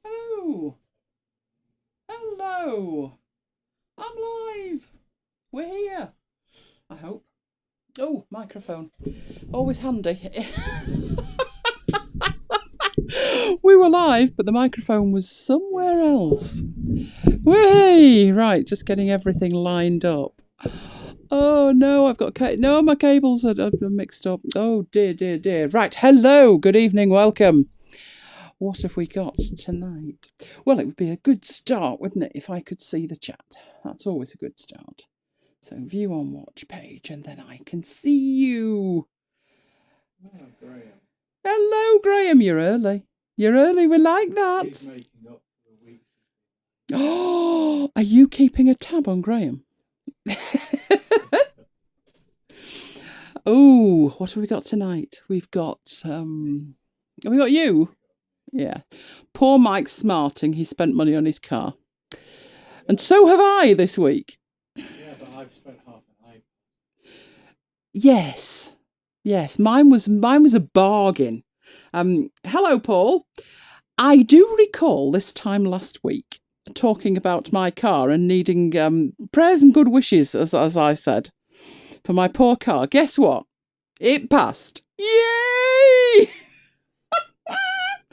Hello. Hello. I'm live. We're here. I hope. Oh, microphone. Always handy. We were live, but the microphone was somewhere else. Way right, just getting everything lined up. Oh no, I've got no, my cables are mixed up. Oh dear, dear, dear. Right, hello, good evening, welcome. What have we got tonight? Well, it would be a good start, wouldn't it, if I could see the chat? That's always a good start. So view on watch page, and then I can see you. Oh, Graham. Hello, Graham. You're early. You're early. We like that. He's making up for the week. Oh, are you keeping a tab on Graham? Oh, what have we got tonight? We've got have we got you? Yeah. Poor Mike's smarting. He spent money on his car. And so have I this week. Yeah, but I've spent half an eye. Yes. Yes, mine was a bargain. Hello, Paul. I do recall this time last week talking about my car and needing prayers and good wishes, as I said, for my poor car. Guess what? It passed. Yay!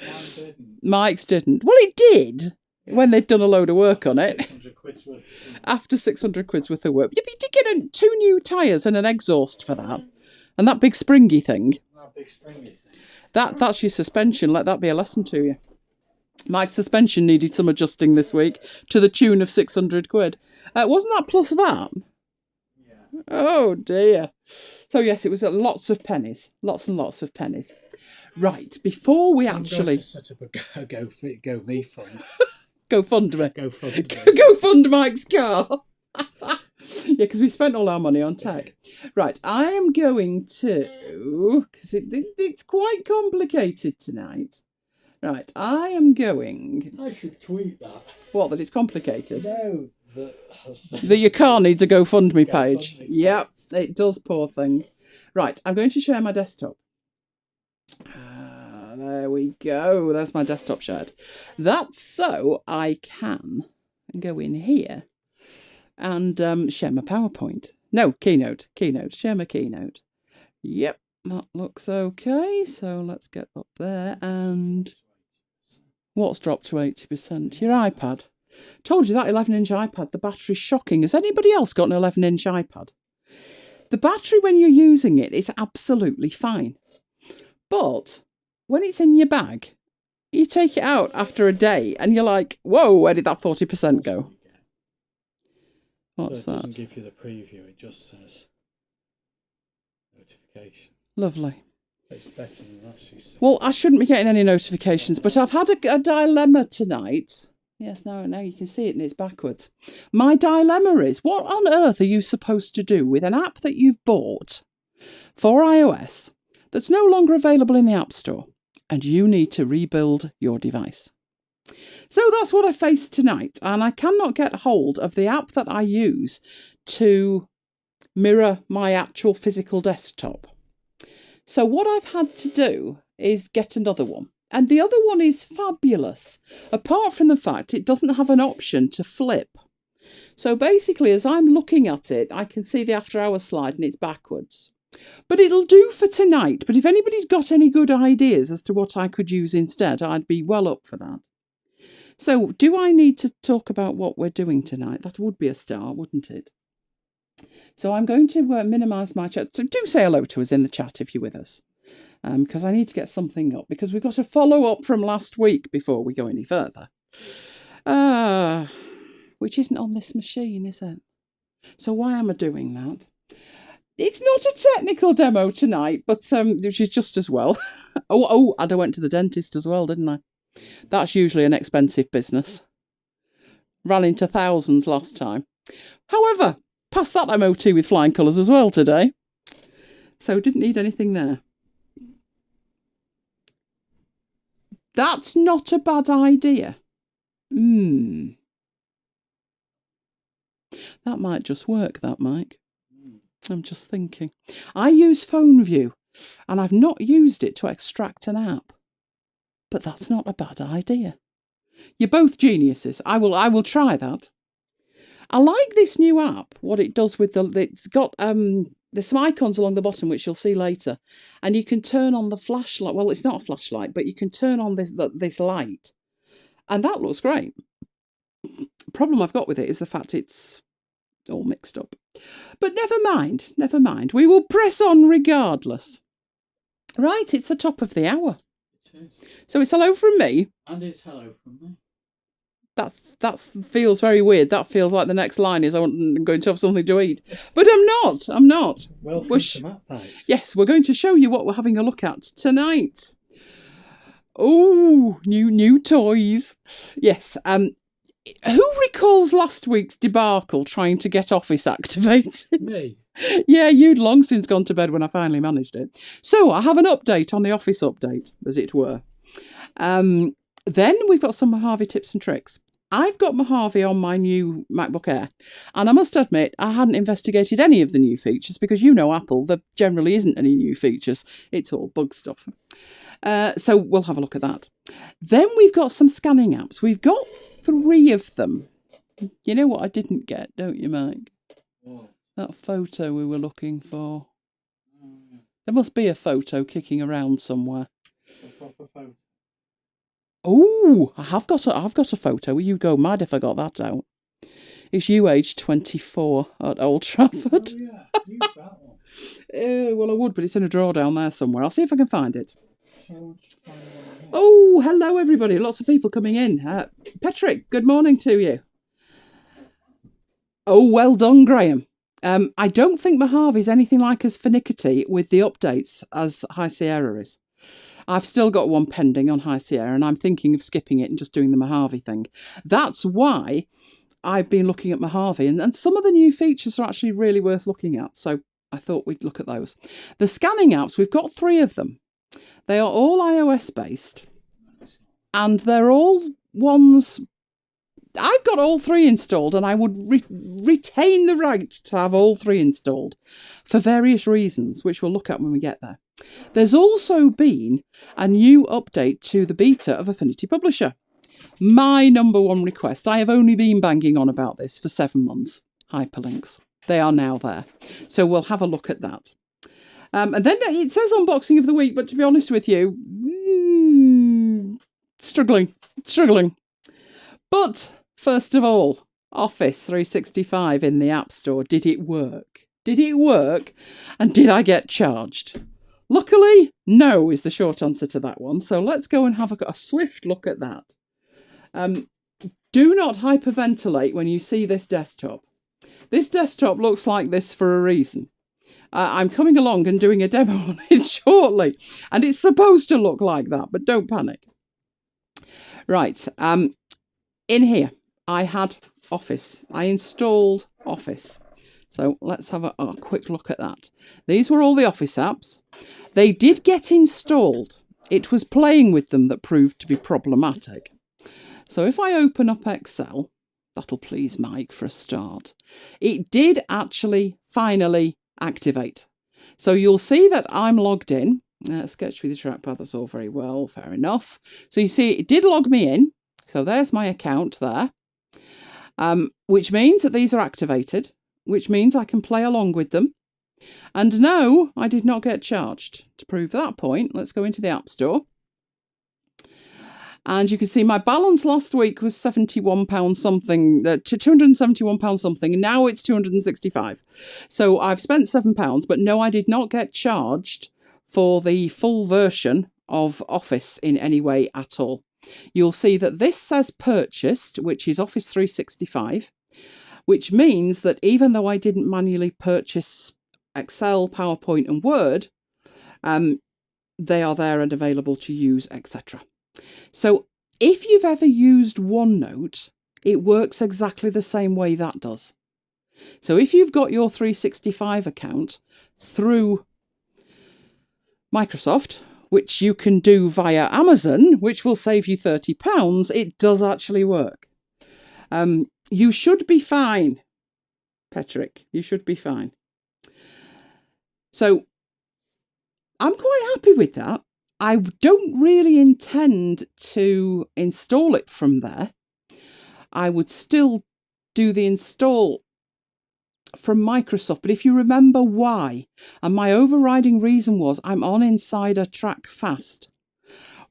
Mine didn't. Mike's didn't. Well, it did when they'd done a load of work on it. 600 quid's worth. After 600 quid's worth of work. You'd be digging 2 new tyres and an exhaust for that. And that big springy thing. That big springy thing. That's your suspension. Let that be a lesson to you. Mike's suspension needed some adjusting this week to the tune of 600 quid. Wasn't that plus that? Yeah. Oh dear. So yes, it was lots of pennies. Lots and lots of pennies. Right, before we I'm going to set up a go me fund. Go fund me. Go fund. Go fund Mike's car. Yeah, because we spent all our money on tech. Right, I am going to, because it's quite complicated tonight. Right, I am going... I should tweet that. What, that it's complicated? No, that your car needs a GoFundMe page. GoFundMe. Yep, it does, poor thing. Right, I'm going to share my desktop. There we go. There's my desktop shared. That's so I can go in here and share my PowerPoint. No, Keynote. Share my Keynote. Yep, that looks okay. So let's get up there. And what's dropped to 80%? Your iPad. Told you that 11-inch iPad, the battery's shocking. Has anybody else got an 11-inch iPad? The battery, when you're using it, it's absolutely fine. But when it's in your bag, you take it out after a day and you're like, whoa, where did that 40% go? What's so it that? doesn't give you the preview, it just says notification. Lovely. It's better than actually saying. Well, I shouldn't be getting any notifications, but I've had a dilemma tonight. Yes, now you can see it and it's backwards. My dilemma is, what on earth are you supposed to do with an app that you've bought for iOS that's no longer available in the App Store and you need to rebuild your device? So that's what I faced tonight, and I cannot get hold of the app that I use to mirror my actual physical desktop. So what I've had to do is get another one. And the other one is fabulous, apart from the fact it doesn't have an option to flip. So basically, as I'm looking at it, I can see the after hours slide and it's backwards. But it'll do for tonight. But if anybody's got any good ideas as to what I could use instead, I'd be well up for that. So do I need to talk about what we're doing tonight? That would be a start, wouldn't it? So I'm going to minimise my chat. So do say hello to us in the chat if you're with us. Because I need to get something up, because we've got a follow-up from last week before we go any further. Which isn't on this machine, is it? So why am I doing that? It's not a technical demo tonight, but which is just as well. And I went to the dentist as well, didn't I? That's usually an expensive business. Ran into thousands last time. However, passed that MOT with flying colours as well today. So didn't need anything there. That's not a bad idea. That might just work, that mic. I'm just thinking. I use Phone View, and I've not used it to extract an app. But that's not a bad idea. You're both geniuses. I will try that. I like this new app, what it does with it's got there's some icons along the bottom, which you'll see later, and you can turn on the flashlight. Well, it's not a flashlight, but you can turn on this light, and that looks great. Problem I've got with it is the fact it's all mixed up. But never mind, never mind. We will press on regardless. Right, it's the top of the hour. It is. So it's hello from me. And it's hello from me. That feels very weird. That feels like the next line is I'm going to have something to eat. But I'm not. Welcome to MacBites. Yes, we're going to show you what we're having a look at tonight. Oh, new toys. Yes, who recalls last week's debacle trying to get Office activated? Me. Yeah, you'd long since gone to bed when I finally managed it. So I have an update on the Office update, as it were. Then we've got some Mojave tips and tricks. I've got Mojave on my new MacBook Air, and I must admit I hadn't investigated any of the new features because you know Apple, there generally isn't any new features. It's all bug stuff. So we'll have a look at that. Then we've got some scanning apps. We've got 3 of them. You know what I didn't get, don't you, Mike? What? That photo we were looking for. There must be a photo kicking around somewhere. A proper photo. Oh, I've got a photo. You go mad if I got that out. It's you aged 24 at Old Trafford. Oh yeah, use that one. Well, I would, but it's in a drawer down there somewhere. I'll see if I can find it. Oh, hello everybody. Lots of people coming in. Patrick, good morning to you. Oh, well done, Graham. I don't think Mojave is anything like as finicky with the updates as High Sierra is. I've still got one pending on High Sierra, and I'm thinking of skipping it and just doing the Mojave thing. That's why I've been looking at Mojave, and some of the new features are actually really worth looking at, so I thought we'd look at those. The scanning apps, we've got 3 of them. They are all iOS-based, and they're all ones... I've got all 3 installed, and I would retain the right to have all 3 installed for various reasons, which we'll look at when we get there. There's also been a new update to the beta of Affinity Publisher. My number 1 request. I have only been banging on about this for 7 months. Hyperlinks. They are now there. So we'll have a look at that. And then it says unboxing of the week, but to be honest with you, struggling. But first of all, Office 365 in the App Store. Did it work? Did it work? And did I get charged? Luckily, no is the short answer to that one. So let's go and have a swift look at that. Do not hyperventilate when you see this desktop. This desktop looks like this for a reason. I'm coming along and doing a demo on it shortly, and it's supposed to look like that, but don't panic. Right, in here, I had Office. I installed Office. So let's have a quick look at that. These were all the Office apps. They did get installed. It was playing with them that proved to be problematic. So if I open up Excel, that'll please Mike for a start. It did actually finally activate. So you'll see that I'm logged in. Sketch with the trackpad, that's all very well, fair enough. So you see it did log me in. So there's my account there, which means that these are activated, which means I can play along with them. And no, I did not get charged. To prove that point, let's go into the App Store. And you can see my balance last week was £71 something, £271 something, and now it's £265. So I've spent £7, but no, I did not get charged for the full version of Office in any way at all. You'll see that this says purchased, which is Office 365, which means that even though I didn't manually purchase Excel, PowerPoint and Word, they are there and available to use, etc. So if you've ever used OneNote, it works exactly the same way that does. So if you've got your 365 account through Microsoft, which you can do via Amazon, which will save you £30, it does actually work. You should be fine, Patrick. You should be fine. So I'm quite happy with that. I don't really intend to install it from there. I would still do the install from Microsoft, but if you remember why, and my overriding reason was I'm on Insider Track Fast,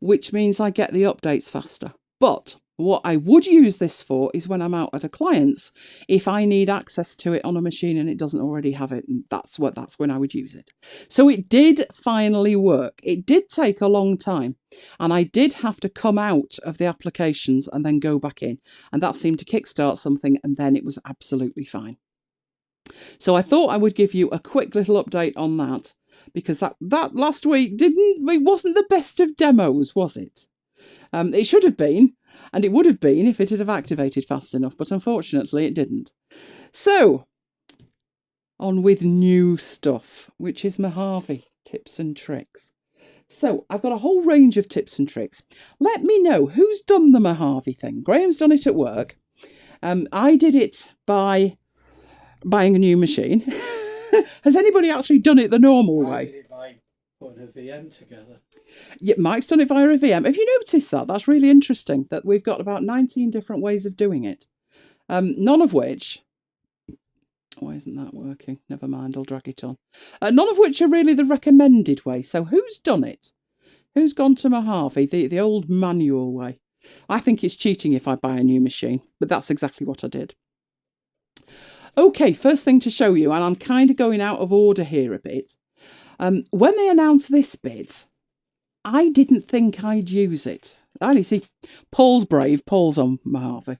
which means I get the updates faster. But what I would use this for is when I'm out at a client's, if I need access to it on a machine and it doesn't already have it, and that's when I would use it. So it did finally work. It did take a long time, and I did have to come out of the applications and then go back in, and that seemed to kickstart something, and then it was absolutely fine. So I thought I would give you a quick little update on that, because that last week it wasn't the best of demos, was it? It should have been, and it would have been if it had have activated fast enough, but unfortunately it didn't. So, on with new stuff, which is Mojave tips and tricks. So, I've got a whole range of tips and tricks. Let me know who's done the Mojave thing. Graham's done it at work. I did it by buying a new machine. Has anybody actually done it the normal way? I did it by putting a VM together. Yeah, Mike's done it via a VM. Have you noticed that? That's really interesting, that we've got about 19 different ways of doing it. None of which... Why isn't that working? Never mind, I'll drag it on. None of which are really the recommended way. So who's done it? Who's gone to Mojave, the old manual way? I think it's cheating if I buy a new machine, but that's exactly what I did. Okay, first thing to show you, and I'm kind of going out of order here a bit. When they announced this bit, I didn't think I'd use it. You see, Paul's brave. Paul's on Mojave.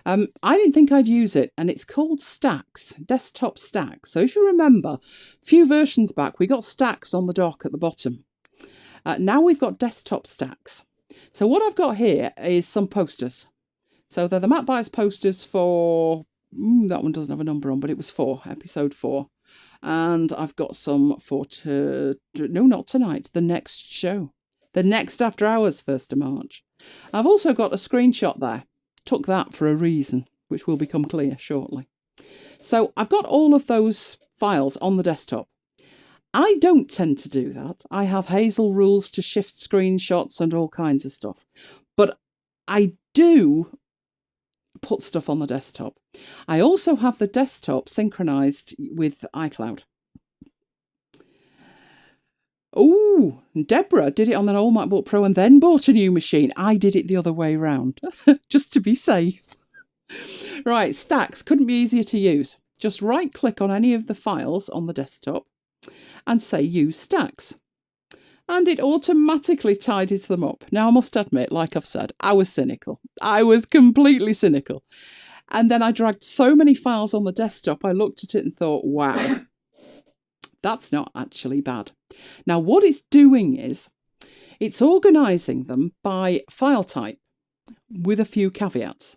I didn't think I'd use it, and it's called Stacks, desktop stacks. So if you remember, a few versions back, we got stacks on the dock at the bottom. Now we've got desktop stacks. So what I've got here is some posters. So they're the MacBites posters for... that one doesn't have a number on, but it was episode 4. And I've got some for... no, not tonight. The next show. The next After Hours, 1st of March. I've also got a screenshot there. Took that for a reason, which will become clear shortly. So I've got all of those files on the desktop. I don't tend to do that. I have Hazel rules to shift screenshots and all kinds of stuff. But I do put stuff on the desktop. I also have the desktop synchronized with iCloud. Oh, Deborah did it on an old MacBook Pro and then bought a new machine. I did it the other way round, just to be safe. Right, stacks couldn't be easier to use. Just right-click on any of the files on the desktop and say Use Stacks. And it automatically tidies them up. Now, I must admit, like I've said, I was cynical. I was completely cynical. And then I dragged so many files on the desktop, I looked at it and thought, wow, that's not actually bad. Now, what it's doing is it's organising them by file type with a few caveats.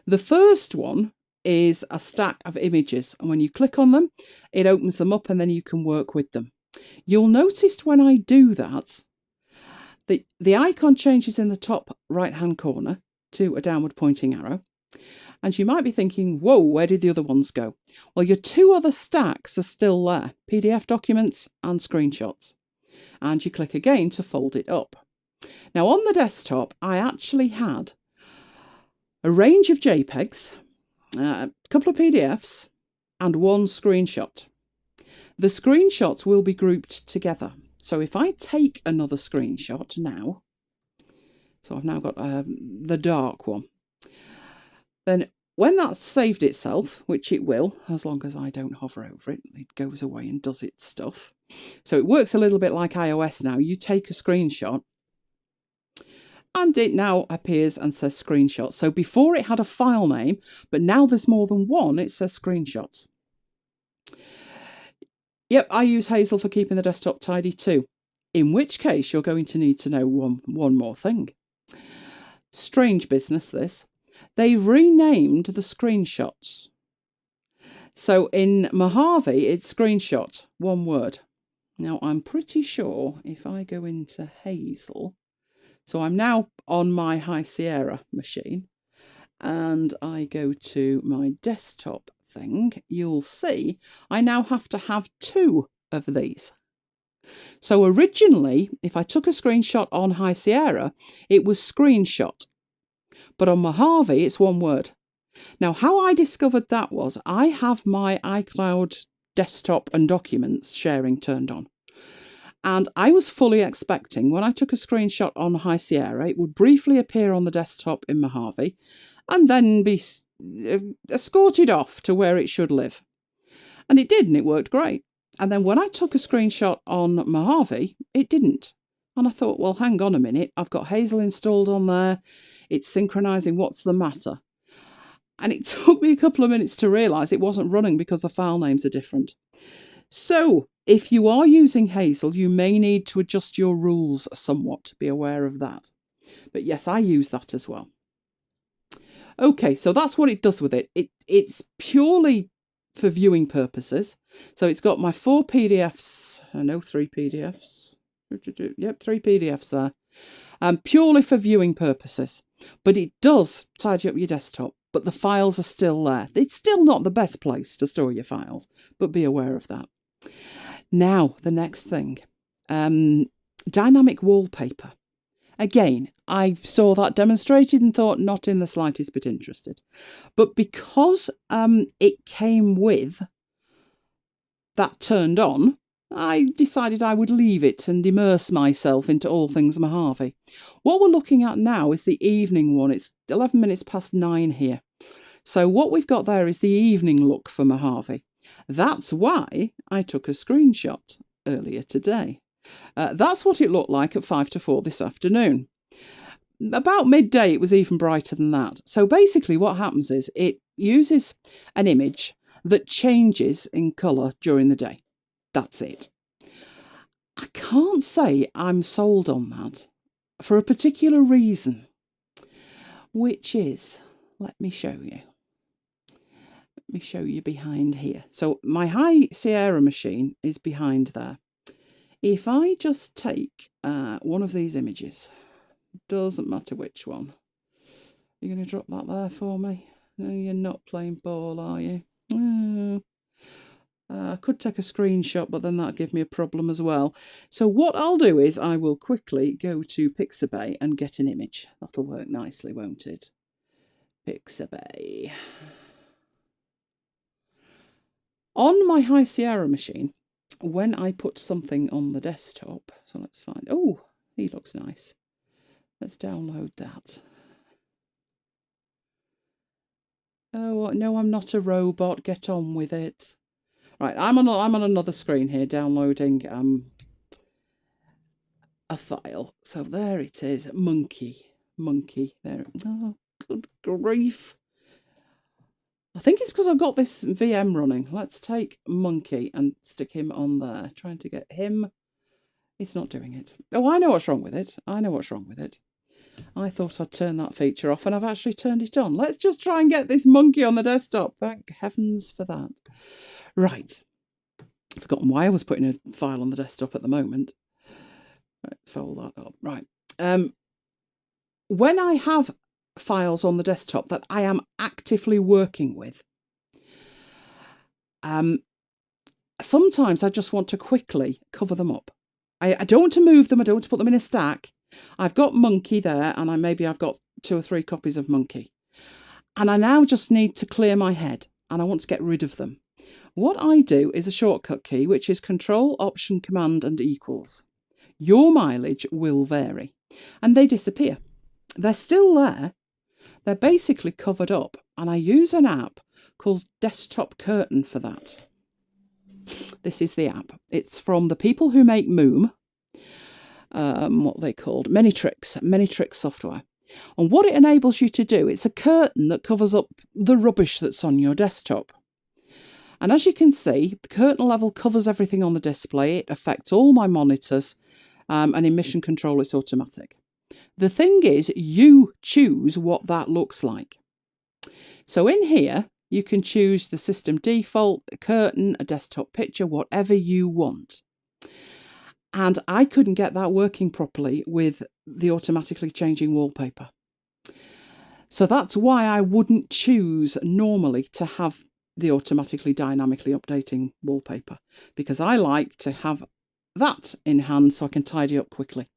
The first one is a stack of images, and when you click on them, it opens them up and then you can work with them. You'll notice when I do that, the icon changes in the top right-hand corner to a downward pointing arrow. And you might be thinking, whoa, where did the other ones go? Well, your 2 other stacks are still there, PDF documents and screenshots. And you click again to fold it up. Now, on the desktop, I actually had a range of JPEGs, a couple of PDFs, and 1 screenshot. The screenshots will be grouped together. So if I take another screenshot now, so I've now got the dark one, then when that's saved itself, which it will, as long as I don't hover over it, it goes away and does its stuff. So it works a little bit like iOS now. You take a screenshot and it now appears and says screenshot. So before it had a file name, but now there's more than one, it says screenshots. Yep, I use Hazel for keeping the desktop tidy too. In which case, you're going to need to know one more thing. Strange business, this. They've renamed the screenshots. So in Mojave, it's screenshot, one word. Now, I'm pretty sure if I go into Hazel, so I'm now on my High Sierra machine, and I go to my desktop thing, you'll see I now have to have 2 of these. So originally, if I took a screenshot on High Sierra, it was screenshot. But on Mojave, it's one word. Now, how I discovered that was I have my iCloud desktop and documents sharing turned on. And I was fully expecting when I took a screenshot on High Sierra, it would briefly appear on the desktop in Mojave and then be escorted off to where it should live. And it did, and it worked great. And then when I took a screenshot on Mojave, it didn't. And I thought, well, hang on a minute. I've got Hazel installed on there. It's synchronizing. What's the matter? And it took me a couple of minutes to realise it wasn't running because the file names are different. So if you are using Hazel, you may need to adjust your rules somewhat. Be aware of that. But yes, I use that as well. Okay, so that's what it does with it. It's purely for viewing purposes. So it's got my 4 PDFs. I know 3 PDFs. Yep, 3 PDFs there. Purely for viewing purposes. But it does tidy up your desktop. But the files are still there. It's still not the best place to store your files, but be aware of that. Now, the next thing. Dynamic wallpaper. Again, I saw that demonstrated and thought not in the slightest bit interested. But because it came with that turned on, I decided I would leave it and immerse myself into all things Mojave. What we're looking at now is the evening one. It's 11 minutes past 9 here. So what we've got there is the evening look for Mojave. That's why I took a screenshot earlier today. That's what it looked like at 5 to 4 this afternoon. About midday, it was even brighter than that. So basically what happens is it uses an image that changes in colour during the day. That's it. I can't say I'm sold on that for a particular reason, which is, let me show you. Let me show you behind here. So my High Sierra machine is behind there. If I just take one of these images, doesn't matter which one. You're going to drop that there for me? No, you're not playing ball, are you? I could take a screenshot, but then that'd give me a problem as well. So what I'll do is I will quickly go to Pixabay and get an image. That'll work nicely, won't it? Pixabay. On my High Sierra machine, when I put something on the desktop, so let's find, oh, he looks nice. Let's download that. Oh, no, I'm not a robot. Get on with it. Right, I'm on another screen here downloading a file. So there it is, monkey there. Oh, good grief. I think it's because I've got this VM running. Let's take monkey and stick him on there. Trying to get him. It's not doing it. Oh, I know what's wrong with it. I know what's wrong with it. I thought I'd turn that feature off and I've actually turned it on. Let's just try and get this monkey on the desktop. Thank heavens for that. Right. I've forgotten why I was putting a file on the desktop at the moment. Let's fold that up. Right. When I have files on the desktop that I am actively working with, sometimes I just want to quickly cover them up. I don't want to move them. I don't want to put them in a stack. I've got monkey there, and maybe I've got 2 or 3 copies of monkey. And I now just need to clear my head, and I want to get rid of them. What I do is a shortcut key, which is Control, Option, Command, and equals. Your mileage will vary, and they disappear. They're still there. They're basically covered up, and I use an app called Desktop Curtain for that. This is the app. It's from the people who make Moom. What are they called? Manytrix software. And what it enables you to do, it's a curtain that covers up the rubbish that's on your desktop. And as you can see, the curtain level covers everything on the display. It affects all my monitors, and in Mission Control, it's automatic. The thing is, you choose what that looks like. So in here, you can choose the system default, a curtain, a desktop picture, whatever you want. And I couldn't get that working properly with the automatically changing wallpaper. So that's why I wouldn't choose normally to have the automatically dynamically updating wallpaper, because I like to have that in hand so I can tidy up quickly.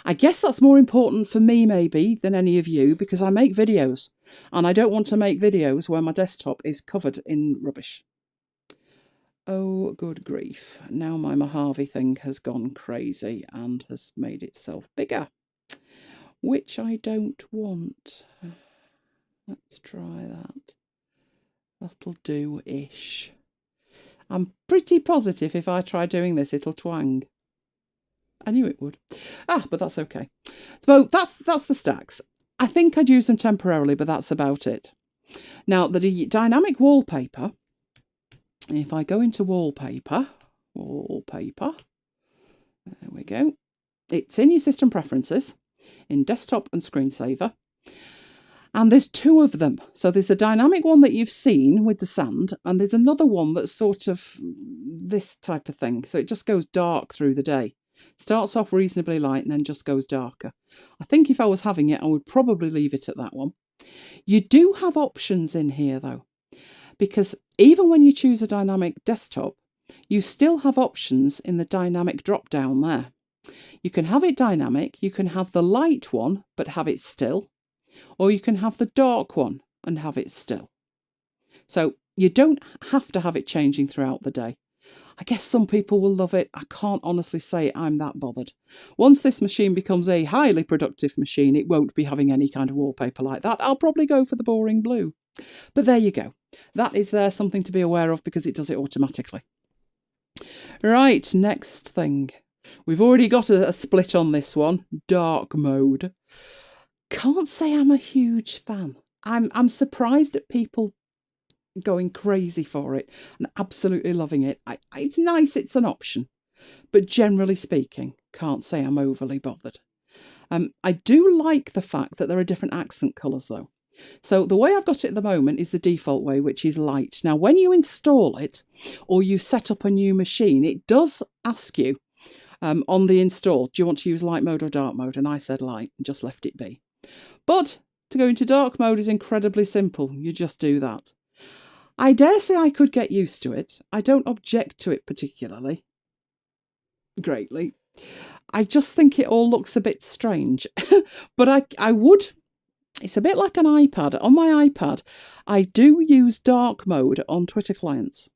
I guess that's more important for me maybe than any of you, because I make videos and I don't want to make videos where my desktop is covered in rubbish. Oh, good grief. Now my Mojave thing has gone crazy and has made itself bigger, which I don't want. Let's try that. That'll do-ish. I'm pretty positive if I try doing this, it'll twang. I knew it would. But that's okay. So that's the stacks. I think I'd use them temporarily, but that's about it. Now, the dynamic wallpaper, if I go into wallpaper, there we go. It's in your system preferences, in desktop and screensaver. And there's two of them. So there's the dynamic one that you've seen with the sand, and there's another one that's sort of this type of thing. So it just goes dark through the day. Starts off reasonably light and then just goes darker. I think if I was having it, I would probably leave it at that one. You do have options in here though, because even when you choose a dynamic desktop, you still have options in the dynamic drop down there. You can have it dynamic, you can have the light one but have it still, or you can have the dark one and have it still. So you don't have to have it changing throughout the day. I guess some people will love it. I can't honestly say I'm that bothered. Once this machine becomes a highly productive machine, it won't be having any kind of wallpaper like that. I'll probably go for the boring blue. But there you go. That is there, something to be aware of because it does it automatically. Right, next thing. We've already got a split on this one. Dark mode. Can't say I'm a huge fan. I'm surprised at people going crazy for it and absolutely loving it. It's nice, it's an option, but generally speaking, can't say I'm overly bothered. I do like the fact that there are different accent colours though. So the way I've got it at the moment is the default way, which is light. Now when you install it or you set up a new machine, it does ask you on the install, do you want to use light mode or dark mode? And I said light and just left it be. But to go into dark mode is incredibly simple. You just do that. I dare say I could get used to it. I don't object to it particularly greatly. I just think it all looks a bit strange. But I would, it's a bit like an iPad. On my iPad, I do use dark mode on Twitter clients.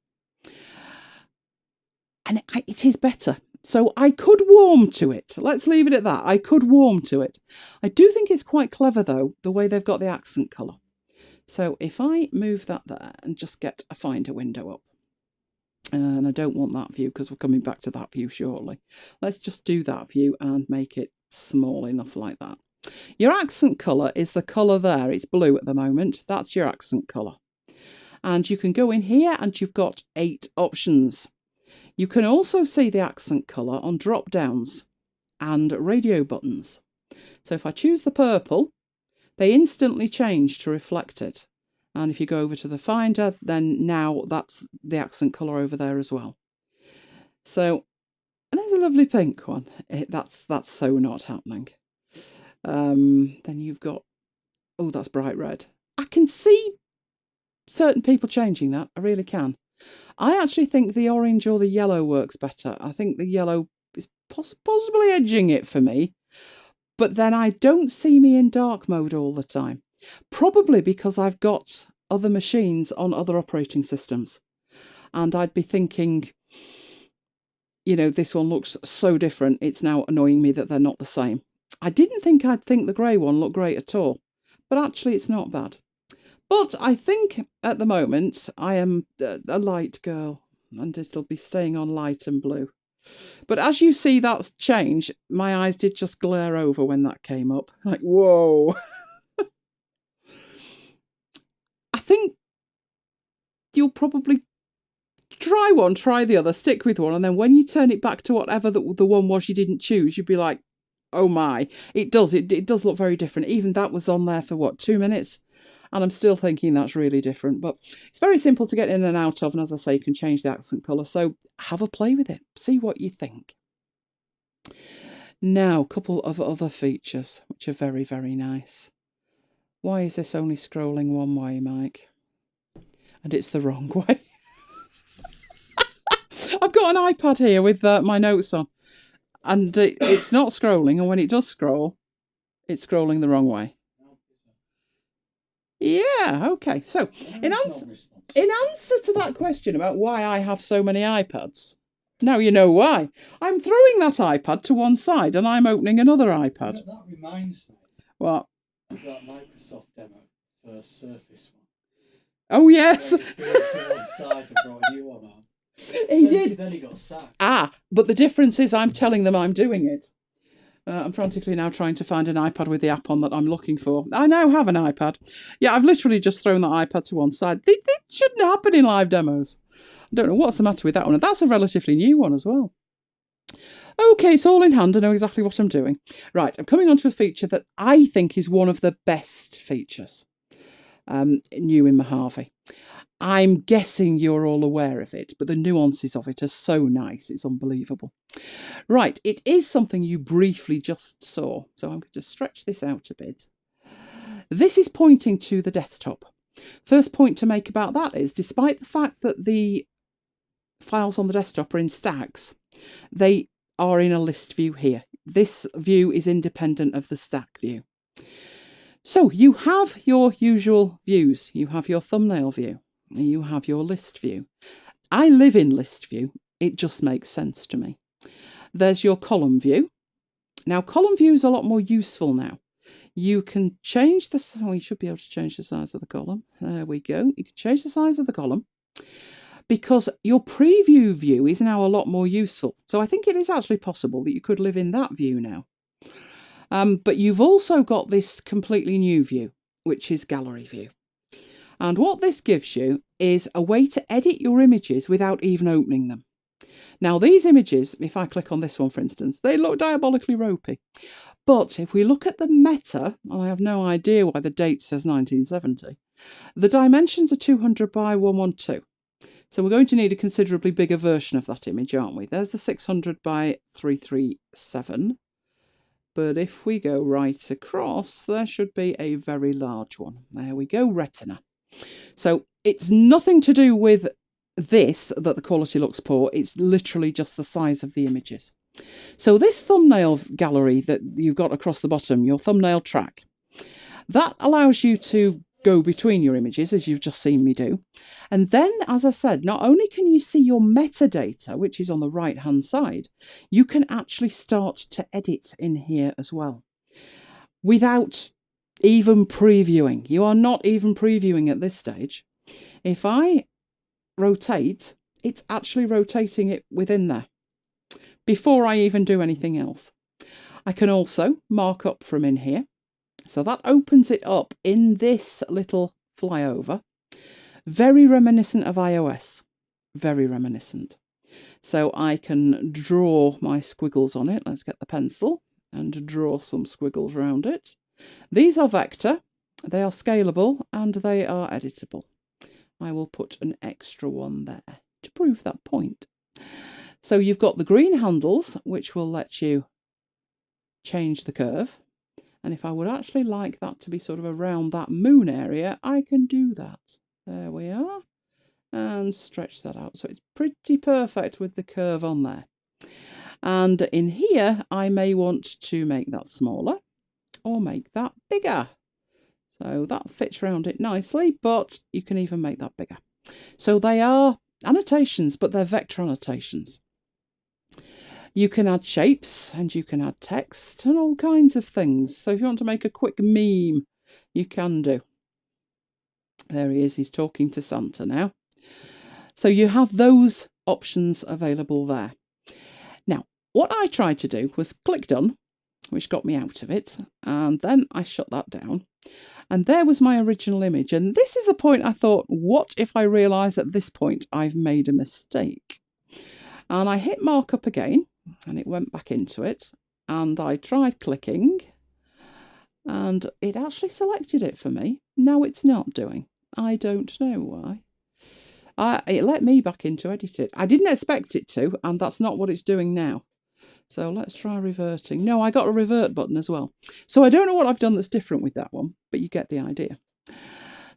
And it is better. So I could warm to it. Let's leave it at that. I could warm to it. I do think it's quite clever though, the way they've got the accent colour. So if I move that there and just get a Finder window up, and I don't want that view because we're coming back to that view shortly. Let's just do that view and make it small enough like that. Your accent colour is the colour there. It's blue at the moment. That's your accent colour. And you can go in here and you've got 8 options. You can also see the accent colour on drop downs and radio buttons. So if I choose the purple, they instantly change to reflect it. And if you go over to the Finder, then now that's the accent colour over there as well. So there's a lovely pink one. That's so not happening. Then you've got, oh, that's bright red. I can see certain people changing that. I really can. I actually think the orange or the yellow works better. I think the yellow is possibly edging it for me. But then I don't see me in dark mode all the time. Probably because I've got other machines on other operating systems. And I'd be thinking, you know, this one looks so different. It's now annoying me that they're not the same. I didn't think I'd think the grey one looked great at all. But actually it's not bad. But I think at the moment I am a light girl. And it'll be staying on light and blue. But as you see that's change, my eyes did just glare over when that came up. Like, whoa. I think you'll probably try one, try the other, stick with one, and then when you turn it back to whatever the one was you didn't choose, you'd be like, oh my. It does look very different. Even that was on there for, what, 2 minutes? And I'm still thinking that's really different. But it's very simple to get in and out of. And as I say, you can change the accent colour. So have a play with it. See what you think. Now, a couple of other features, which are very, very nice. Why is this only scrolling one way, Mike? And it's the wrong way. I've got an iPad here with my notes on. And it's not scrolling, and when it does scroll, it's scrolling the wrong way. Yeah, okay. So, in answer to that question about why I have so many iPads, now you know why. I'm throwing that iPad to one side and I'm opening another iPad. You know, that reminds me What? of that Microsoft demo for Surface one. Oh, yes. He threw it to one side and brought a new one on. He did. Then he got sacked. But the difference is I'm telling them I'm doing it. I'm frantically now trying to find an iPad with the app on that I'm looking for. I now have an iPad. Yeah, I've literally just thrown that iPad to one side. They shouldn't happen in live demos. I don't know what's the matter with that one. And that's a relatively new one as well. Okay, it's all in hand. I know exactly what I'm doing. Right, I'm coming on to a feature that I think is one of the best features new in Mojave. I'm guessing you're all aware of it, but the nuances of it are so nice. It's unbelievable. Right, it is something you briefly just saw. So I'm going to stretch this out a bit. This is pointing to the desktop. First point to make about that is, despite the fact that the files on the desktop are in stacks, they are in a list view here. This view is independent of the stack view. So you have your usual views. You have your thumbnail view. You have your list view. I live in list view. It just makes sense to me. There's your column view. Now, column view is a lot more useful now. You can change the... Oh, you should be able to change the size of the column. There we go. You can change the size of the column because your preview view is now a lot more useful. So I think it is actually possible that you could live in that view now. But you've also got this completely new view, which is gallery view. And what this gives you is a way to edit your images without even opening them. Now, these images, if I click on this one, for instance, they look diabolically ropey. But if we look at the meta, and I have no idea why the date says 1970, the dimensions are 200 by 112. So we're going to need a considerably bigger version of that image, aren't we? There's the 600 by 337. But if we go right across, there should be a very large one. There we go, Retina. So it's nothing to do with this that the quality looks poor. It's literally just the size of the images. So this thumbnail gallery that you've got across the bottom, your thumbnail track, that allows you to go between your images, as you've just seen me do. And then, as I said, not only can you see your metadata, which is on the right-hand side, you can actually start to edit in here as well, without even previewing. You are not even previewing at this stage. If I rotate, it's actually rotating it within there before I even do anything else. I can also mark up from in here. So that opens it up in this little flyover. Very reminiscent of iOS. Very reminiscent. So I can draw my squiggles on it. Let's get the pencil and draw some squiggles around it. These are vector. They are scalable and they are editable. I will put an extra one there to prove that point. So you've got the green handles, which will let you change the curve. And if I would actually like that to be sort of around that moon area, I can do that. There we are. And stretch that out. So it's pretty perfect with the curve on there. And in here, I may want to make that smaller or make that bigger. So that fits around it nicely, but you can even make that bigger. So they are annotations, but they're vector annotations. You can add shapes and you can add text and all kinds of things. So if you want to make a quick meme, you can do. There he is. He's talking to Santa now. So you have those options available there. Now, what I tried to do was click done, which got me out of it. And then I shut that down. And there was my original image. And this is the point I thought, what if I realise at this point I've made a mistake? And I hit markup again. And it went back into it, and I tried clicking, and it actually selected it for me. Now it's not doing. I don't know why. It let me back into edit it. I didn't expect it to, and that's not what it's doing now. So let's try reverting. No, I got a revert button as well. So I don't know what I've done that's different with that one, but you get the idea.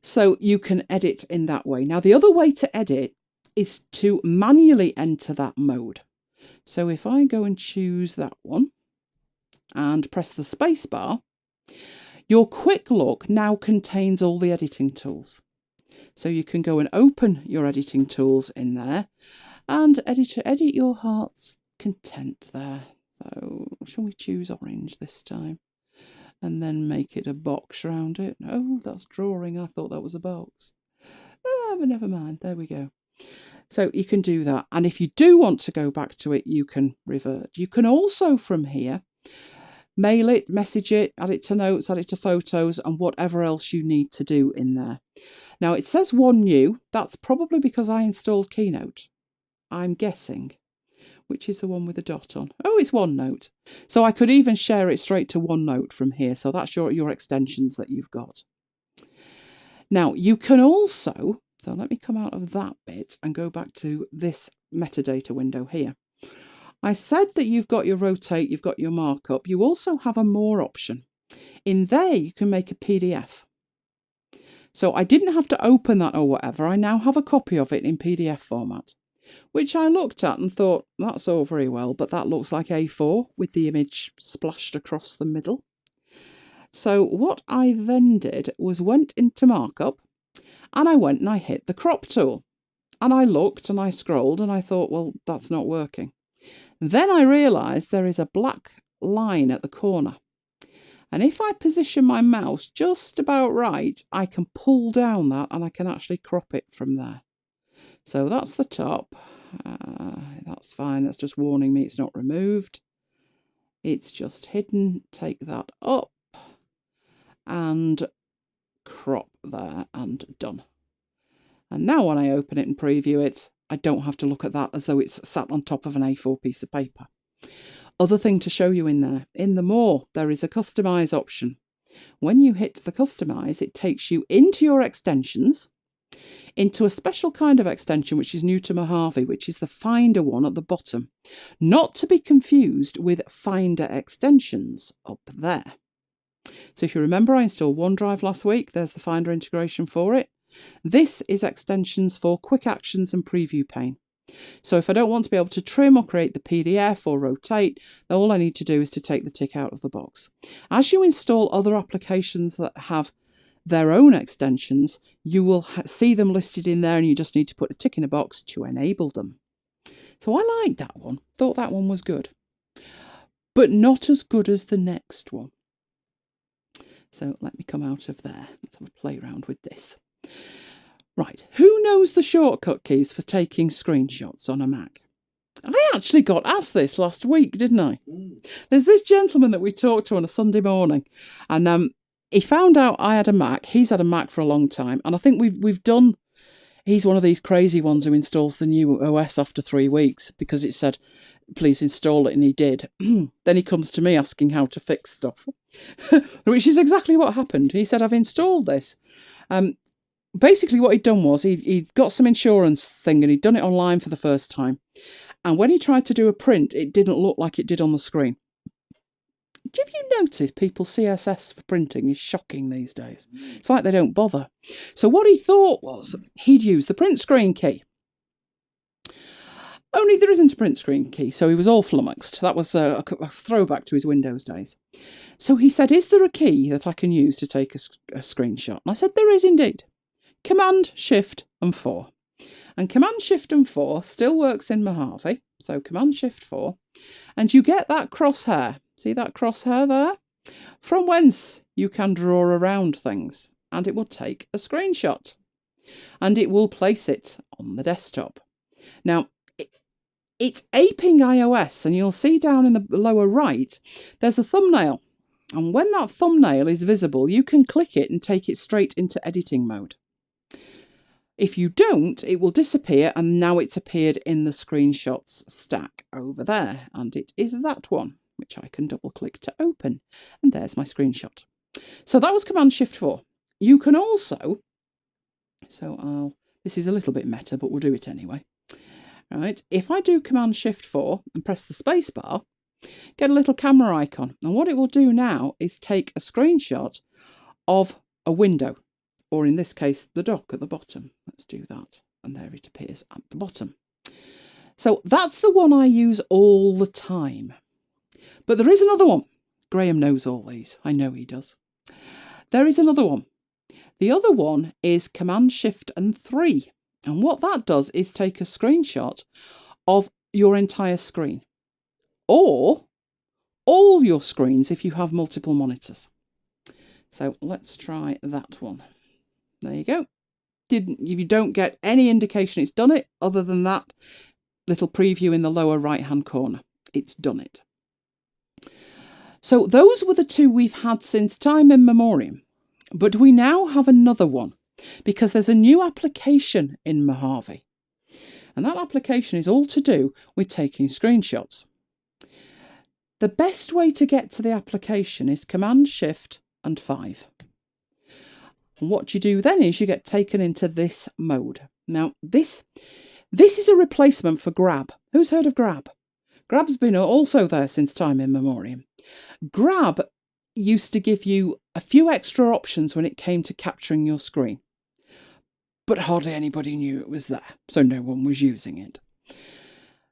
So you can edit in that way. Now, the other way to edit is to manually enter that mode. So if I go and choose that one and press the space bar, your quick look now contains all the editing tools. So you can go and open your editing tools in there and edit your heart's content there. So shall we choose orange this time? And then make it a box around it. Oh, that's drawing. I thought that was a box. Oh, but never mind. There we go. So you can do that. And if you do want to go back to it, you can revert. You can also from here mail it, message it, add it to notes, add it to photos, and whatever else you need to do in there. Now it says one new. That's probably because I installed Keynote, I'm guessing. Which is the one with the dot on? Oh, it's OneNote. So I could even share it straight to OneNote from here. So that's your extensions that you've got. Now, you can also, so let me come out of that bit and go back to this metadata window here. I said that you've got your rotate, you've got your markup. You also have a more option. In there, you can make a PDF. So I didn't have to open that or whatever. I now have a copy of it in PDF format, which I looked at and thought, that's all very well, but that looks like A4 with the image splashed across the middle. So what I then did was went into markup and I went and I hit the crop tool. And I looked and I scrolled and I thought, well, that's not working. Then I realised there is a black line at the corner. And if I position my mouse just about right, I can pull down that and I can actually crop it from there. So that's the top. That's fine. That's just warning me it's not removed. It's just hidden. Take that up and crop there and done. And now when I open it and preview it, I don't have to look at that as though it's sat on top of an A4 piece of paper. Other thing to show you in there, in the more, there is a customize option. When you hit the customize, it takes you into your extensions, into a special kind of extension which is new to Mojave, which is the Finder one at the bottom. Not to be confused with Finder extensions up there. So if you remember, I installed OneDrive last week. There's the Finder integration for it. This is extensions for quick actions and preview pane. So if I don't want to be able to trim or create the PDF or rotate, all I need to do is to take the tick out of the box. As you install other applications that have their own extensions, you will see them listed in there and you just need to put a tick in a box to enable them. So I like that one. Thought that one was good. But not as good as the next one. So let me come out of there. Let's have a play around with this. Right, who knows the shortcut keys for taking screenshots on a Mac? I actually got asked this last week, didn't I? There's this gentleman that we talked to on a Sunday morning, and he found out I had a Mac. He's had a Mac for a long time, and I think we've done. He's one of these crazy ones who installs the new OS after 3 weeks because it said, please install it, and he did. Then he comes to me asking how to fix stuff, which is exactly what happened. He said, I've installed this. Basically what he'd done was he'd got some insurance thing and he'd done it online for the first time. And when he tried to do a print, it didn't look like it did on the screen. Have you noticed people's CSS for printing is shocking these days? It's like they don't bother. So what he thought was he'd use the print screen key. Only there isn't a print screen key, so he was all flummoxed. That was a throwback to his Windows days. So he said, is there a key that I can use to take a screenshot? And I said, there is indeed. Command, Shift and 4. And Command, Shift and 4 still works in Mojave. So Command, Shift 4. And you get that crosshair. See that crosshair there? From whence you can draw around things. And it will take a screenshot. And it will place it on the desktop. Now, it's aping iOS. And you'll see down in the lower right, there's a thumbnail. And when that thumbnail is visible, you can click it and take it straight into editing mode. If you don't, it will disappear, and now it's appeared in the screenshots stack over there. And it is that one, which I can double click to open. And there's my screenshot. So that was Command Shift 4. You can also, this is a little bit meta, but we'll do it anyway. Right, if I do Command Shift 4 and press the space bar, get a little camera icon. And what it will do now is take a screenshot of a window. Or in this case, the dock at the bottom. Let's do that. And there it appears at the bottom. So that's the one I use all the time. But there is another one. Graham knows all these. I know he does. There is another one. The other one is Command Shift and 3. And what that does is take a screenshot of your entire screen, or all your screens if you have multiple monitors. So let's try that one. There you go. If you don't get any indication it's done it, other than that little preview in the lower right hand corner, it's done it. So those were the two we've had since time immemorial, but we now have another one because there's a new application in Mojave, and that application is all to do with taking screenshots. The best way to get to the application is Command Shift and 5. And what you do then is you get taken into this mode. Now, this is a replacement for Grab. Who's heard of Grab? Grab's been also there since time immemorial. Grab used to give you a few extra options when it came to capturing your screen, but hardly anybody knew it was there, so no one was using it.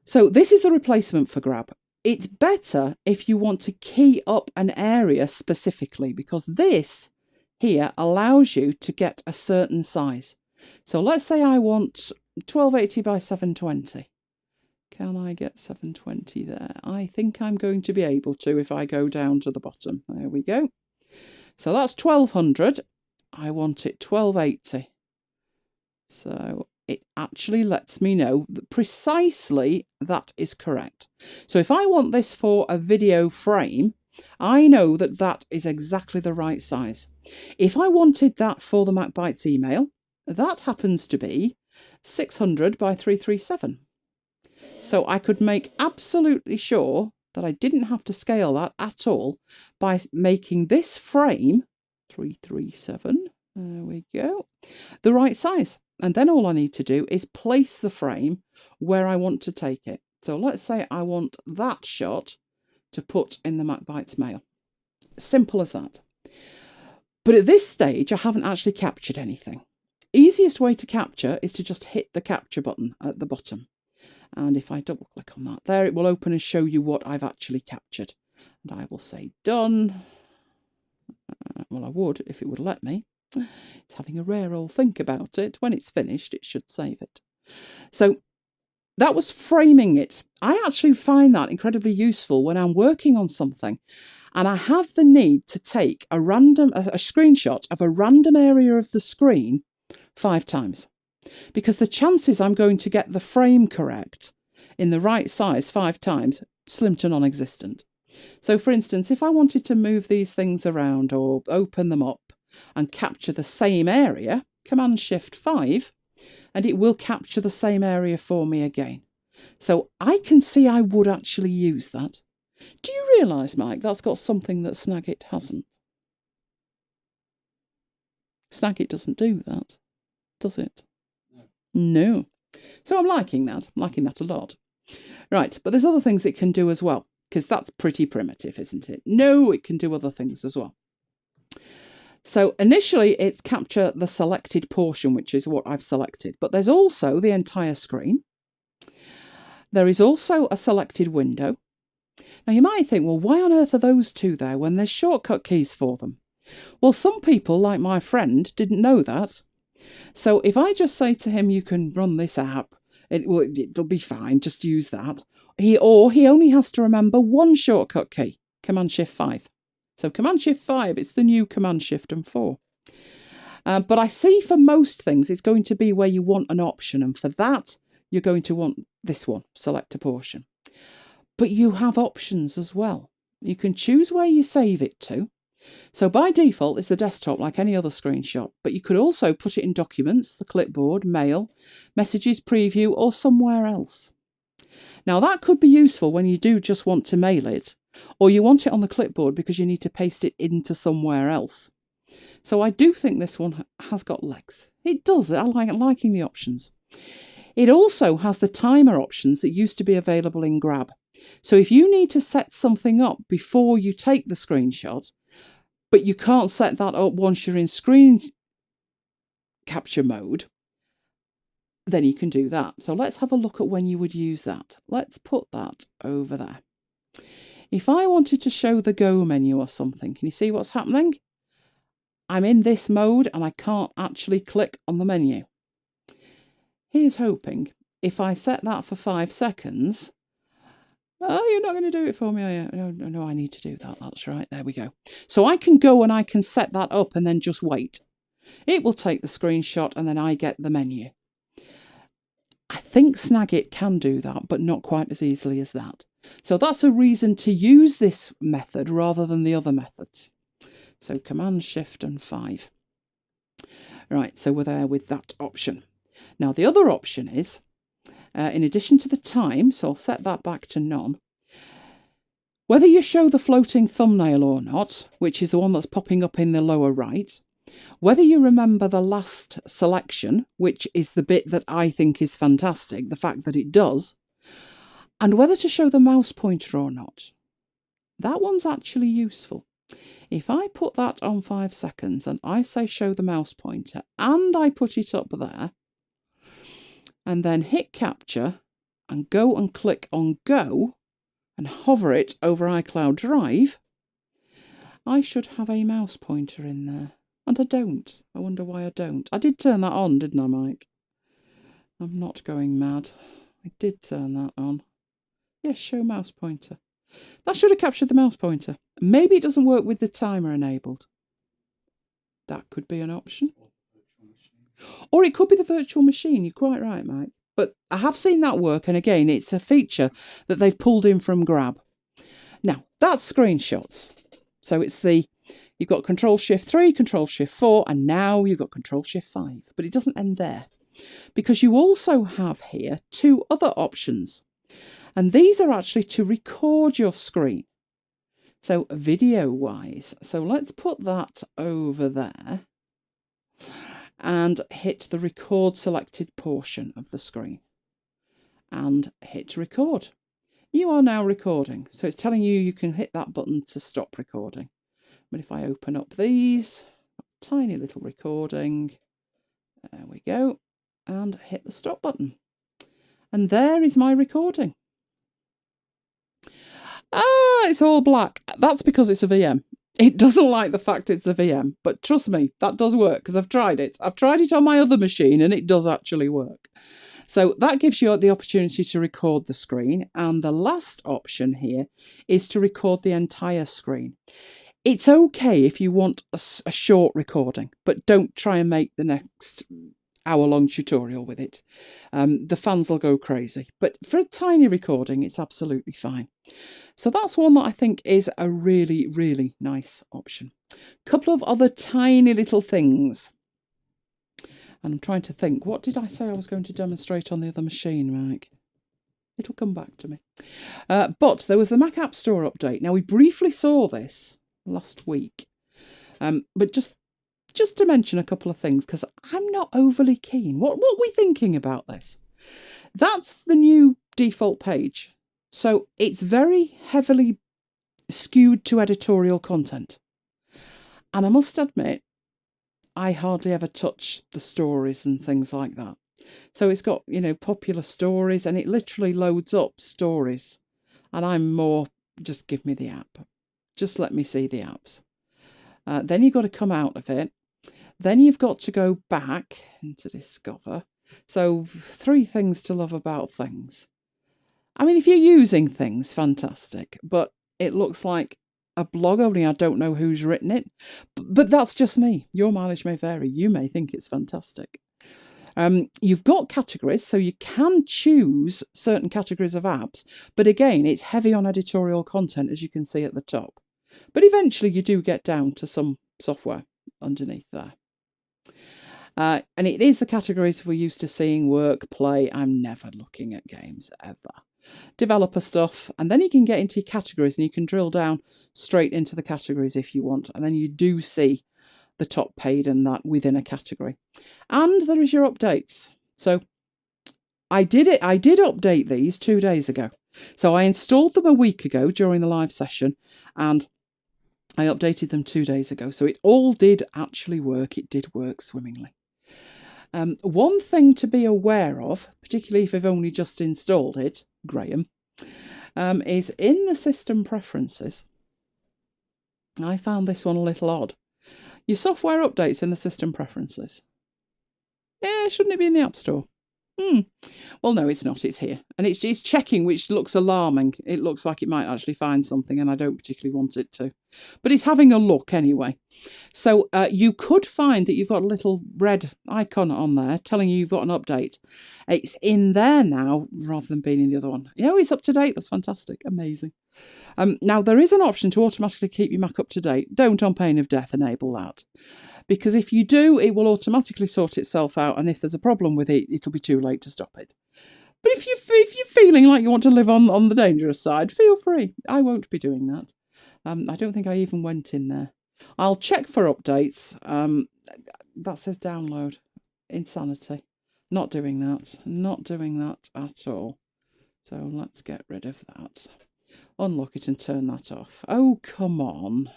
So this is the replacement for Grab. It's better if you want to key up an area specifically, because this here allows you to get a certain size. So let's say I want 1280 by 720. Can I get 720 there? I think I'm going to be able to if I go down to the bottom. There we go. So that's 1200. I want it 1280. So it actually lets me know that precisely that is correct. So if I want this for a video frame, I know that that is exactly the right size. If I wanted that for the MacBites email, that happens to be 600 by 337. So I could make absolutely sure that I didn't have to scale that at all by making this frame 337, there we go, the right size. And then all I need to do is place the frame where I want to take it. So let's say I want that shot to put in the MacBites mail. Simple as that. But at this stage, I haven't actually captured anything. Easiest way to capture is to just hit the capture button at the bottom. And if I double click on that there, it will open and show you what I've actually captured. And I will say done. Well, I would if it would let me. It's having a rare old think about it. When it's finished, it should save it. So that was framing it. I actually find that incredibly useful when I'm working on something and I have the need to take a screenshot of a random area of the screen 5 times. Because the chances I'm going to get the frame correct in the right size 5 times, slim to non-existent. So for instance, if I wanted to move these things around or open them up and capture the same area, Command Shift 5, and it will capture the same area for me again. So I can see I would actually use that. Do you realise, Mike, that's got something that Snagit hasn't? Snagit doesn't do that, does it? No. So I'm liking that. I'm liking that a lot. Right, but there's other things it can do as well, because that's pretty primitive, isn't it? No, it can do other things as well. So initially it's capture the selected portion, which is what I've selected, but there's also the entire screen. There is also a selected window. Now you might think, well, why on earth are those two there when there's shortcut keys for them? Well, some people, like my friend, didn't know that. So if I just say to him, you can run this app, it'll be fine, just use that. He only has to remember one shortcut key, Command Shift 5. So Command Shift 5, it's the new Command Shift and 4. But I see for most things, it's going to be where you want an option. And for that, you're going to want this one, select a portion. But you have options as well. You can choose where you save it to. So by default, it's the desktop like any other screenshot, but you could also put it in Documents, the clipboard, Mail, Messages, Preview, or somewhere else. Now that could be useful when you do just want to mail it, or you want it on the clipboard because you need to paste it into somewhere else. So I do think this one has got legs. It does. I'm liking the options. It also has the timer options that used to be available in Grab. So if you need to set something up before you take the screenshot, but you can't set that up once you're in screen capture mode, then you can do that. So let's have a look at when you would use that. Let's put that over there. If I wanted to show the Go menu or something, can you see what's happening? I'm in this mode and I can't actually click on the menu. Here's hoping if I set that for 5 seconds. Oh, you're not going to do it for me, are you? No, I need to do that. That's right. There we go. So I can go and I can set that up and then just wait. It will take the screenshot and then I get the menu. I think Snagit can do that, but not quite as easily as that. So that's a reason to use this method rather than the other methods. So Command, Shift and 5. Right, so we're there with that option. Now the other option is, in addition to the time, so I'll set that back to none, whether you show the floating thumbnail or not, which is the one that's popping up in the lower right, whether you remember the last selection, which is the bit that I think is fantastic, the fact that it does, and whether to show the mouse pointer or not. That one's actually useful. If I put that on 5 seconds and I say show the mouse pointer and I put it up there and then hit capture and go and click on go and hover it over iCloud Drive, I should have a mouse pointer in there. And I don't. I wonder why I don't. I did turn that on, didn't I, Mike? I'm not going mad. I did turn that on. Yes, show mouse pointer. That should have captured the mouse pointer. Maybe it doesn't work with the timer enabled. That could be an option. Or it could be the virtual machine. You're quite right, Mike. But I have seen that work. And again, it's a feature that they've pulled in from Grab. Now, that's screenshots. So it's you've got Control-Shift-3, Control-Shift-4, and now you've got Control-Shift-5. But it doesn't end there. Because you also have here 2 other options. And these are actually to record your screen. So video-wise. So let's put that over there. And hit the record selected portion of the screen. And hit record. You are now recording. So it's telling you can hit that button to stop recording. But if I open up these, tiny little recording. There we go. And hit the stop button. And there is my recording. Ah, it's all black. That's because it's a VM. It doesn't like the fact it's a VM. But trust me, that does work because I've tried it. I've tried it on my other machine and it does actually work. So that gives you the opportunity to record the screen. And the last option here is to record the entire screen. It's okay if you want a short recording, but don't try and make the next hour-long tutorial with it. The fans will go crazy. But for a tiny recording, it's absolutely fine. So that's one that I think is a really, really nice option. A couple of other tiny little things. And I'm trying to think, what did I say I was going to demonstrate on the other machine, Mike? It'll come back to me. But there was the Mac App Store update. Now, we briefly saw this last week. But just to mention a couple of things, because I'm not overly keen. What are we thinking about this? That's the new default page. So it's very heavily skewed to editorial content. And I must admit, I hardly ever touch the stories and things like that. So it's got, popular stories and it literally loads up stories. And I'm more, just give me the app. Just let me see the apps. Then you've got to come out of it. Then you've got to go back into Discover. So 3 things to love about things. I mean, if you're using things, fantastic. But it looks like a blog, only I don't know who's written it. But that's just me. Your mileage may vary. You may think it's fantastic. You've got categories, so you can choose certain categories of apps. But again, it's heavy on editorial content, as you can see at the top. But eventually you do get down to some software underneath there. And it is the categories we're used to seeing: work, play. I'm never looking at games, ever. Developer stuff. And then you can get into your categories and you can drill down straight into the categories if you want. And then you do see the top paid and that within a category. And there is your updates. So I did update these 2 days ago. So I installed them a week ago during the live session and I updated them 2 days ago. So it all did actually work. It did work swimmingly. One thing to be aware of, particularly if you've only just installed it, Graham, is in the system preferences. I found this one a little odd. Your software updates in the system preferences. Yeah, shouldn't it be in the App Store? Well, no, it's not. It's here. And it's checking, which looks alarming. It looks like it might actually find something, and I don't particularly want it to. But it's having a look anyway. So you could find that you've got a little red icon on there telling you you've got an update. It's in there now rather than being in the other one. Yeah, it's up to date. That's fantastic. Amazing. Now, there is an option to automatically keep your Mac up to date. Don't, on pain of death, enable that. Because if you do, it will automatically sort itself out, and if there's a problem with it, it'll be too late to stop it. But if you're feeling like you want to live on the dangerous side, feel free. I won't be doing that. I don't think I even went in there. I'll check for updates. That says download. Insanity. Not doing that. Not doing that at all. So let's get rid of that. Unlock it and turn that off. Oh, come on.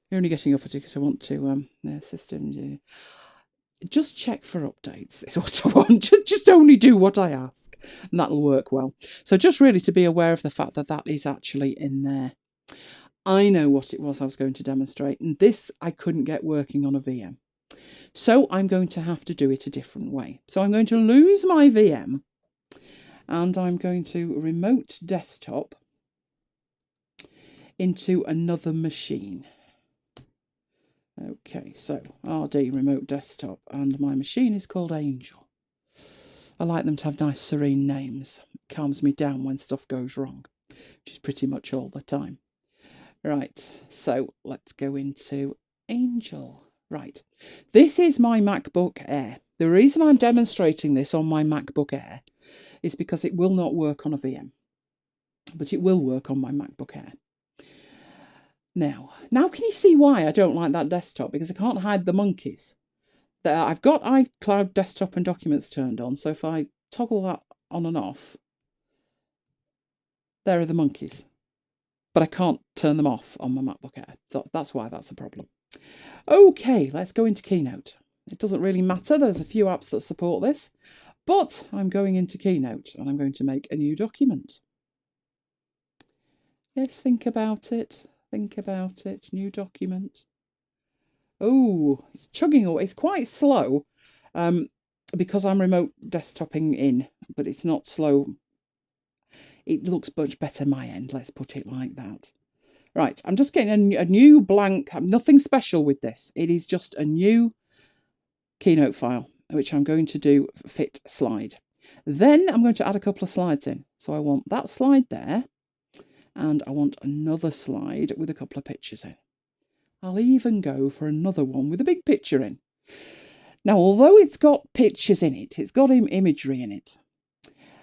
You're only getting up at it because I want to, system. Just check for updates is what I want. Just only do what I ask, and that'll work well. So just really to be aware of the fact that that is actually in there. I know what it was I was going to demonstrate, and this I couldn't get working on a VM. So I'm going to have to do it a different way. So I'm going to lose my VM, and I'm going to remote desktop into another machine. Okay, so RD remote desktop, and my machine is called Angel. I like them to have nice serene names. It calms me down when stuff goes wrong, which is pretty much all the time. Right, so let's go into Angel. Right, this is my MacBook Air. The reason I'm demonstrating this on my MacBook Air is because it will not work on a VM, but it will work on my MacBook Air. Now can you see why I don't like that desktop? Because I can't hide the monkeys. I've got iCloud desktop and documents turned on, so if I toggle that on and off, there are the monkeys. But I can't turn them off on my MacBook Air, so that's why that's a problem. Okay, let's go into Keynote. It doesn't really matter, there's a few apps that support this, but I'm going into Keynote and I'm going to make a new document. Yes, think about it. Think about it. New document. Oh, it's chugging away. It's quite slow because I'm remote desktoping in, but it's not slow. It looks much better my end, let's put it like that. Right, I'm just getting a new blank. Nothing special with this. It is just a new Keynote file, which I'm going to do fit slide. Then I'm going to add a couple of slides in. So I want that slide there. And I want another slide with a couple of pictures in. I'll even go for another one with a big picture in. Now, although it's got pictures in it, it's got imagery in it.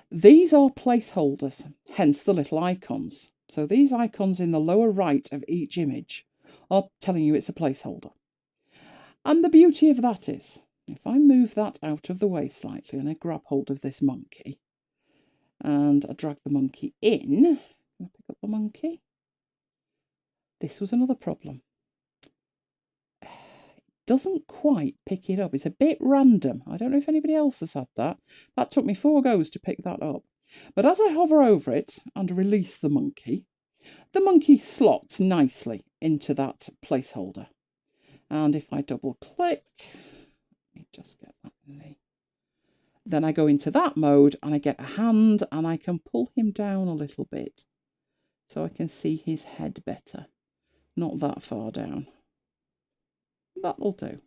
These are placeholders, hence the little icons. So these icons in the lower right of each image are telling you it's a placeholder. And the beauty of that is, if I move that out of the way slightly and I grab hold of this monkey and I drag the monkey in, can I pick up the monkey? This was another problem. It doesn't quite pick it up. It's a bit random. I don't know if anybody else has had that. That took me 4 goes to pick that up. But as I hover over it and release the monkey slots nicely into that placeholder. And if I double click, let me just get that in there. Then I go into that mode and I get a hand and I can pull him down a little bit so I can see his head better. Not that far down. That'll do.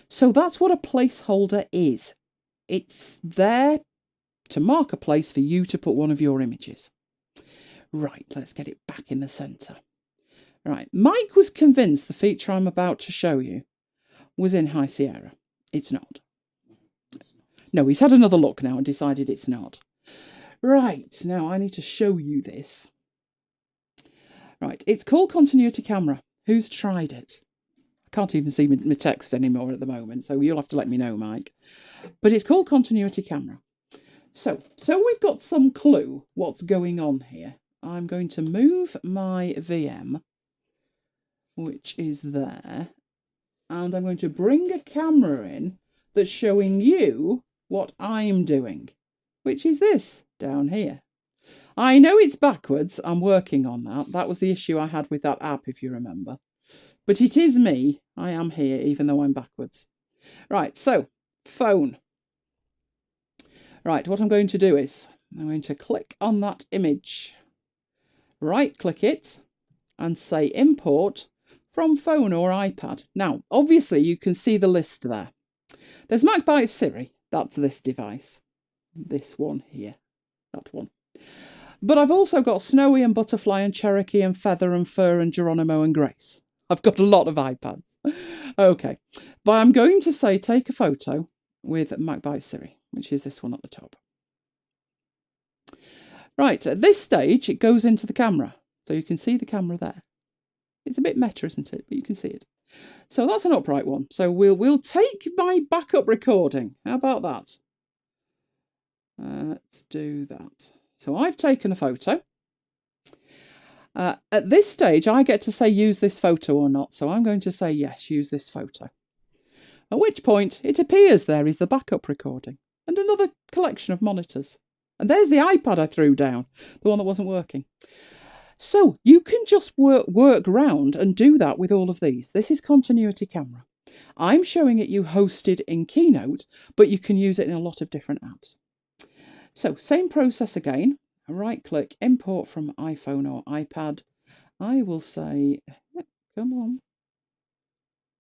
So that's what a placeholder is. It's there to mark a place for you to put one of your images. Right, let's get it back in the centre. Right, Mike was convinced the feature I'm about to show you was in High Sierra. It's not. No, he's had another look now and decided it's not. Right, now I need to show you this. Right, it's called Continuity Camera. Who's tried it? I can't even see my text anymore at the moment, so you'll have to let me know, Mike. But it's called Continuity Camera. So we've got some clue what's going on here. I'm going to move my VM, which is there. and I'm going to bring a camera in that's showing you what I'm doing, which is this down here. I know it's backwards. I'm working on that. That was the issue I had with that app, if you remember. But it is me. I am here, even though I'm backwards. Right, so phone. Right, what I'm going to do is I'm going to click on that image, right click it, and say import from phone or iPad. Now, obviously, you can see the list there. There's MacBites Siri. That's this device. This one here. That one. But I've also got Snowy and Butterfly and Cherokee and Feather and Fur and Geronimo and Grace. I've got a lot of iPads. Okay. But I'm going to say take a photo with MacBites Siri, which is this one at the top. Right, at this stage, it goes into the camera. So you can see the camera there. It's a bit meta, isn't it? But you can see it. So that's an upright one. So we'll take my backup recording. How about that? Let's do that. So I've taken a photo. At this stage, I get to say use this photo or not. So I'm going to say yes, use this photo. At which point, it appears there is the backup recording and another collection of monitors. And there's the iPad I threw down, the one that wasn't working. So you can just work round and do that with all of these. This is continuity camera. I'm showing it you hosted in Keynote, but you can use it in a lot of different apps. So same process again. Right click, import from iPhone or iPad. I will say, come on,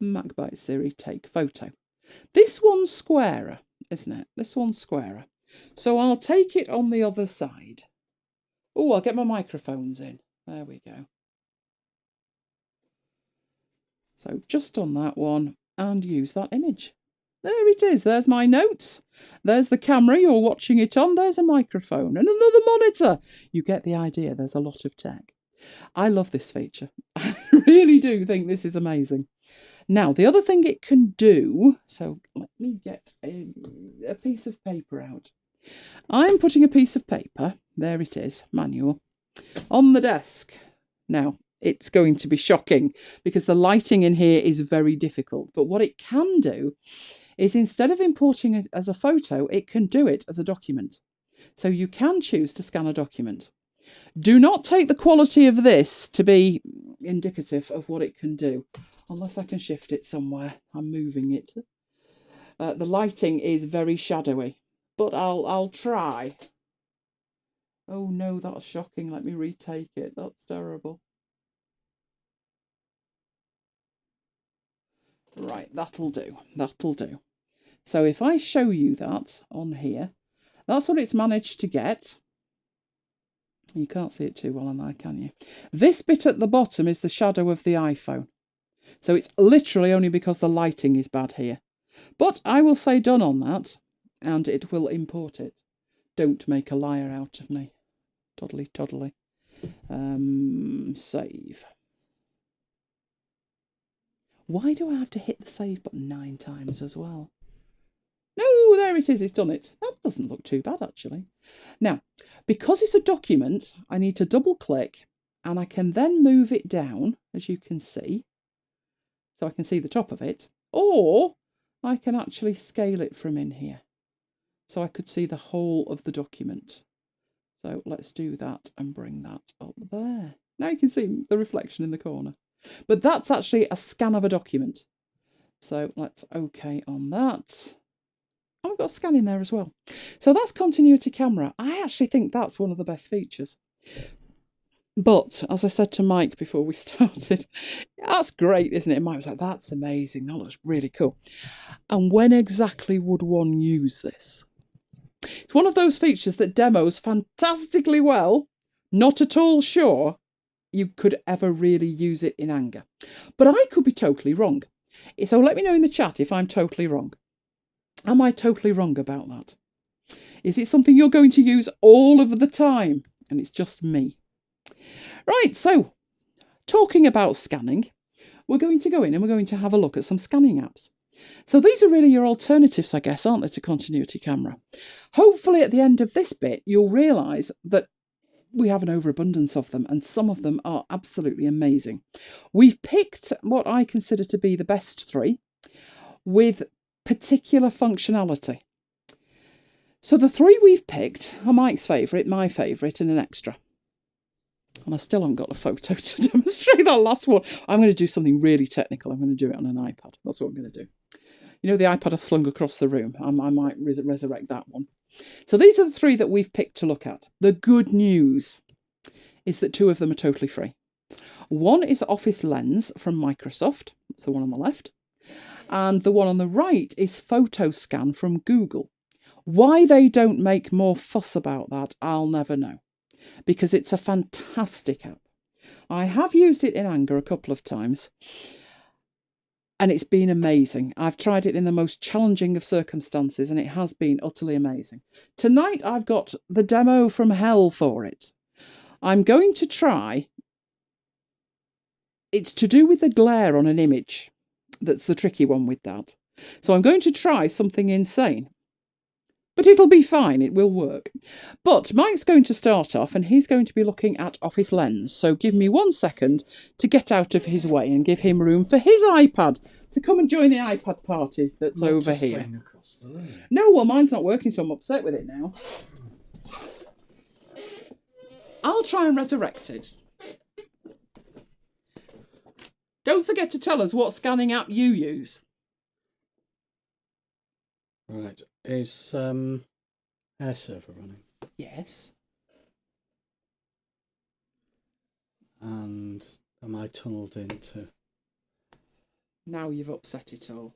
MacBites Siri, take photo. This one's squarer, isn't it? This one's squarer. So I'll take it on the other side. Oh, I'll get my microphones in. There we go. So just on that one and use that image. There it is. There's my notes. There's the camera you're watching it on. There's a microphone and another monitor. You get the idea. There's a lot of tech. I love this feature. I really do think this is amazing. Now, the other thing it can do, so let me get a piece of paper out. I'm putting a piece of paper, there it is, manual, on the desk. Now, it's going to be shocking because the lighting in here is very difficult. But what it can do is instead of importing it as a photo, it can do it as a document. So you can choose to scan a document. Do not take the quality of this to be indicative of what it can do, unless I can shift it somewhere. I'm moving it. The lighting is very shadowy, but I'll try. Oh no, that's shocking. Let me retake it. That's terrible. Right, that'll do. That'll do. So if I show you that on here, that's what it's managed to get. You can't see it too well on there, can you? This bit at the bottom is the shadow of the iPhone. So it's literally only because the lighting is bad here. But I will say done on that, and it will import it. Don't make a liar out of me. Toddly, toddly. Save. Why do I have to hit the save button 9 times as well? No, there it is. It's done it. That doesn't look too bad, actually. Now, because it's a document, I need to double click, and I can then move it down, as you can see. So I can see the top of it. Or I can actually scale it from in here. So I could see the whole of the document. So let's do that and bring that up there. Now you can see the reflection in the corner. But that's actually a scan of a document. So let's OK on that. Oh, I've got a scan in there as well. So that's continuity camera. I actually think that's one of the best features. But as I said to Mike before we started, that's great, isn't it? And Mike was like, that's amazing. That looks really cool. And when exactly would one use this? It's one of those features that demos fantastically well. Not at all sure you could ever really use it in anger. But I could be totally wrong. So let me know in the chat if I'm totally wrong. Am I totally wrong about that? Is it something you're going to use all of the time? And it's just me. Right, so talking about scanning, we're going to go in and we're going to have a look at some scanning apps. So these are really your alternatives, I guess, aren't they, to continuity camera? Hopefully at the end of this bit, you'll realise that we have an overabundance of them, and some of them are absolutely amazing. We've picked what I consider to be the best 3 with particular functionality. So the 3 we've picked are Mike's favourite, my favourite, and an extra. And I still haven't got a photo to demonstrate that last one. I'm going to do something really technical. I'm going to do it on an iPad. That's what I'm going to do. You know, the iPad I slung across the room. I might resurrect that one. So these are the 3 that we've picked to look at. The good news is that 2 of them are totally free. One is Office Lens from Microsoft. That's the one on the left. And the one on the right is PhotoScan from Google. Why they don't make more fuss about that, I'll never know. Because it's a fantastic app. I have used it in anger a couple of times. And it's been amazing. I've tried it in the most challenging of circumstances, and it has been utterly amazing. Tonight, I've got the demo from hell for it. I'm going to try. It's to do with the glare on an image. That's the tricky one with that. So I'm going to try something insane. But it'll be fine. It will work. But Mike's going to start off, and he's going to be looking at Office Lens. So give me 1 second to get out of his way and give him room for his iPad to come and join the iPad party that's over here. No, well, mine's not working, so I'm upset with it now. I'll try and resurrect it. Don't forget to tell us what scanning app you use. Right. Is Air Server running? Yes. And am I tunnelled into... Now you've upset it all.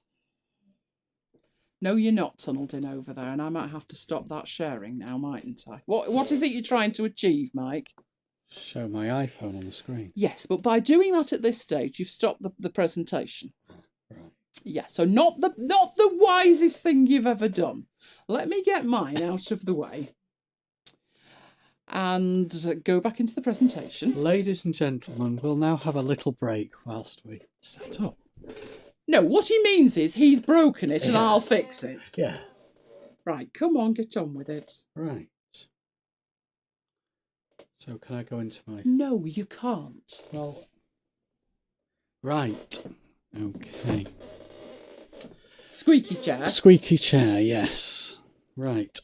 No, you're not tunnelled in over there, and I might have to stop that sharing now, mightn't I? What is it you're trying to achieve, Mike? Show my iPhone on the screen. Yes, but by doing that at this stage, you've stopped the presentation. Right. Yeah, so not the wisest thing you've ever done. Let me get mine out of the way and go back into the presentation. Ladies and gentlemen, we'll now have a little break whilst we set up. No, what he means is he's broken it and I'll fix it. Yes. Right, come on, get on with it. Right. So can I go into my... No, you can't. Well... Right. Okay. Squeaky chair. Squeaky chair, yes. Right.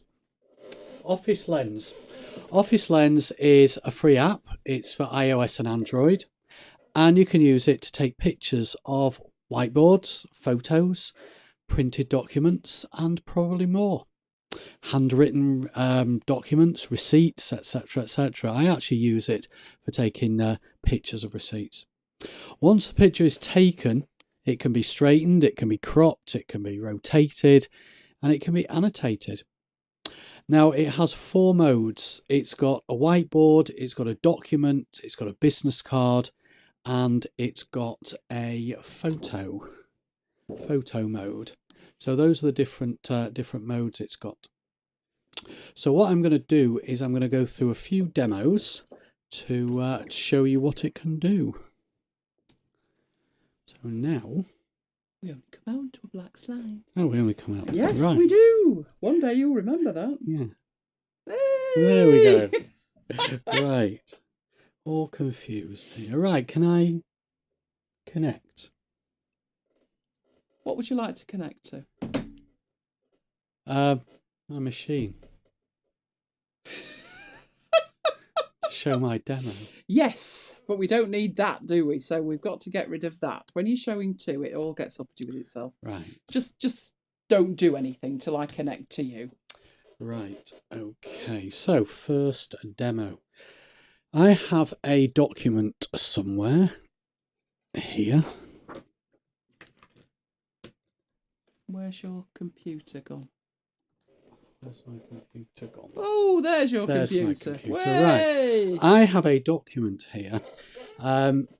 Office Lens. Office Lens is a free app. It's for iOS and Android. And you can use it to take pictures of whiteboards, photos, printed documents, and probably more. Handwritten documents, receipts, etc., etc. I actually use it for taking pictures of receipts. Once the picture is taken, it can be straightened, it can be cropped, it can be rotated, and it can be annotated. Now, it has 4 modes. It's got a whiteboard, it's got a document, it's got a business card, and it's got a photo mode. So those are the different modes it's got. So what I'm going to do is I'm going to go through a few demos to show you what it can do. So now... We only come out to a black slide. Oh, we only come out. Yes, right. we do. One day you'll remember that. Yeah. Hey! There we go. Right. All confused here. Right, can I connect? What would you like to connect to? My machine. To show my demo. Yes, but we don't need that, do we? So we've got to get rid of that. When you're showing 2, it all gets uppity with itself. Right. Just don't do anything till I connect to you. Right. Okay. So first demo. I have a document somewhere here. Where's your computer gone? Where's my computer gone? Oh, there's your computer. My computer. Way! Right. I have a document here.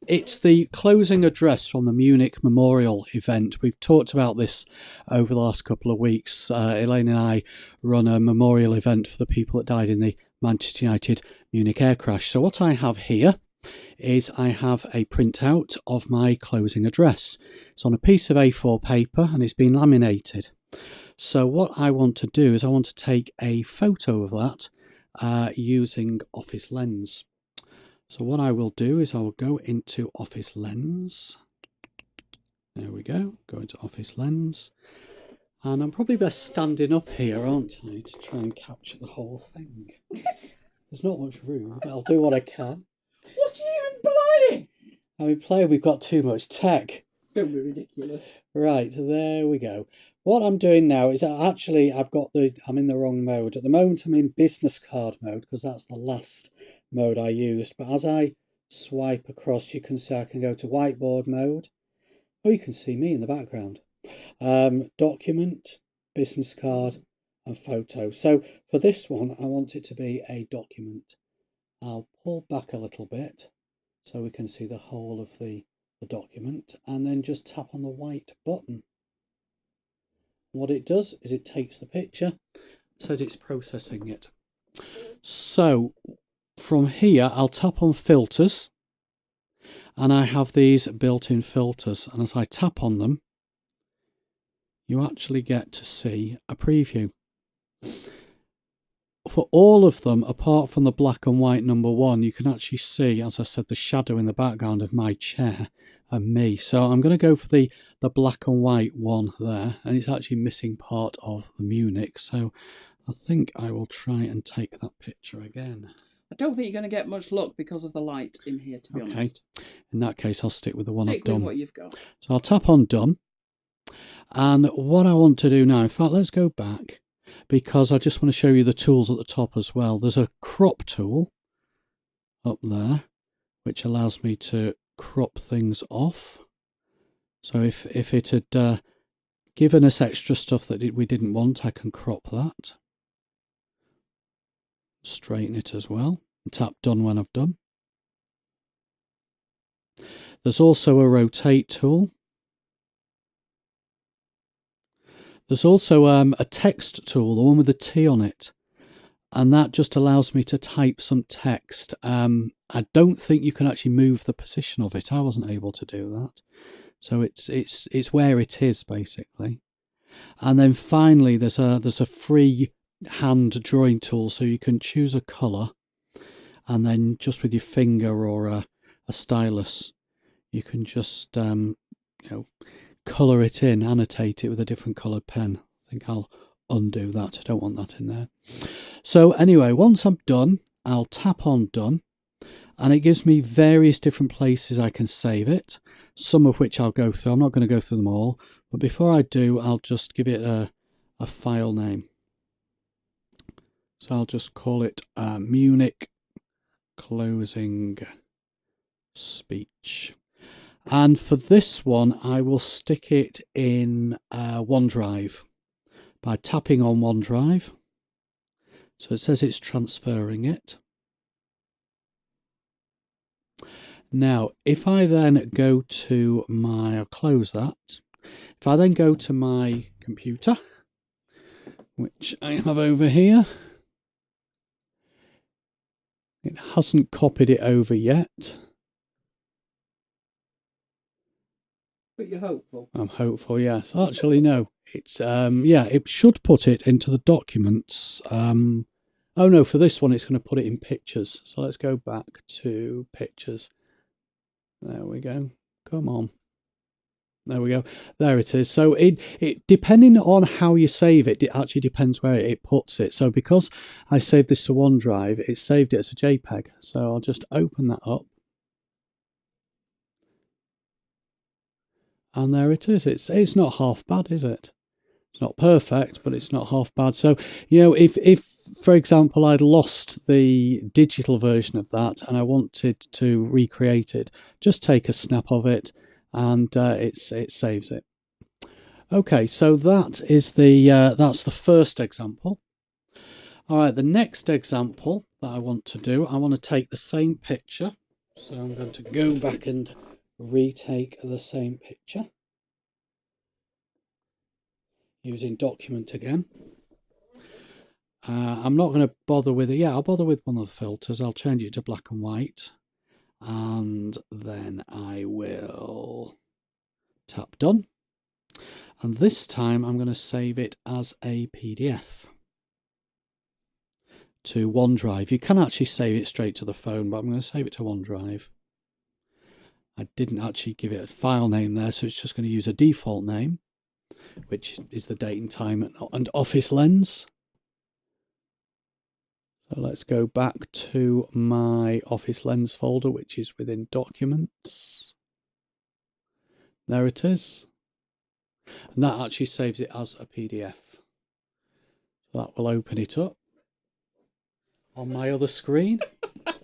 It's the closing address from the Munich Memorial event. We've talked about this over the last couple of weeks. Elaine and I run a memorial event for the people that died in the Manchester United Munich air crash. So what I have here is I have a printout of my closing address. It's on a piece of A4 paper and it's been laminated. So what I want to do is I want to take a photo of that using Office Lens. So what I will do is I will go into Office Lens. There we go, go into Office Lens. And I'm probably best standing up here, aren't I, to try and capture the whole thing. There's not much room, but I'll do what I can. What are you implying? I'm implying we've got too much tech. Don't be ridiculous. Right, there we go. What I'm doing now is actually I'm in the wrong mode. At the moment I'm in business card mode because that's the last mode I used. But as I swipe across, you can see I can go to whiteboard mode. Oh, you can see me in the background. Document, business card and photo. So for this one, I want it to be a document. I'll pull back a little bit so we can see the whole of the document, and then just tap on the white button. What it does is it takes the picture, says it's processing it. So from here, I'll tap on filters, and I have these built-in filters, and as I tap on them, you actually get to see a preview. For all of them, apart from the black and white number one, you can actually see, as I said, the shadow in the background of my chair and me. So I'm going to go for the black and white one there, and it's actually missing part of the Munich. So I think I will try and take that picture again. I don't think you're going to get much luck because of the light in here, to be honest. In that case, I'll stick with the one I've done. Stick with what you've got. So I'll tap on done. And what I want to do now, in fact, let's go back, because I just want to show you the tools at the top as well. There's a crop tool up there, which allows me to crop things off. So if it had given us extra stuff that we didn't want, I can crop that. Straighten it as well. And tap done when I've done. There's also a rotate tool. There's also a text tool, the one with the T on it, and that just allows me to type some text. I don't think you can actually move the position of it. I wasn't able to do that, so it's where it is basically. And then finally, there's a free hand drawing tool, so you can choose a colour, and then just with your finger or a stylus, you can just colour it in, annotate it with a different coloured pen. I think I'll undo that. I don't want that in there. So anyway, once I'm done, I'll tap on done, and it gives me various different places I can save it, some of which I'll go through. I'm not going to go through them all, but before I do, I'll just give it a file name. So I'll just call it Munich closing speech. And for this one, I will stick it in OneDrive by tapping on OneDrive. So it says it's transferring it. Now, if I then go to I'll close that. If I then go to my computer, which I have over here, it hasn't copied it over yet. But you're hopeful. I'm hopeful, yes. Actually, no. It's it should put it into the documents. Oh no, for this one it's going to put it in pictures. So let's go back to pictures. There we go. Come on. There we go. There it is. So it depending on how you save it, it actually depends where it puts it. So because I saved this to OneDrive, it saved it as a JPEG. So I'll just open that up. And there it is. It's not half bad, is it? It's not perfect, but it's not half bad. So, if for example, I'd lost the digital version of that and I wanted to recreate it, just take a snap of it and it saves it. Okay, so that is that's the first example. All right, the next example that I want to do, I want to take the same picture. So I'm going to go back and retake the same picture using document again. I'm not going to bother with it. Yeah, I'll bother with one of the filters. I'll change it to black and white, and then I will tap done, and this time I'm going to save it as a PDF. to OneDrive. You can actually save it straight to the phone, but I'm going to save it to OneDrive. I didn't actually give it a file name there, so it's just going to use a default name, which is the date and time and Office Lens. So let's go back to my Office Lens folder, which is within Documents. There it is. And that actually saves it as a PDF. So that will open it up on my other screen.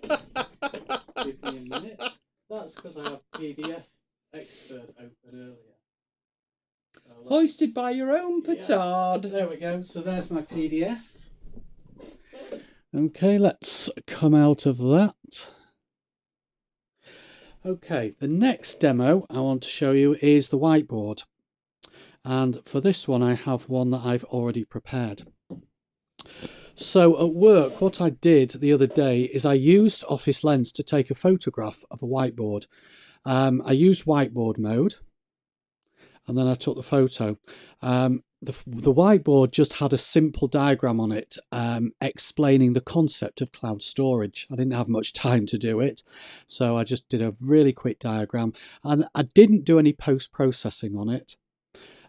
Give me a minute. That's because I have PDF Expert open earlier. So Hoisted by your own petard. Yeah, there we go. So there's my PDF. Okay, let's come out of that. Okay, the next demo I want to show you is the whiteboard. And for this one, I have one that I've already prepared. So at work, what I did the other day is I used Office Lens to take a photograph of a whiteboard. I used whiteboard mode, and then I took the photo. The whiteboard just had a simple diagram on it explaining the concept of cloud storage. I didn't have much time to do it, so I just did a really quick diagram, and I didn't do any post-processing on it.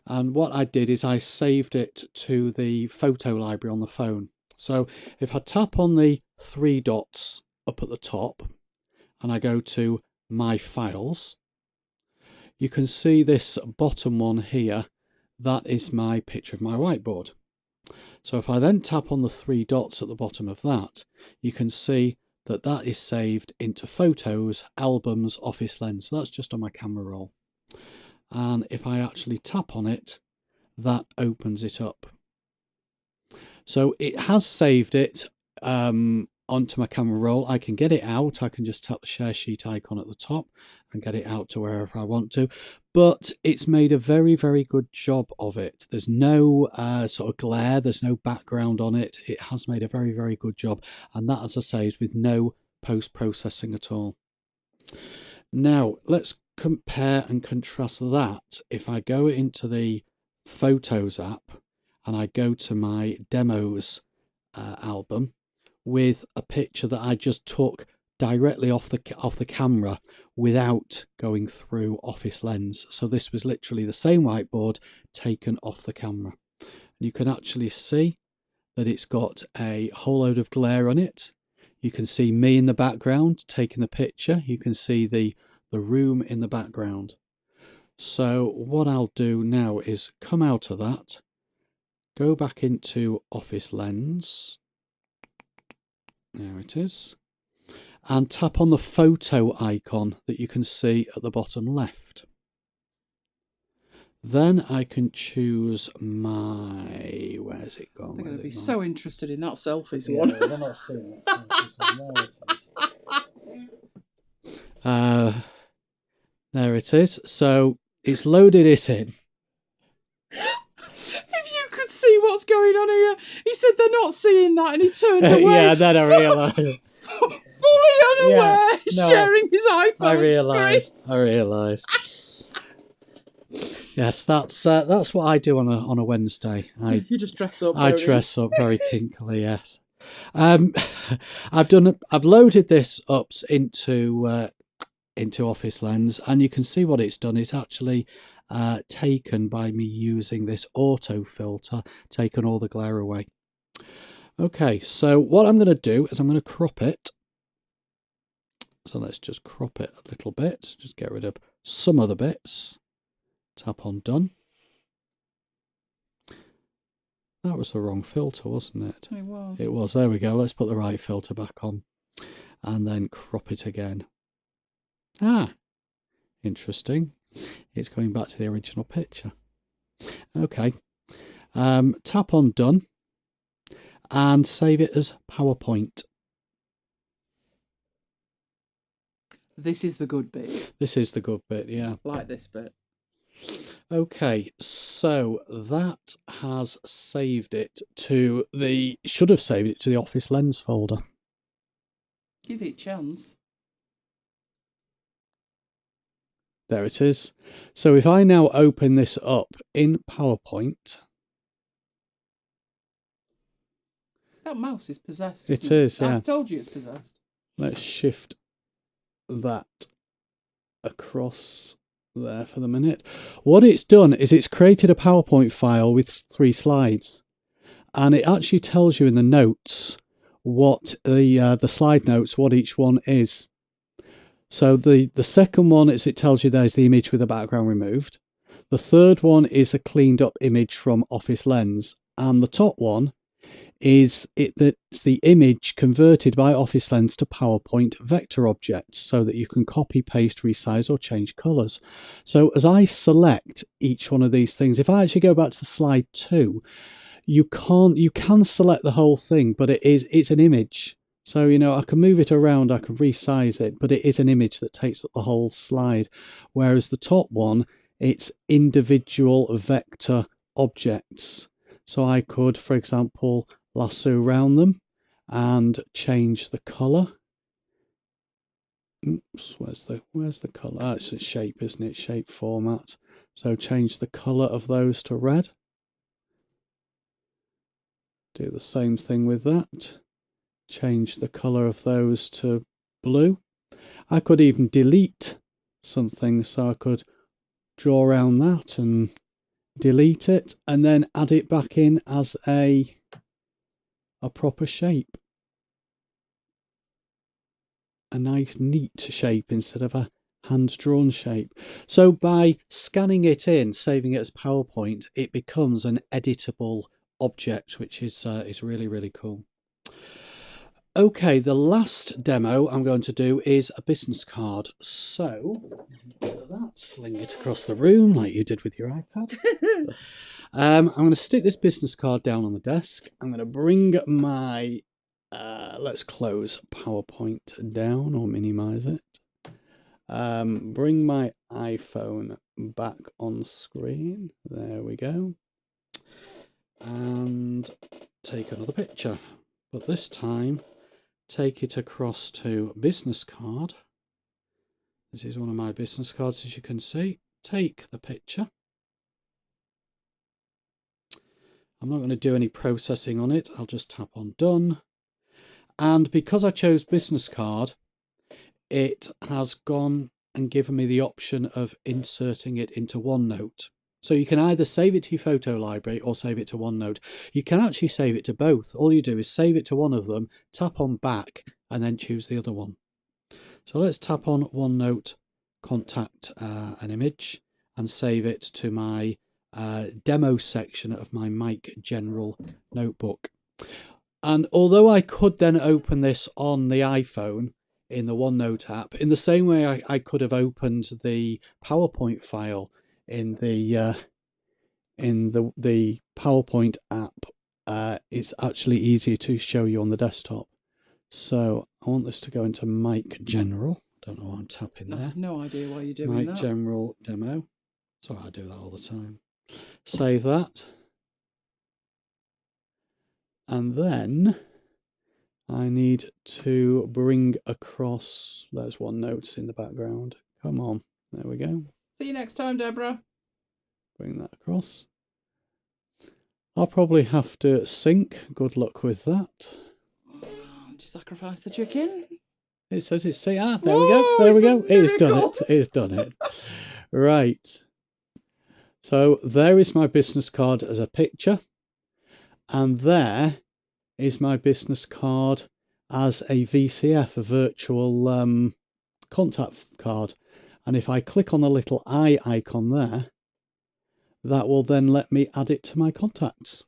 And what I did is I saved it to the photo library on the phone. So if I tap on the three dots up at the top and I go to My Files, you can see this bottom one here. That is my picture of my whiteboard. So if I then tap on the three dots at the bottom of that, you can see that that is saved into Photos, Albums, Office Lens. So that's just on my camera roll. And if I actually tap on it, that opens it up. So it has saved it onto my camera roll. I can get it out. I can just tap the share sheet icon at the top and get it out to wherever I want to. But it's made a very, very good job of it. There's no sort of glare. There's no background on it. It has made a very, very good job. And that, as I say, is with no post-processing at all. Now, let's compare and contrast that. If I go into the Photos app and I go to my Demos album with a picture that I just took directly off the camera without going through Office Lens. So this was literally the same whiteboard taken off the camera. And you can actually see that it's got a whole load of glare on it. You can see me in the background taking the picture. You can see the room in the background. So what I'll do now is come out of that, go back into Office Lens. There it is. And tap on the photo icon that you can see at the bottom left. Then I can choose my... Where's it gone? They're going to be so interested in that selfies Yeah, one. they're not seeing that selfies one. There it is. There it is. So it's loaded it in. If you could see what's going on here. He said they're not seeing that and he turned away. Yeah, then I realised. Fully unaware, no, sharing his iPhone I realised. Yes, that's what I do on a Wednesday. You just dress up. I dress up very kinkily. Yes. I've loaded this up into Office Lens, and you can see what it's done. It's actually taken by me using this auto filter, taken all the glare away. Okay, so what I'm going to do is I'm going to crop it. So let's just crop it a little bit, just get rid of some of the bits. Tap on done. That was the wrong filter, wasn't it? It was. It was. There we go. Let's put the right filter back on and then crop it again. Ah, interesting. It's going back to the original picture. Okay. Tap on done and save it as PowerPoint. This is the good bit. This is the good bit, yeah. Like this bit. Okay, so that has saved it to should have saved it to the Office Lens folder. Give it a chance. There it is. So if I now open this up in PowerPoint, That mouse is possessed. It Isn't is, yeah. I've told you it's possessed. Let's shift that across there for the minute. What it's done is it's created a PowerPoint file with 3 slides, and it actually tells you in the notes what the slide notes, what each one is. So the second one is, it tells you there's the image with the background removed. The third one is a cleaned up image from Office Lens, and the top one is that's the image converted by Office Lens to PowerPoint vector objects, so that you can copy, paste, resize, or change colors. So as I select each one of these things, if I actually go back to slide 2, you can select the whole thing, but it's an image. So, you know, I can move it around, I can resize it, but it is an image that takes up the whole slide. Whereas the top one, it's individual vector objects. So I could, for example, lasso around them and change the color. Oops, where's the color? Oh, it's a shape, isn't it? Shape format. So change the color of those to red. Do the same thing with that. Change the color of those to blue. I could even delete something, so I could draw around that and delete it, and then add it back in as a proper shape. A nice neat shape instead of a hand-drawn shape. So by scanning it in, saving it as PowerPoint, it becomes an editable object, which is really, really cool. Okay, the last demo I'm going to do is a business card. So, that, sling it across the room like you did with your iPad. I'm going to stick this business card down on the desk. I'm going to bring my, let's close PowerPoint down or minimize it. Bring my iPhone back on screen. There we go. And take another picture. But this time, take it across to business card. This is one of my business cards, as you can see. Take the picture. I'm not going to do any processing on it. I'll just tap on done. And because I chose business card, it has gone and given me the option of inserting it into OneNote. So you can either save it to your photo library or save it to OneNote. You can actually save it to both. All you do is save it to one of them, tap on back, and then choose the other one. So let's tap on OneNote, contact an image, and save it to my demo section of my Mic General notebook. And although I could then open this on the iPhone in the OneNote app, in the same way I could have opened the PowerPoint file in the PowerPoint app, it's actually easier to show you on the desktop. So I want this to go into Mic General. Don't know why I'm tapping there. No idea why you're doing Mic that. General demo. Sorry, I do that all the time. Save that. And then I need to bring across, there's OneNote in the background. Come on, there we go. See you next time, Deborah. Bring that across. I'll probably have to sync. Good luck with that. Did you sacrifice the chicken? It says it's there we go. There we go. It's done it. It's done it. Right. So there is my business card as a picture. And there is my business card as a VCF, a virtual contact card. And if I click on the little eye icon there, that will then let me add it to my contacts.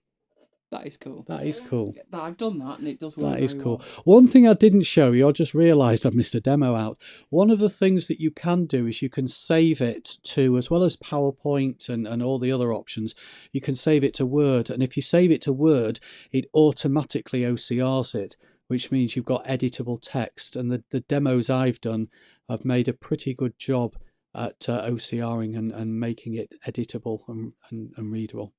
That is cool. That is cool. I've done that and it does work. That is cool. Well. One thing I didn't show you, I just realised I've missed a demo out. One of the things that you can do is you can save it to, as well as PowerPoint and all the other options, you can save it to Word. And if you save it to Word, it automatically OCRs it, which means you've got editable text. And the demos I've done, I've made a pretty good job at OCRing and making it editable and readable.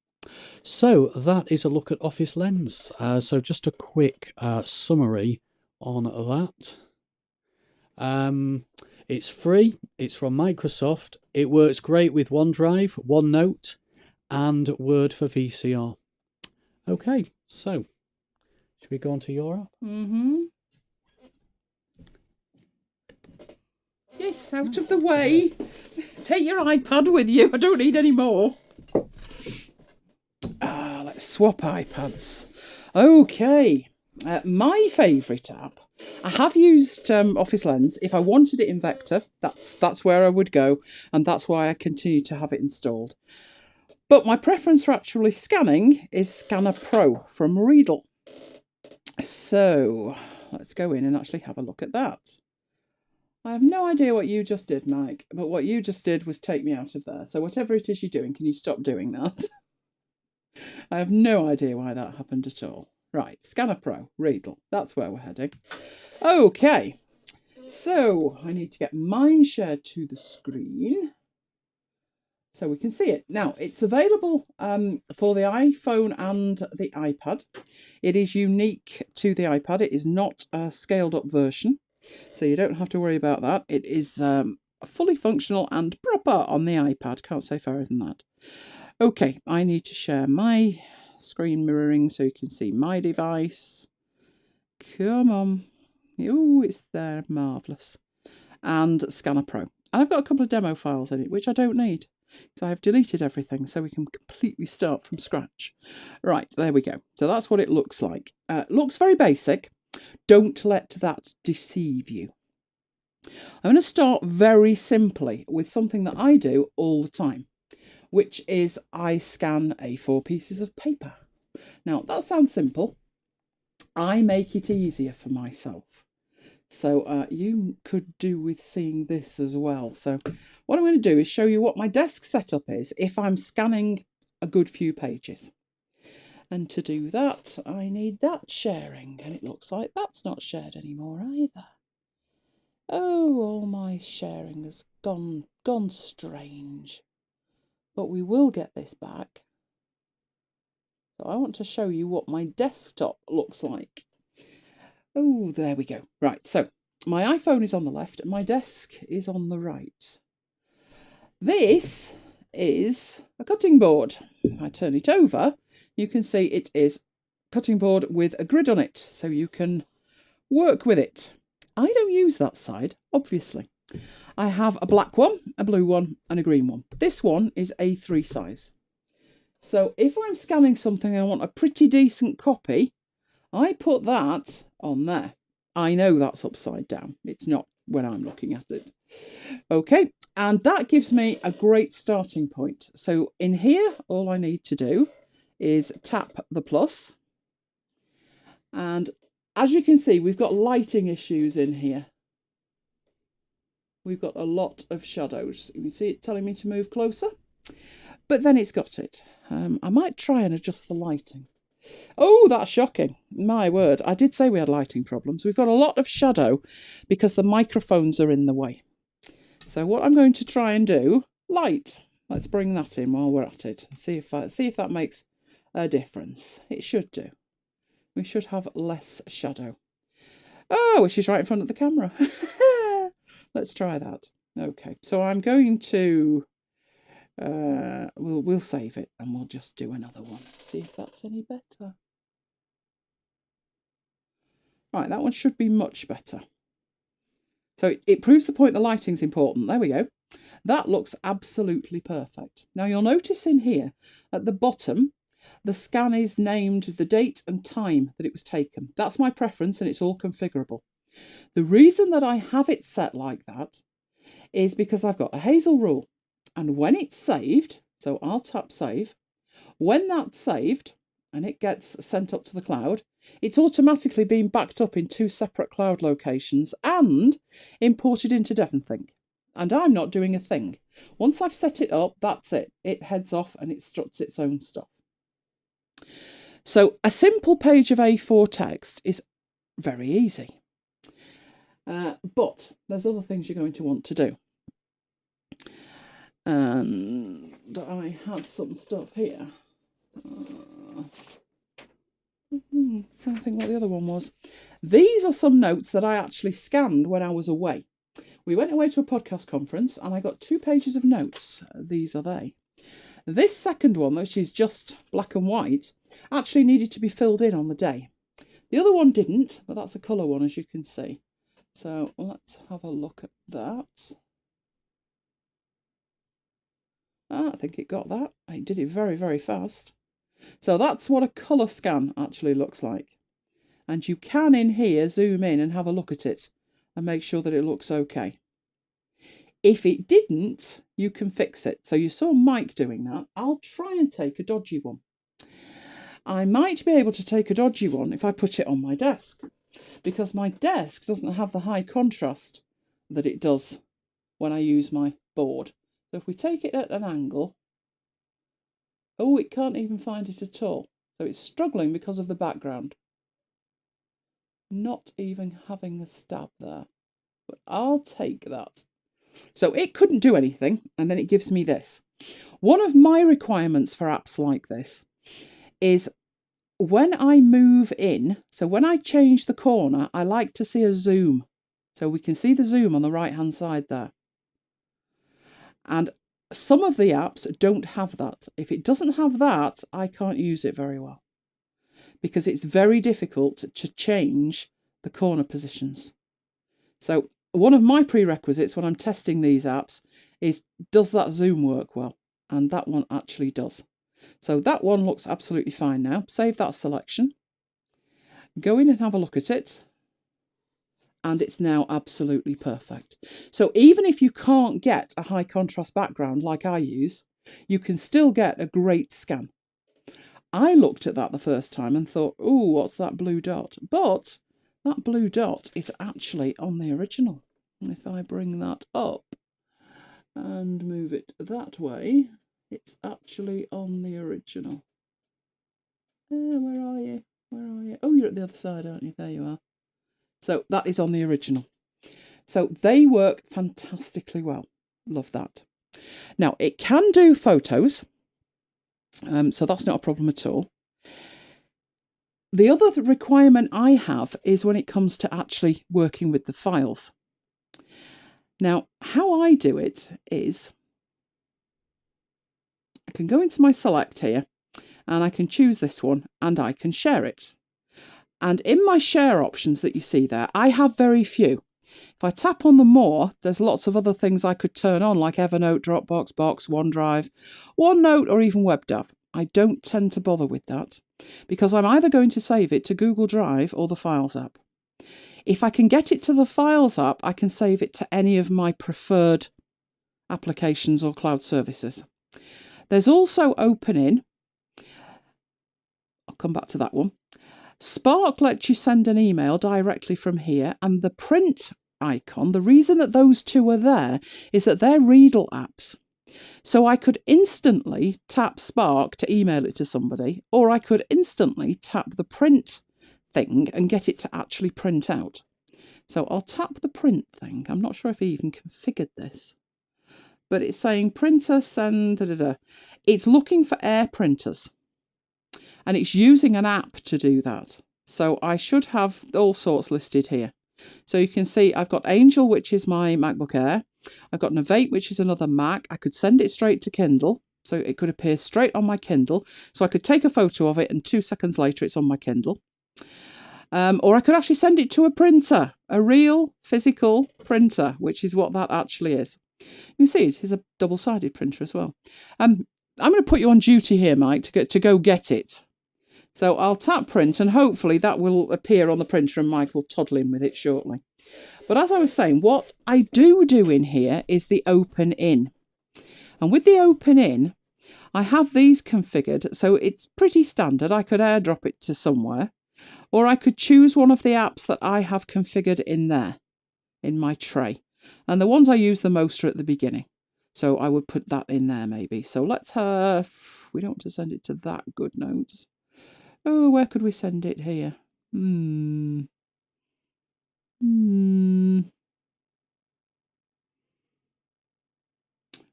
So that is a look at Office Lens. So just a quick summary on that. It's free. It's from Microsoft. It works great with OneDrive, OneNote, and Word for VCR. Okay, so Should we go on to your app? Mm-hmm. Yes, out of the way. Take your iPad with you. I don't need any more. Let's swap iPads. Okay. My favourite app. I have used Office Lens. If I wanted it in Vector, that's where I would go, and that's why I continue to have it installed. But my preference for actually scanning is Scanner Pro from Riedel. So let's go in and actually have a look at that. I have no idea what you just did, Mike, but what you just did was take me out of there. So whatever it is you're doing, can you stop doing that? I have no idea why that happened at all. Right, Scanner Pro, Riedel, that's where we're heading. Okay, so I need to get mine shared to the screen so we can see it. Now, it's available for the iPhone and the iPad. It is unique to the iPad. It is not a scaled up version, so you don't have to worry about that. It is fully functional and proper on the iPad. Can't say fairer than that. Okay, I need to share my screen mirroring so you can see my device. Come on. Oh, it's there. Marvellous. And Scanner Pro. And I've got a couple of demo files in it, which I don't need. So I've deleted everything so we can completely start from scratch. Right, there we go. So that's what it looks like. Looks very basic. Don't let that deceive you. I'm going to start very simply with something that I do all the time, which is I scan A4 pieces of paper. Now, that sounds simple. I make it easier for myself. So you could do with seeing this as well. So what I'm going to do is show you what my desk setup is if I'm scanning a good few pages. And to do that, I need that sharing. And it looks like that's not shared anymore either. Oh, all my sharing has gone strange. But we will get this back. So I want to show you what my desktop looks like. Oh, there we go. Right, so my iPhone is on the left and my desk is on the right. This is a cutting board. If I turn it over, you can see it is cutting board with a grid on it, so you can work with it. I don't use that side, obviously. I have a black one, a blue one, and a green one. This one is A3 size. So if I'm scanning something and I want a pretty decent copy, I put that on there. I know that's upside down. It's not when I'm looking at it. Okay, and that gives me a great starting point. So in here, all I need to do is tap the plus. And as you can see, we've got lighting issues in here. We've got a lot of shadows. You can see it telling me to move closer, but then it's got it. I might try and adjust the lighting. Oh, that's shocking. My word. I did say we had lighting problems. We've got a lot of shadow because the microphones are in the way. So what I'm going to try and do, light. Let's bring that in while we're at it. See if that makes a difference. It should do. We should have less shadow. Oh, which is right in front of the camera. Let's try that. Okay, so I'm going to we'll save it and we'll just do another one. See if that's any better. Right, that one should be much better. So it proves the point the lighting's important. There we go. That looks absolutely perfect. Now you'll notice in here at the bottom, the scan is named the date and time that it was taken. That's my preference and it's all configurable. The reason that I have it set like that is because I've got a Hazel rule. And when it's saved, so I'll tap save, when that's saved and it gets sent up to the cloud, it's automatically being backed up in 2 separate cloud locations and imported into DevonThink. And I'm not doing a thing. Once I've set it up, that's it. It heads off and it struts its own stuff. So a simple page of A4 text is very easy. But there's other things you're going to want to do. And I had some stuff here. Trying to think what the other one was. These are some notes that I actually scanned when I was away. We went away to a podcast conference and I got 2 pages of notes. These are they. This second one, which is just black and white, actually needed to be filled in on the day. The other one didn't, but that's a colour one, as you can see. So let's have a look at that. I think it got that. It did it very, very fast. So that's what a colour scan actually looks like. And you can in here zoom in and have a look at it and make sure that it looks okay. If it didn't, you can fix it. So you saw Mike doing that. I'll try and take a dodgy one. I might be able to take a dodgy one if I put it on my desk, because my desk doesn't have the high contrast that it does when I use my board. So if we take it at an angle, oh, it can't even find it at all. So it's struggling because of the background. Not even having a stab there, but I'll take that. So it couldn't do anything, and then it gives me this. One of my requirements for apps like this is when I move in, so when I change the corner, I like to see a zoom. So we can see the zoom on the right-hand side there. And some of the apps don't have that. If it doesn't have that, I can't use it very well, because it's very difficult to change the corner positions. So one of my prerequisites when I'm testing these apps is, does that zoom work well? And that one actually does. So that one looks absolutely fine now. Save that selection. Go in and have a look at it. And it's now absolutely perfect. So even if you can't get a high contrast background like I use, you can still get a great scan. I looked at that the first time and thought, oh, what's that blue dot? But that blue dot is actually on the original. If I bring that up and move it that way, it's actually on the original. Where are you? Where are you? Oh, you're at the other side, aren't you? There you are. So that is on the original. So they work fantastically well. Love that. Now, it can do photos, so that's not a problem at all. The other requirement I have is when it comes to actually working with the files. Now, how I do it is I can go into my select here and I can choose this one and I can share it. And in my share options that you see there, I have very few. If I tap on the more, there's lots of other things I could turn on, like Evernote, Dropbox, Box, OneDrive, OneNote, or even WebDAV. I don't tend to bother with that because I'm either going to save it to Google Drive or the Files app. If I can get it to the Files app, I can save it to any of my preferred applications or cloud services. There's also OpenIn. I'll come back to that one. Spark lets you send an email directly from here, and the print icon, the reason that those two are there is that they're Readle apps. So I could instantly tap Spark to email it to somebody, or I could instantly tap the print thing and get it to actually print out. So I'll tap the print thing. I'm not sure if he even configured this, but it's saying printer send, It's looking for air printers. And it's using an app to do that. So I should have all sorts listed here. So you can see I've got Angel, which is my MacBook Air. I've got Novate, which is another Mac. I could send it straight to Kindle. So it could appear straight on my Kindle. So I could take a photo of it and 2 seconds later it's on my Kindle. Or I could actually send it to a printer, a real physical printer, which is what that actually is. You see it is a double-sided printer as well. I'm going to put you on duty here, Mike, to go get it. So I'll tap print and hopefully that will appear on the printer and Mike will toddle in with it shortly. But as I was saying, what I do in here is the OpenIn. And with the OpenIn, I have these configured, so it's pretty standard. I could airdrop it to somewhere, or I could choose one of the apps that I have configured in there, in my tray. And the ones I use the most are at the beginning. So I would put that in there maybe. So let's have, we don't want to send it to that GoodNotes. Oh, where could we send it here?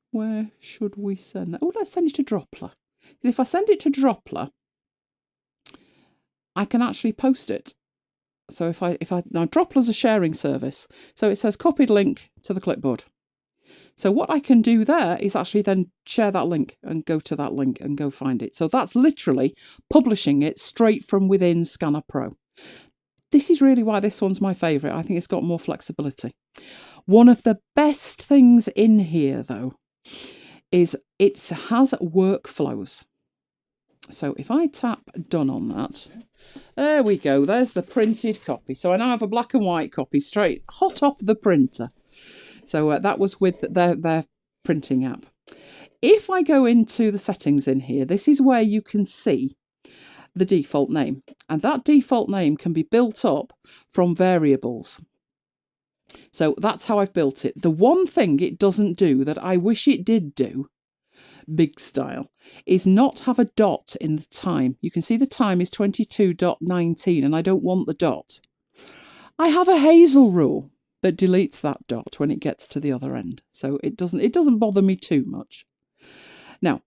Where should we send that? Oh, let's send it to Droplr. If I send it to Droplr, I can actually post it. So now Droplr's a sharing service. So it says copied link to the clipboard. So what I can do there is actually then share that link and go to that link and go find it. So that's literally publishing it straight from within Scanner Pro. this is really why this one's my favourite. I think it's got more flexibility. One of the best things in here, though, is it has workflows. So if I tap done on that, there we go. There's the printed copy. So I now have a black and white copy straight hot off the printer. So that was with their printing app. If I go into the settings in here, this is where you can see the default name. And that default name can be built up from variables. So that's how I've built it. The one thing it doesn't do that I wish it did do, big style, is not have a dot in the time. You can see the time is 22.19 and I don't want the dot. I have a Hazel rule that deletes that dot when it gets to the other end. So it doesn't bother me too much. Now,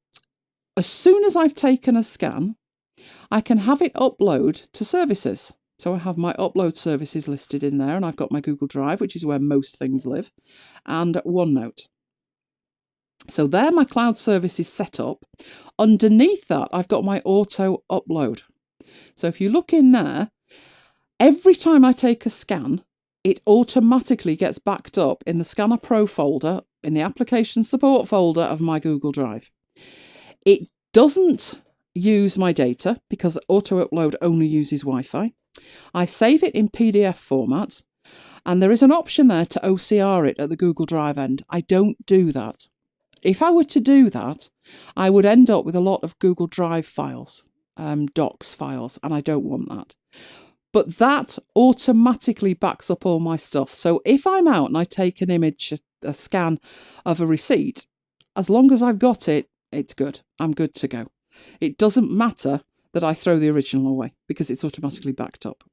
as soon as I've taken a scan, I can have it upload to services. So I have my upload services listed in there, and I've got my Google Drive, which is where most things live, and OneNote. So there my cloud service is set up. Underneath that, I've got my auto upload. So if you look in there, every time I take a scan, it automatically gets backed up in the Scanner Pro folder, in the application support folder of my Google Drive. It doesn't use my data because auto upload only uses Wi-Fi. I save it in PDF format, and there is an option there to OCR it at the Google Drive end. I don't do that. If I were to do that, I would end up with a lot of Google Drive files, docs files, and I don't want that. But that automatically backs up all my stuff. So if I'm out and I take an image, a scan of a receipt, as long as I've got it, it's good. I'm good to go. It doesn't matter that I throw the original away because it's automatically backed up.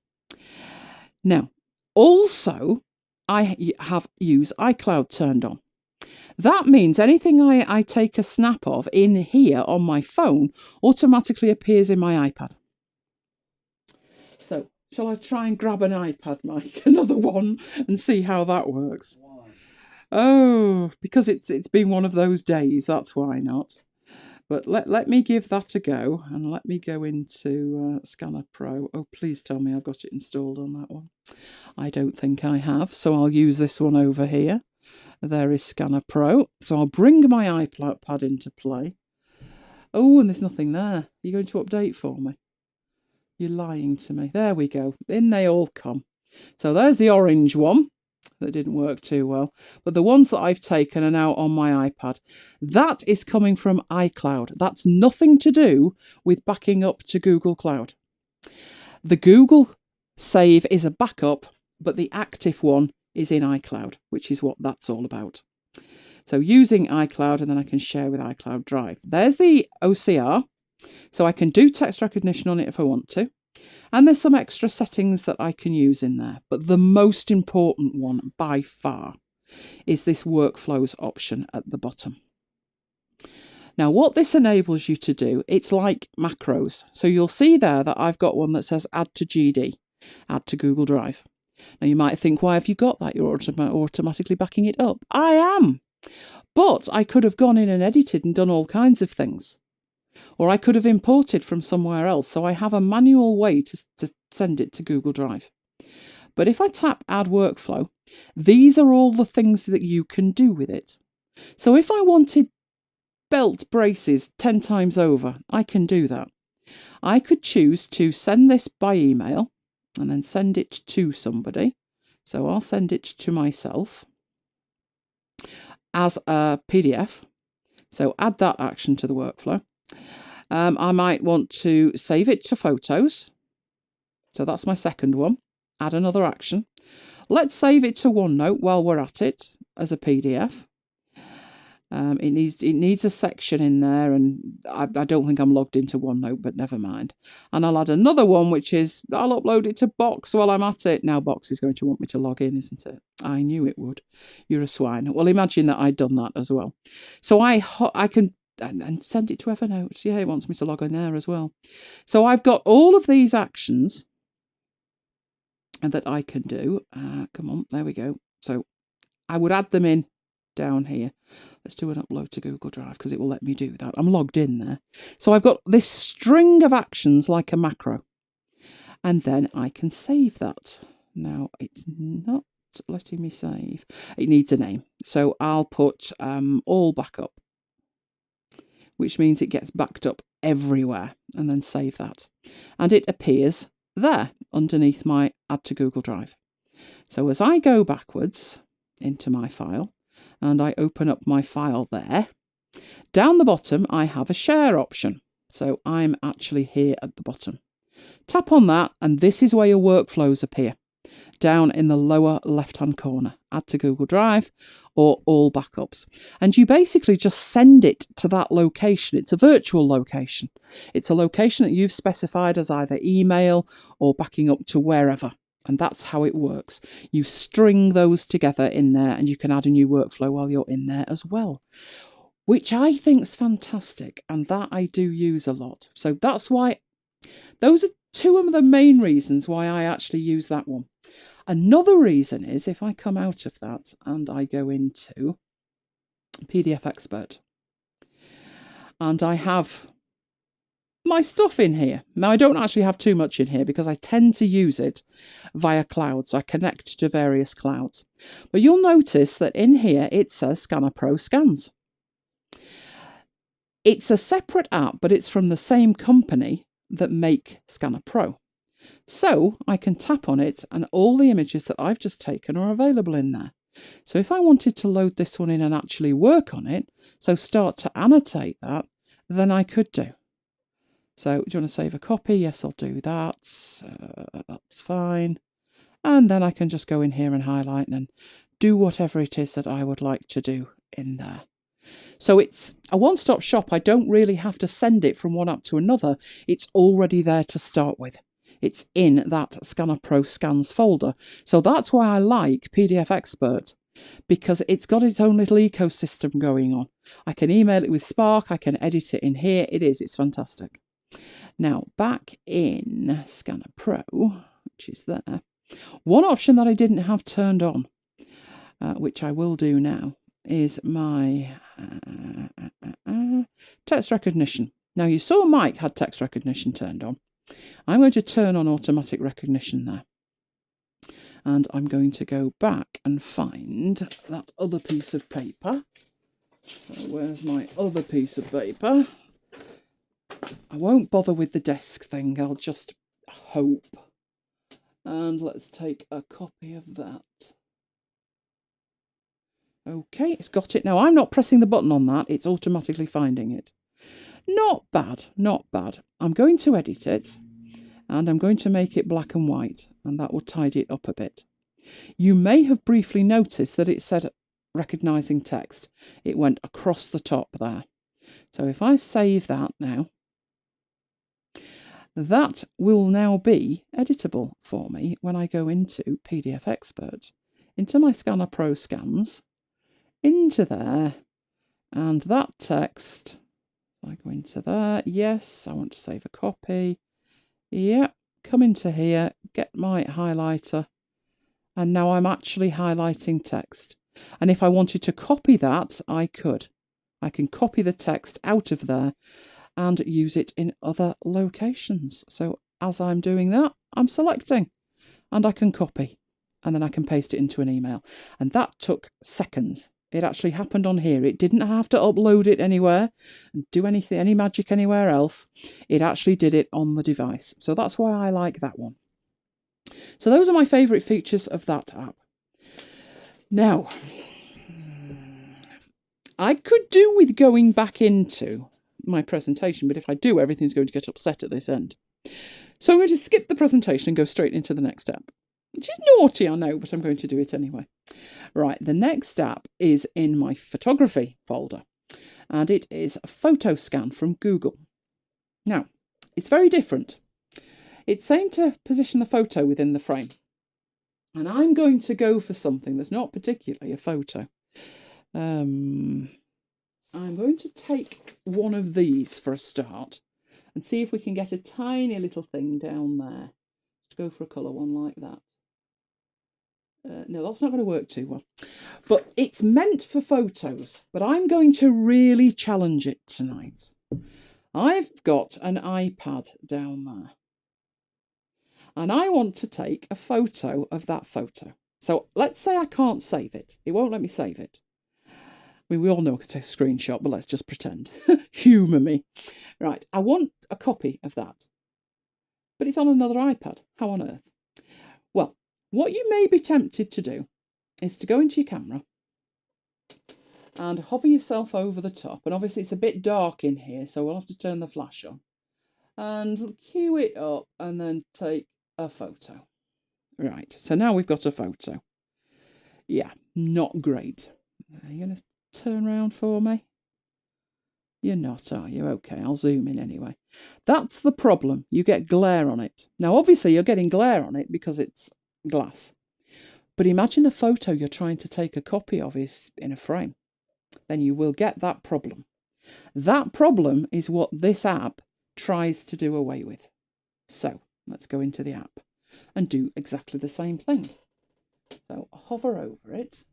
Now, also, I use iCloud turned on. That means anything I take a snap of in here on my phone automatically appears in my iPad. So, shall I try and grab an iPad, Mike? Another one, and see how that works? Why? Oh, because it's been one of those days, that's why not. But let me give that a go, and let me go into Scanner Pro. Oh, please tell me I've got it installed on that one. I don't think I have, so I'll use this one over here. There is Scanner Pro. So I'll bring my iPad into play. Oh, and there's nothing there. Are you going to update for me? You're lying to me. There we go. In they all come. So there's the orange one. That didn't work too well. But the ones that I've taken are now on my iPad. That is coming from iCloud. That's nothing to do with backing up to Google Cloud. The Google save is a backup, but the active one is in iCloud, which is what that's all about. So using iCloud, and then I can share with iCloud Drive. There's the OCR. So I can do text recognition on it if I want to. And there's some extra settings that I can use in there. But the most important one by far is this workflows option at the bottom. Now, what this enables you to do, it's like macros. So you'll see there that I've got one that says add to GD, add to Google Drive. Now, you might think, why have you got that? You're automatically backing it up. I am. But I could have gone in and edited and done all kinds of things. Or I could have imported from somewhere else. So I have a manual way to send it to Google Drive. But if I tap Add Workflow, these are all the things that you can do with it. So if I wanted belt braces 10 times over, I can do that. I could choose to send this by email and then send it to somebody. So I'll send it to myself as a PDF. So add that action to the workflow. I might want to save it to photos. So that's my second one. Add another action. Let's save it to OneNote while we're at it as a PDF. It needs a section in there, and I don't think I'm logged into OneNote, but never mind. And I'll add another one, which is I'll upload it to Box while I'm at it. Now Box is going to want me to log in, isn't it? I knew it would. You're a swine. Well, imagine that I'd done that as well. So I can and send it to Evernote. Yeah, it wants me to log in there as well. So I've got all of these actions that I can do. Come on, there we go. So I would add them in down here. Let's do an upload to Google Drive because it will let me do that. I'm logged in there. So I've got this string of actions like a macro. and then I can save that. Now, it's not letting me save. It needs a name. So I'll put all backup, which means it gets backed up everywhere, and then save that. And it appears there underneath my Add to Google Drive. So as I go backwards into my file and I open up my file there, down the bottom I have a share option. So I'm actually here at the bottom. Tap on that and this is where your workflows appear. Down in the lower left-hand corner, Add to Google Drive or All Backups. And you basically just send it to that location. It's a virtual location. It's a location that you've specified as either email or backing up to wherever. And that's how it works. You string those together in there and you can add a new workflow while you're in there as well, which I think is fantastic. And that I do use a lot. So that's why, those are two of the main reasons why I actually use that one. Another reason is if I come out of that and I go into PDF Expert and I have my stuff in here. Now, I don't actually have too much in here because I tend to use it via clouds. I connect to various clouds. But you'll notice that in here it says Scanner Pro Scans. It's a separate app, but it's from the same company that make Scanner Pro. So I can tap on it and all the images that I've just taken are available in there. So if I wanted to load this one in and actually work on it, so start to annotate that, then I could do. So do you want to save a copy? Yes, I'll do that. That's fine. And then I can just go in here and highlight and do whatever it is that I would like to do in there. So it's a one-stop shop. I don't really have to send it from one app to another. It's already there to start with. It's in that Scanner Pro Scans folder. So that's why I like PDF Expert, because it's got its own little ecosystem going on. I can email it with Spark. I can edit it in here. It's fantastic. Now, back in Scanner Pro, which is there, one option that I didn't have turned on, which I will do now, is my text recognition. Now, you saw Mike had text recognition turned on. I'm going to turn on automatic recognition there. And I'm going to go back and find that other piece of paper. Where's my other piece of paper? I won't bother with the desk thing. I'll just hope. And let's take a copy of that. Okay, it's got it. Now, I'm not pressing the button on that. It's automatically finding it. Not bad, not bad. I'm going to edit it. And I'm going to make it black and white, and that will tidy it up a bit. You may have briefly noticed that it said recognising text. It went across the top there. So if I save that now, that will now be editable for me when I go into PDF Expert, into my Scanner Pro Scans, into there, and that text, I go into there, yes, I want to save a copy. Yeah, come into here, get my highlighter, and now I'm actually highlighting text. And if I wanted to copy that, I could. I can copy the text out of there and use it in other locations. So as I'm doing that, I'm selecting and I can copy and then I can paste it into an email. And that took seconds. It actually happened on here. It didn't have to upload it anywhere and do anything, any magic anywhere else. It actually did it on the device. So that's why I like that one. So those are my favourite features of that app. Now, I could do with going back into my presentation, but if I do, everything's going to get upset at this end. So I'm going to skip the presentation and go straight into the next app, which is naughty, I know, but I'm going to do it anyway. Right, the next app is in my photography folder, and it is PhotoScan from Google. Now, it's very different. It's saying to position the photo within the frame, and I'm going to go for something that's not particularly a photo. I'm going to take one of these for a start and see if we can get a tiny little thing down there. Let's go for a colour one like that. No, that's not going to work too well. But it's meant for photos, but I'm going to really challenge it tonight. I've got an iPad down there. and I want to take a photo of that photo. So let's say I can't save it. It won't let me save it. I mean, we all know I can take a screenshot, but let's just pretend. Humour me. Right, I want a copy of that. But it's on another iPad. How on earth? Well, what you may be tempted to do is to go into your camera and hover yourself over the top. And obviously it's a bit dark in here, so we'll have to turn the flash on. And cue it up and then take a photo. Right, so now we've got a photo. Yeah, not great. Are you going to turn around for me? You're not, are you? Okay, I'll zoom in anyway. That's the problem. You get glare on it. Now, obviously, you're getting glare on it because it's glass. But imagine the photo you're trying to take a copy of is in a frame. Then you will get that problem. That problem is what this app tries to do away with. So, let's go into the app and do exactly the same thing. So, hover over it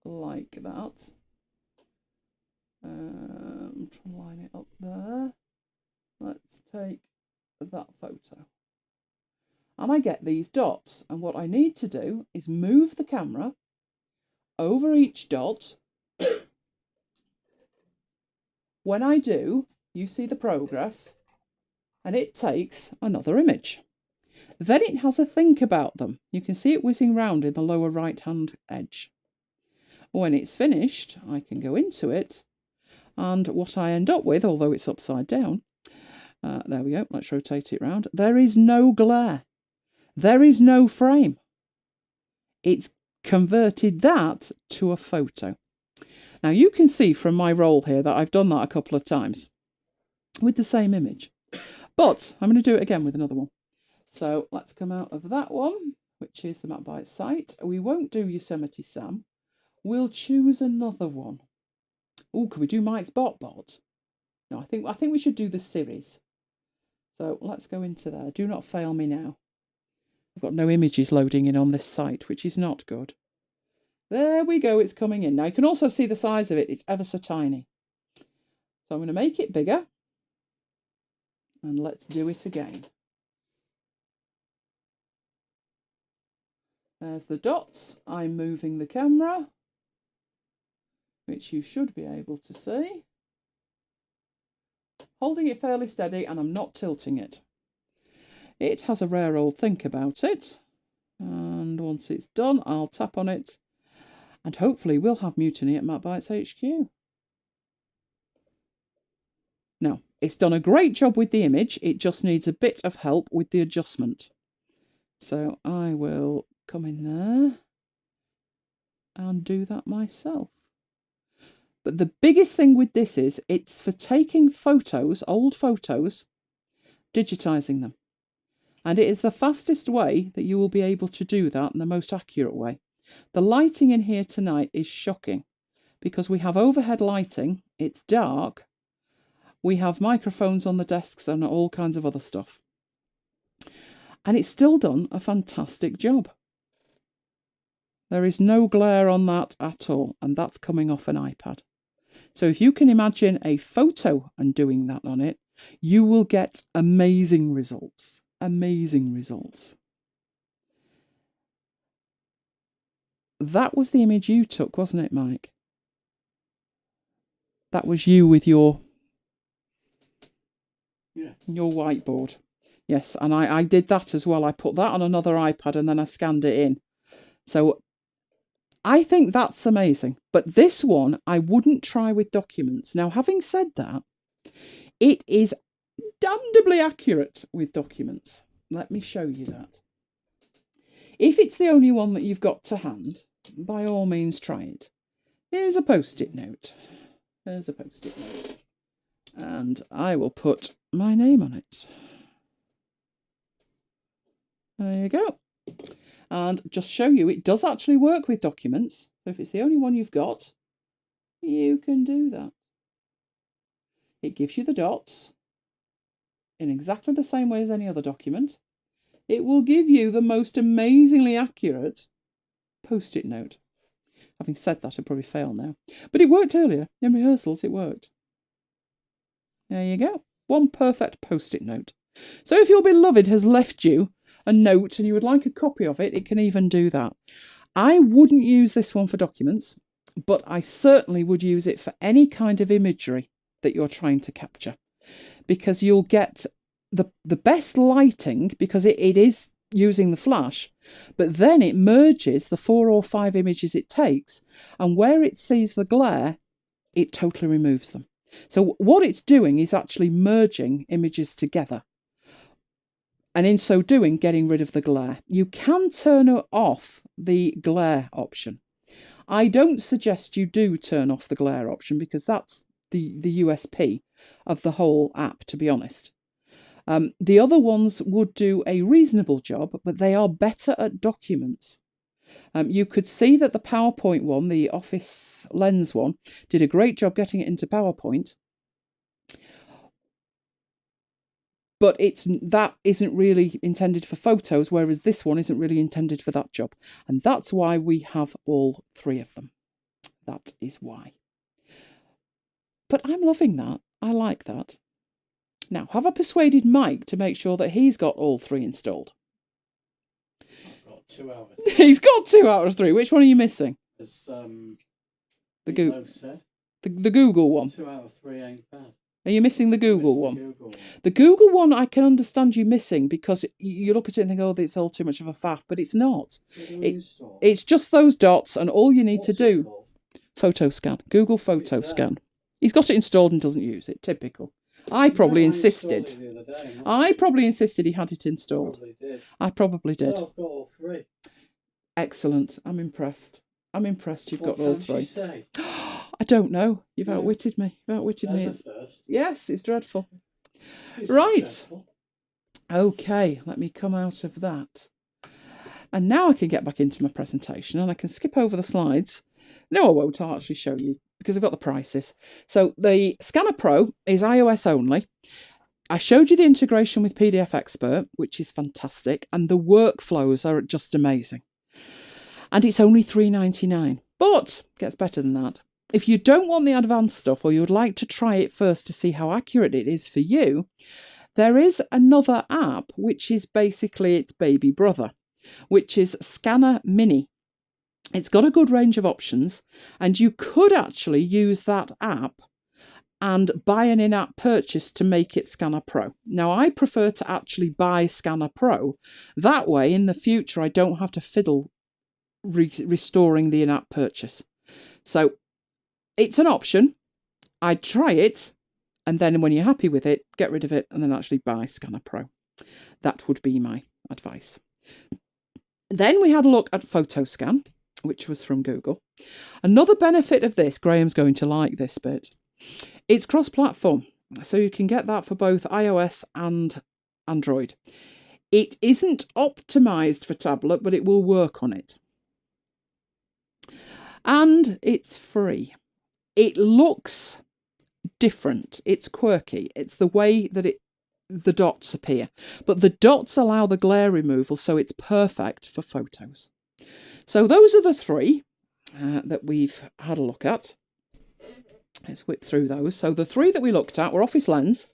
like that. I'm trying to line it up there. Let's take that photo. And I get these dots. And what I need to do is move the camera over each dot. When I do, you see the progress. And it takes another image. Then it has a think about them. You can see it whizzing round in the lower right-hand edge. When it's finished, I can go into it. And what I end up with, although it's upside down, there we go, let's rotate it round. There is no glare. There is no frame. It's converted that to a photo. Now you can see from my roll here that I've done that a couple of times with the same image. But I'm going to do it again with another one. So let's come out of that one, which is the MacBites site. We won't do Yosemite Sam. We'll choose another one. Oh, can we do Mike's Bot? No, I think we should do the series. So let's go into there. Do not fail me now. I've got no images loading in on this site, which is not good. There we go, it's coming in. Now you can also see the size of it. It's ever so tiny. So I'm going to make it bigger. And let's do it again. There's the dots. I'm moving the camera, which you should be able to see. Holding it fairly steady, and I'm not tilting it. It has a rare old think about it. And once it's done, I'll tap on it. And hopefully we'll have Mutiny at MacBites HQ. Now, it's done a great job with the image. It just needs a bit of help with the adjustment. So I will come in there and do that myself. But the biggest thing with this is it's for taking photos, old photos, digitizing them. And it is the fastest way that you will be able to do that and the most accurate way. The lighting in here tonight is shocking because we have overhead lighting, it's dark, we have microphones on the desks and all kinds of other stuff. And it's still done a fantastic job. There is no glare on that at all, and that's coming off an iPad. So if you can imagine a photo and doing that on it, you will get amazing results. Amazing results. That was the image you took, wasn't it, Mike? That was you with your whiteboard. Yes, and I did that as well. I put that on another iPad and then I scanned it in. So I think that's amazing. But this one, I wouldn't try with documents. Now, having said that, it is damnably accurate with documents. Let me show you that. If it's the only one that you've got to hand, by all means try it. Here's a post-it note. There's a post-it note. And I will put my name on it. There you go. And just show you, it does actually work with documents. So if it's the only one you've got, you can do that. It gives you the dots in exactly the same way as any other document. It will give you the most amazingly accurate post-it note. Having said that, it'll probably fail now. But it worked earlier. In rehearsals, it worked. There you go. One perfect post-it note. So if your beloved has left you a note and you would like a copy of it, it can even do that. I wouldn't use this one for documents, but I certainly would use it for any kind of imagery that you're trying to capture, because you'll get the best lighting because it is using the flash, but then it merges the 4 or 5 images it takes, and where it sees the glare, it totally removes them. So what it's doing is actually merging images together, and in so doing, getting rid of the glare. You can turn off the glare option. I don't suggest you do turn off the glare option because that's the USP of the whole app, to be honest. The other ones would do a reasonable job, but they are better at documents. You could see that the PowerPoint one, the Office Lens one, did a great job getting it into PowerPoint. But that isn't really intended for photos, whereas this one isn't really intended for that job. And that's why we have all 3 of them. That is why. But I'm loving that. I like that. Now, have I persuaded Mike to make sure that he's got all 3 installed? I've got 2 out of 3. He's got 2 out of 3. Which one are you missing? As The Google one. 2 out of 3 ain't bad. Are you missing the Google one? The Google one I can understand you missing because you look at it and think, oh, it's all too much of a faff, but it's not. It's just those dots, and all you need to do, PhotoScan, Google PhotoScan. He's got it installed and doesn't use it. Typical. I probably insisted he had it installed. I probably did. So I've got all 3. Excellent. I'm impressed. You've got all 3. She say? I don't know. You've outwitted me. You've outwitted me. A first. Yes, it's dreadful. It's right. dreadful. Okay, let me come out of that. And now I can get back into my presentation and I can skip over the slides. No, I won't. I'll actually show you because I've got the prices. So the Scanner Pro is iOS only. I showed you the integration with PDF Expert, which is fantastic. And the workflows are just amazing. And it's only $3.99. But it gets better than that. If you don't want the advanced stuff, or you would like to try it first to see how accurate it is for you, there is another app, which is basically its baby brother, which is Scanner Mini. It's got a good range of options, and you could actually use that app and buy an in-app purchase to make it Scanner Pro. Now, I prefer to actually buy Scanner Pro. That way, in the future, I don't have to fiddle restoring the in-app purchase. So it's an option. I'd try it, and then when you're happy with it, get rid of it and then actually buy Scanner Pro. That would be my advice. Then we had a look at PhotoScan, which was from Google. Another benefit of this, Graham's going to like this bit, it's cross-platform. So you can get that for both iOS and Android. It isn't optimized for tablet, but it will work on it. And it's free. It looks different. It's quirky. It's the way that the dots appear. But the dots allow the glare removal, so it's perfect for photos. So those are the 3 that we've had a look at. Let's whip through those. So the 3 that we looked at were Office Lens,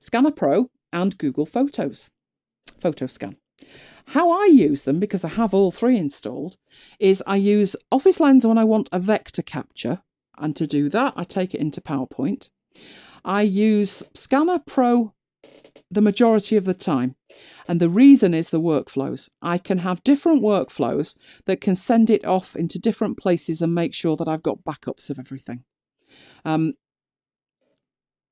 Scanner Pro, and Google PhotoScan. How I use them, because I have all 3 installed, is I use Office Lens when I want a vector capture, and to do that I take it into PowerPoint. I use Scanner Pro the majority of the time, and the reason is the workflows. I can have different workflows that can send it off into different places and make sure that I've got backups of everything.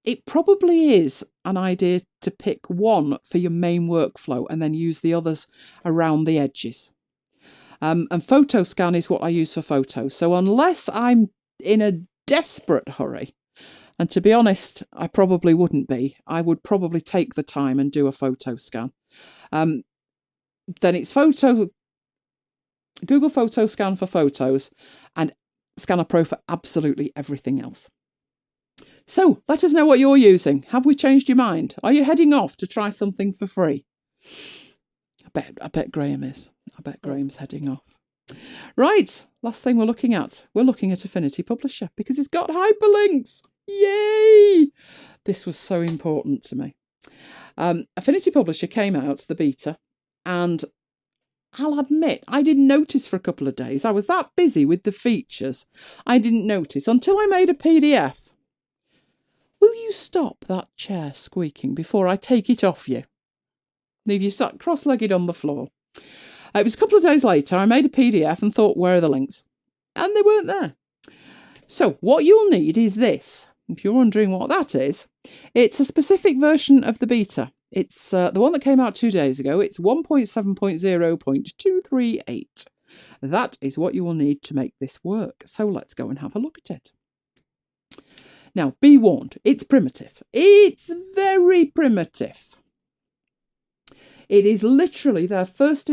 It probably is an idea to pick one for your main workflow and then use the others around the edges. And PhotoScan is what I use for photos. So unless I'm in a desperate hurry, and to be honest, I probably wouldn't be, I would probably take the time and do a PhotoScan. Then it's Google PhotoScan for photos and Scanner Pro for absolutely everything else. So let us know what you're using. Have we changed your mind? Are you heading off to try something for free? I bet Graham is. I bet Graham's heading off. Right, last thing we're looking at. We're looking at Affinity Publisher because it's got hyperlinks. Yay! This was so important to me. Affinity Publisher came out, the beta, And I'll admit, I didn't notice for a couple of days. I was that busy with the features. I didn't notice until I made a PDF. Will you stop that chair squeaking before I take it off you? Leave you sat cross-legged on the floor. It was a couple of days later, I made a PDF and thought, where are the links? And they weren't there. So what you'll need is this. If you're wondering what that is, it's a specific version of the beta. It's the one that came out 2 days ago. It's 1.7.0.238. That is what you will need to make this work. So let's go and have a look at it. Now, be warned, it's primitive. It's very primitive. It is literally their first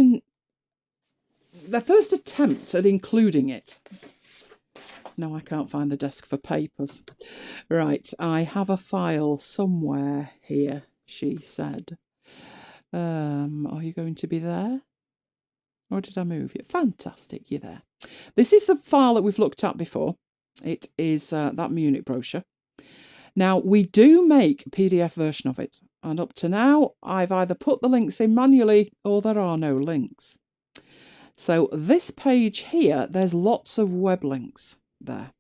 attempt at including it. No, I can't find the desk for papers. Right, I have a file somewhere here, she said. Are you going to be there? Or did I move you? Fantastic, you're there. This is the file that we've looked at before. It is that Munich brochure. Now, we do make a PDF version of it. And up to now, I've either put the links in manually or there are no links. So this page here, there's lots of web links there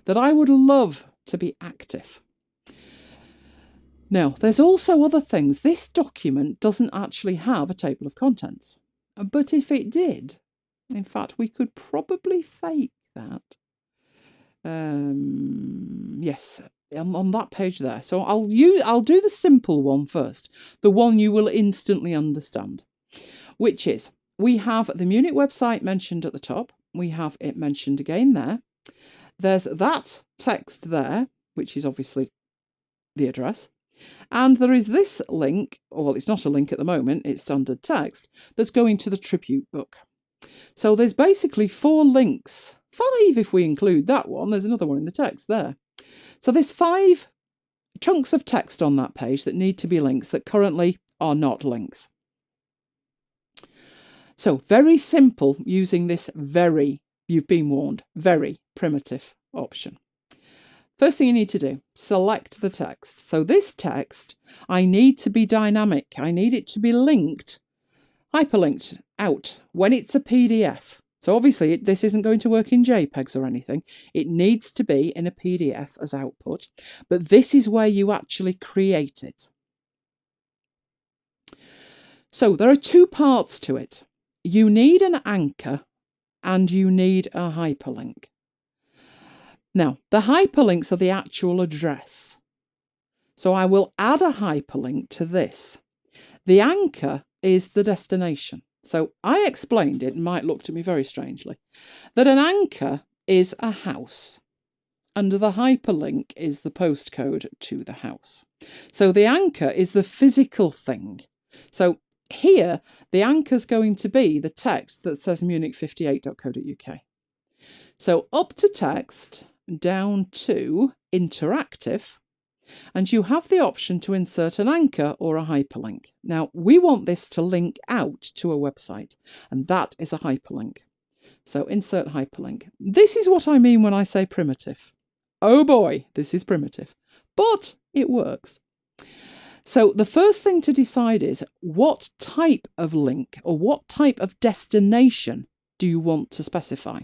that I would love to be active. Now, there's also other things. This document doesn't actually have a table of contents. But if it did, in fact, we could probably fake that. Yes, on that page there. So I'll do the simple one first, the one you will instantly understand, which is we have the Munich website mentioned at the top. We have it mentioned again there. There's that text there, which is obviously the address. And there is this link, well, it's not a link at the moment, it's standard text, that's going to the tribute book. So there's basically 4 links, 5 if we include that one. There's another one in the text there. So there's 5 chunks of text on that page that need to be links that currently are not links. So very simple using this very, you've been warned, very primitive option. First thing you need to do, select the text. So this text, I need to be dynamic. I need it to be linked, hyperlinked out when it's a PDF. So obviously this isn't going to work in JPEGs or anything. It needs to be in a PDF as output, but this is where you actually create it. So there are 2 parts to it. You need an anchor and you need a hyperlink. Now, the hyperlinks are the actual address. So I will add a hyperlink to this. The anchor is the destination. So I explained it, and Mike looked at me very strangely, that an anchor is a house and the hyperlink is the postcode to the house. So the anchor is the physical thing. So here, the anchor is going to be the text that says munich58.co.uk. So up to text, down to interactive, and you have the option to insert an anchor or a hyperlink. Now, we want this to link out to a website, and that is a hyperlink. So insert hyperlink. This is what I mean when I say primitive. Oh boy, this is primitive, but it works. So the first thing to decide is what type of link or what type of destination do you want to specify?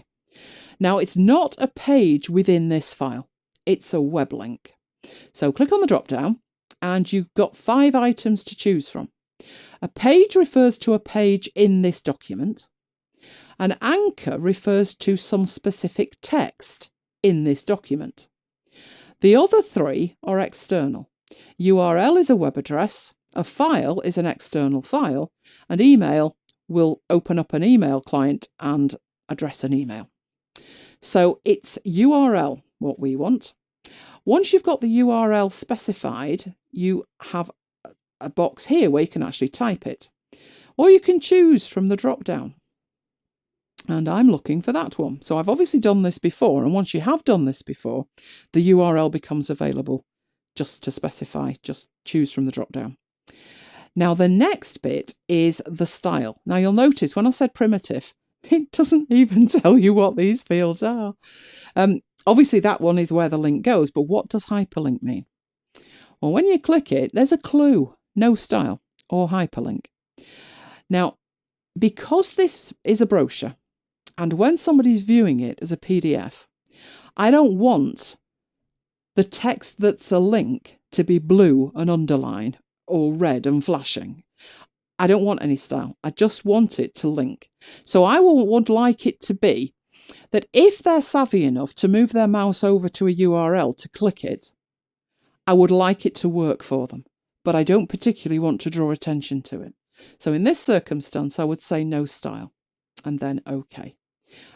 Now, it's not a page within this file. It's a web link. So click on the drop down and you've got 5 items to choose from. A page refers to a page in this document. An anchor refers to some specific text in this document. The other 3 are external. URL is a web address, a file is an external file, and email will open up an email client and address an email. So it's URL what we want. Once you've got the URL specified, you have a box here where you can actually type it. Or you can choose from the drop down. And I'm looking for that one. So I've obviously done this before, and once you have done this before, the URL becomes available just to specify, just choose from the drop down. Now the next bit is the style. Now you'll notice when I said primitive, it doesn't even tell you what these fields are. Obviously that one is where the link goes, but what does hyperlink mean? Well, when you click it, there's a clue, no style or hyperlink. Now, because this is a brochure, and when somebody's viewing it as a PDF, I don't want the text that's a link to be blue and underlined or red and flashing. I don't want any style. I just want it to link. So I would like it to be that if they're savvy enough to move their mouse over to a URL to click it, I would like it to work for them. But I don't particularly want to draw attention to it. So in this circumstance, I would say no style and then OK.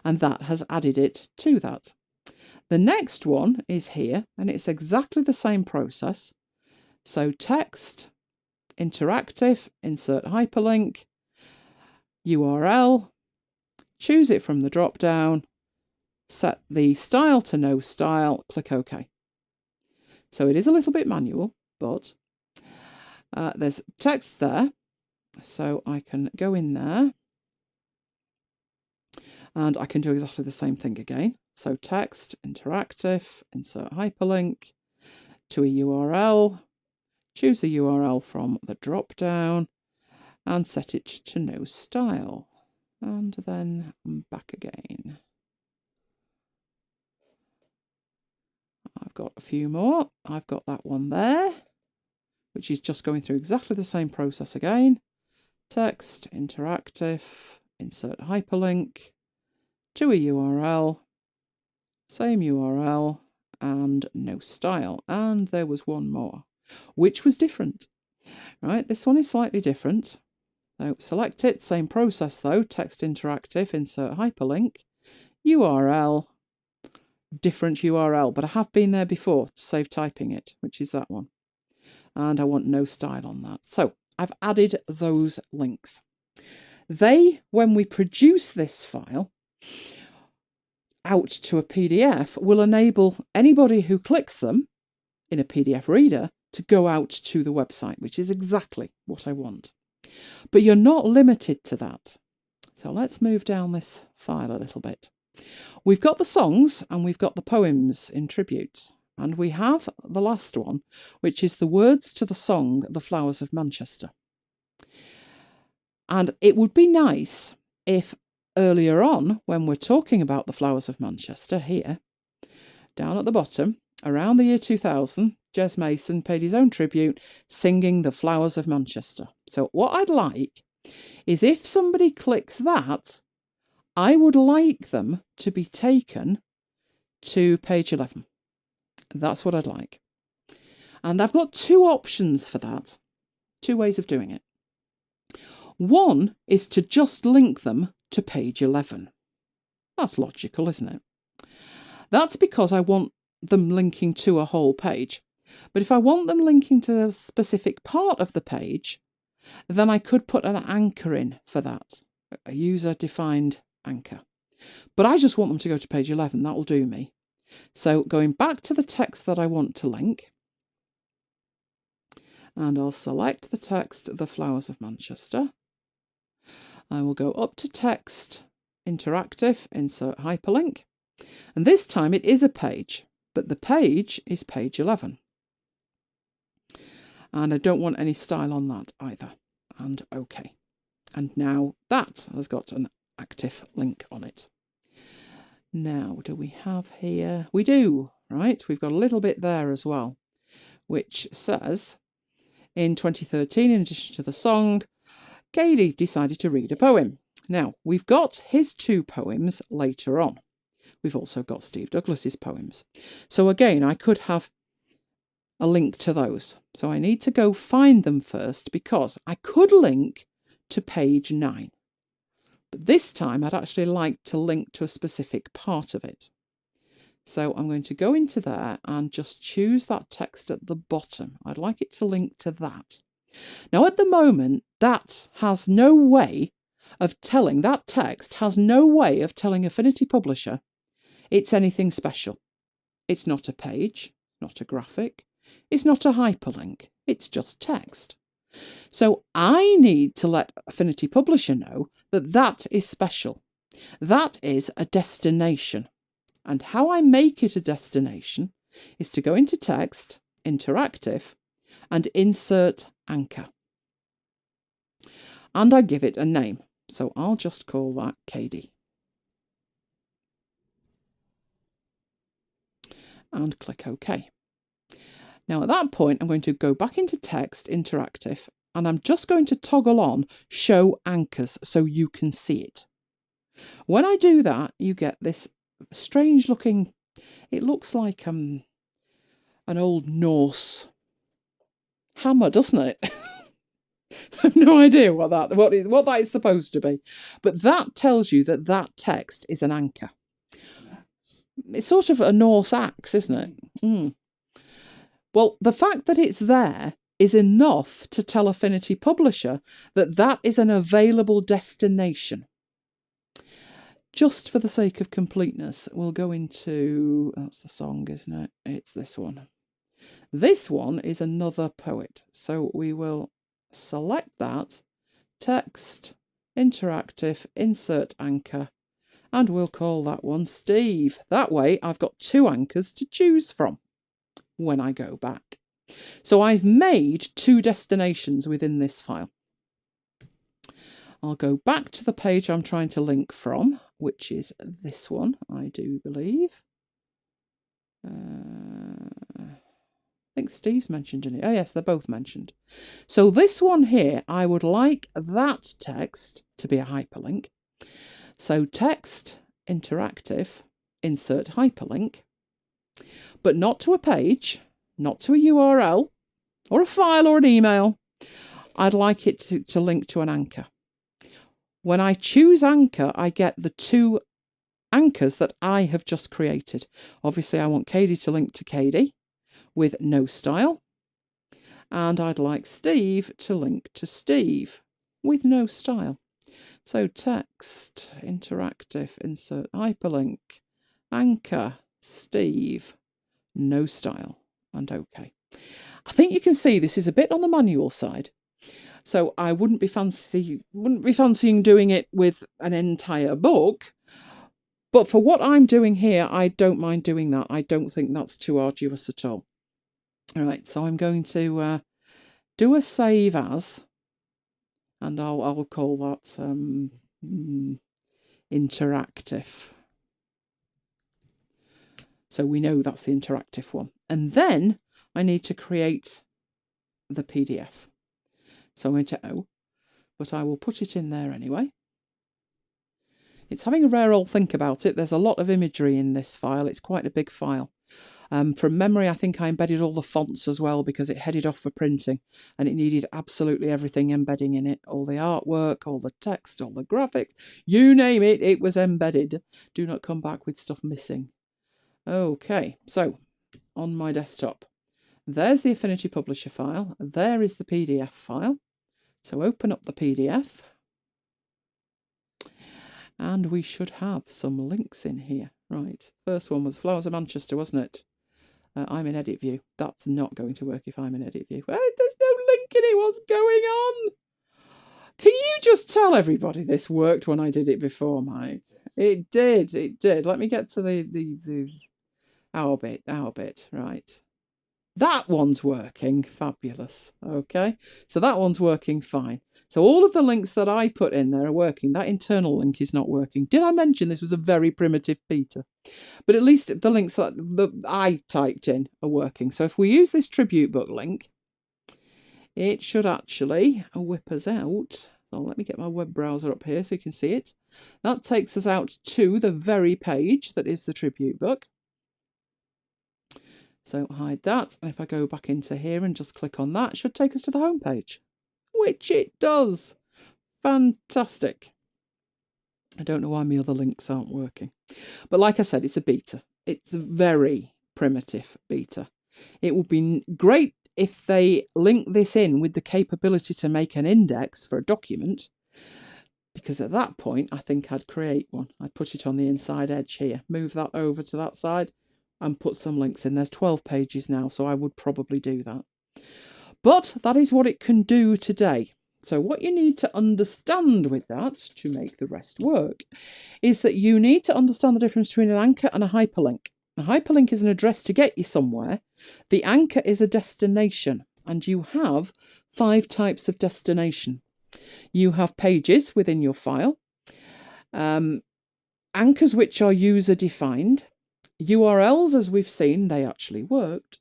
And that has added it to that. The next one is here, and it's exactly the same process. So text, interactive, insert hyperlink, URL, choose it from the drop down, set the style to no style, click OK. So it is a little bit manual, but there's text there. So I can go in there and I can do exactly the same thing again. So text, interactive, insert hyperlink to a URL, choose the URL from the drop down and set it to no style. And then I'm back again. I've got a few more. I've got that one there, which is just going through exactly the same process again. Text, interactive, insert hyperlink to a URL, same URL, and no style. And there was one more, which was different. Right, this one is slightly different. So select it, same process though, text interactive, insert hyperlink, URL, different URL, but I have been there before to save typing it, which is that one. And I want no style on that. So I've added those links. They, when we produce this file out to a PDF, will enable anybody who clicks them in a PDF reader to go out to the website, which is exactly what I want. But you're not limited to that. So let's move down this file a little bit. We've got the songs and we've got the poems in tribute. And we have the last one, which is the words to the song, The Flowers of Manchester. And it would be nice if earlier on, when we're talking about the Flowers of Manchester here, down at the bottom, around the year 2000, Jez Mason paid his own tribute singing The Flowers of Manchester. So what I'd like is if somebody clicks that, I would like them to be taken to page 11. That's what I'd like. And I've got two options for that, two ways of doing it. One is to just link them to page 11. That's logical, isn't it? That's because I want them linking to a whole page. But if I want them linking to a specific part of the page, then I could put an anchor in for that, a user-defined anchor. But I just want them to go to page 11. That will do me. So going back to the text that I want to link, and I'll select the text, The Flowers of Manchester. I will go up to text, interactive, insert hyperlink. And this time it is a page, but the page is page 11. And I don't want any style on that either. And OK. And now that has got an active link on it. Now, do we have here? We do, right? We've got a little bit there as well, which says, in 2013, in addition to the song, Cady decided to read a poem. Now, we've got his two poems later on. We've also got Steve Douglas's poems. So again, I could have a link to those. So I need to go find them first because I could link to page 9. But this time I'd actually like to link to a specific part of it. So I'm going to go into there and just choose that text at the bottom. I'd like it to link to that. Now at the moment, that has no way of telling, that text has no way of telling Affinity Publisher it's anything special. It's not a page, not a graphic, it's not a hyperlink, it's just text. So I need to let Affinity Publisher know that that is special. That is a destination. And how I make it a destination is to go into text, interactive, and insert anchor. And I give it a name. So I'll just call that Katie. And click OK. Now at that point, I'm going to go back into text, interactive, and I'm just going to toggle on show anchors so you can see it. When I do that, you get this strange looking, it looks like an old Norse hammer, doesn't it? I have no idea what that is supposed to be. But that tells you that that text is an anchor. It's sort of a Norse axe, isn't it? Mm. Well, the fact that it's there is enough to tell Affinity Publisher that that is an available destination. Just for the sake of completeness, we'll go into... That's the song, isn't it? It's this one. This one is another poet. So we will select that, text, interactive, insert anchor, and we'll call that one Steve. That way I've got 2 anchors to choose from when I go back. So I've made 2 destinations within this file. I'll go back to the page I'm trying to link from, which is this one, I do believe. I think Steve's mentioned in it. Oh yes, they're both mentioned. So this one here, I would like that text to be a hyperlink. So text, interactive, insert hyperlink, but not to a page, not to a URL, or a file or an email. I'd like it to link to an anchor. When I choose anchor, I get the 2 anchors that I have just created. Obviously, I want Katie to link to Katie with no style. And I'd like Steve to link to Steve with no style. So text, interactive, insert hyperlink, anchor, Steve, no style, and OK. I think you can see this is a bit on the manual side. So I wouldn't be fancying doing it with an entire book. But for what I'm doing here, I don't mind doing that. I don't think that's too arduous at all. All right, so I'm going to do a save as, and I'll call that interactive. So we know that's the interactive one. And then I need to create the PDF. So I'm going to O, but I will put it in there anyway. It's having a rare old think about it. There's a lot of imagery in this file. It's quite a big file. From memory, I think I embedded all the fonts as well because it headed off for printing and it needed absolutely everything embedding in it. All the artwork, all the text, all the graphics, you name it, it was embedded. Do not come back with stuff missing. Okay, so on my desktop, there's the Affinity Publisher file. There is the PDF file. So open up the PDF. And we should have some links in here. Right, first one was Flowers of Manchester, wasn't it? I'm in edit view. That's not going to work if I'm in edit view. There's no link in it. What's going on? Can you just tell everybody this worked when I did it before, Mike? It did. It did. Let me get to our bit. Right. That one's working. Fabulous. Okay. So that one's working fine. So all of the links that I put in there are working. That internal link is not working. Did I mention this was a very primitive beta? But at least the links that I typed in are working. So if we use this tribute book link, it should actually whip us out. So let me get my web browser up here so you can see it. That takes us out to the very page that is the tribute book. So hide that. And if I go back into here and just click on that, it should take us to the home page. Which it does. Fantastic. I don't know why my other links aren't working. But like I said, it's a beta. It's a very primitive beta. It would be great if they link this in with the capability to make an index for a document. Because at that point, I think I'd create one. I'd put it on the inside edge here. Move that over to that side and put some links in. There's 12 pages now, so I would probably do that. But that is what it can do today. So what you need to understand with that to make the rest work is that you need to understand the difference between an anchor and a hyperlink. A hyperlink is an address to get you somewhere. The anchor is a destination, and you have 5 types of destination. You have pages within your file, anchors which are user defined, URLs, as we've seen, they actually worked.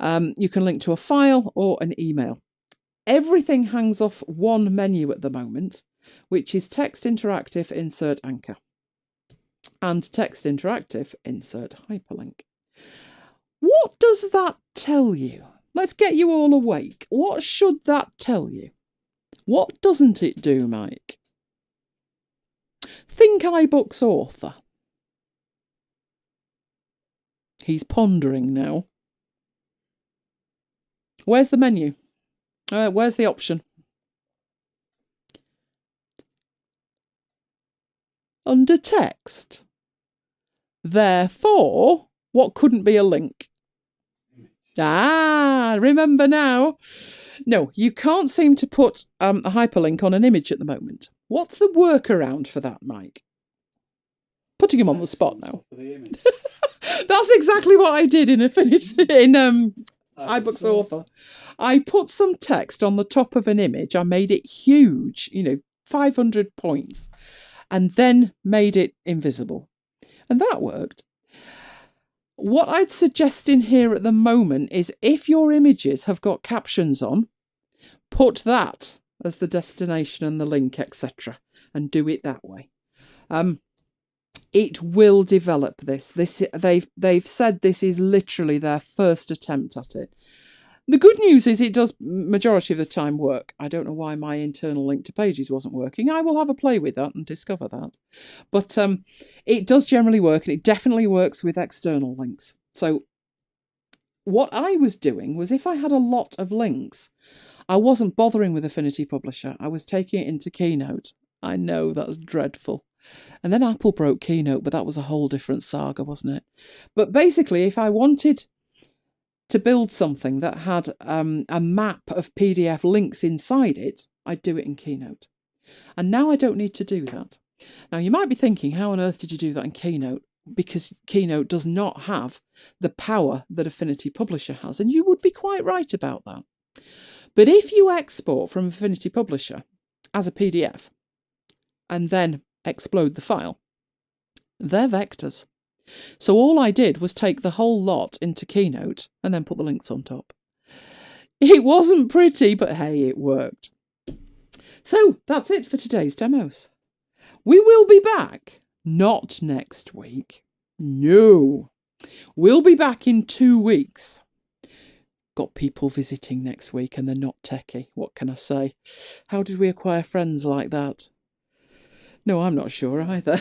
You can link to a file or an email. Everything hangs off one menu at the moment, which is text interactive, insert anchor, and text interactive, insert hyperlink. What does that tell you? Let's get you all awake. What should that tell you? What doesn't it do, Mike? Think iBooks author. He's pondering now. Where's the menu? Where's the option? Under text. Therefore, what couldn't be a link? Remember now. No, you can't seem to put a hyperlink on an image at the moment. What's the workaround for that, Mike? Putting him on the spot now. That's exactly what I did in Affinity, in iBooks Author. I put some text on the top of an image. I made it huge, 500 points, and then made it invisible. And that worked. What I'd suggest in here at the moment is if your images have got captions on, put that as the destination and the link, etc., and do it that way. It will develop this. They've said this is literally their first attempt at it. The good news is it does majority of the time work. I don't know why my internal link to pages wasn't working. I will have a play with that and discover that. But it does generally work, and it definitely works with external links. So what I was doing was, if I had a lot of links, I wasn't bothering with Affinity Publisher. I was taking it into Keynote. I know, that's dreadful. And then Apple broke Keynote, but that was a whole different saga, wasn't it? But basically, if I wanted to build something that had a map of PDF links inside it, I'd do it in Keynote. And now I don't need to do that. Now, you might be thinking, how on earth did you do that in Keynote? Because Keynote does not have the power that Affinity Publisher has, and you would be quite right about that. But if you export from Affinity Publisher as a PDF and then explode the file, they're vectors. So all I did was take the whole lot into Keynote and then put the links on top. It wasn't pretty, but hey, it worked. So that's it for today's demos. We will be back, not next week. No, we'll be back in 2 weeks. Got people visiting next week and they're not techie. What can I say? How did we acquire friends like that? No, I'm not sure either.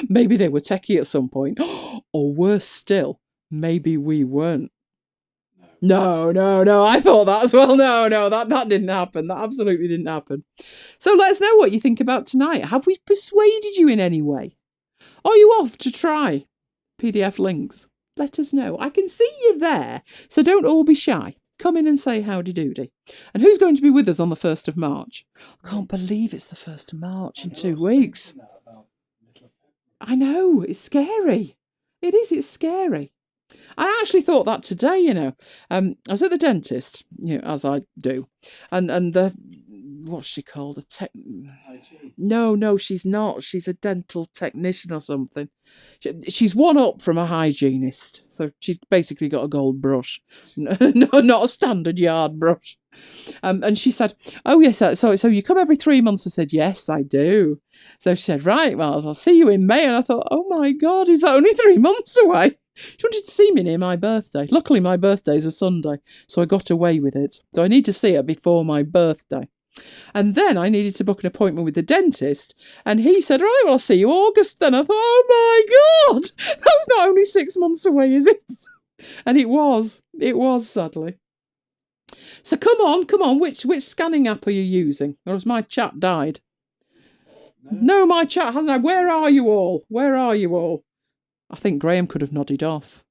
Maybe they were techie at some point. Or worse still, maybe we weren't. No. I thought that as well. No, that didn't happen. That absolutely didn't happen. So let us know what you think about tonight. Have we persuaded you in any way? Are you off to try PDF links? Let us know. I can see you there, so don't all be shy. Come in and say howdy doody. And who's going to be with us on the 1st of March? I can't believe it's the 1st of March in 2 weeks. I know, it's scary. It is, it's scary. I actually thought that today, I was at the dentist, as I do, and the, what's she called? No, she's not. She's a dental technician or something. She's one up from a hygienist, so she's basically got a gold brush, no, not a standard yard brush. And she said, "Oh yes, so you come every 3 months?" I said, "Yes, I do." So she said, "Right, well, I'll see you in May." And I thought, "Oh my God, is that only 3 months away?" She wanted to see me near my birthday. Luckily, my birthday's a Sunday, so I got away with it. So I need to see her before my birthday. And then I needed to book an appointment with the dentist, and he said, "Right, well, I'll see you August then." I thought, "Oh my God, that's not only 6 months away, is it?" And it was sadly. So come on, which scanning app are you using? Or has my chat died? No, my chat hasn't died. Where are you all? I think Graham could have nodded off.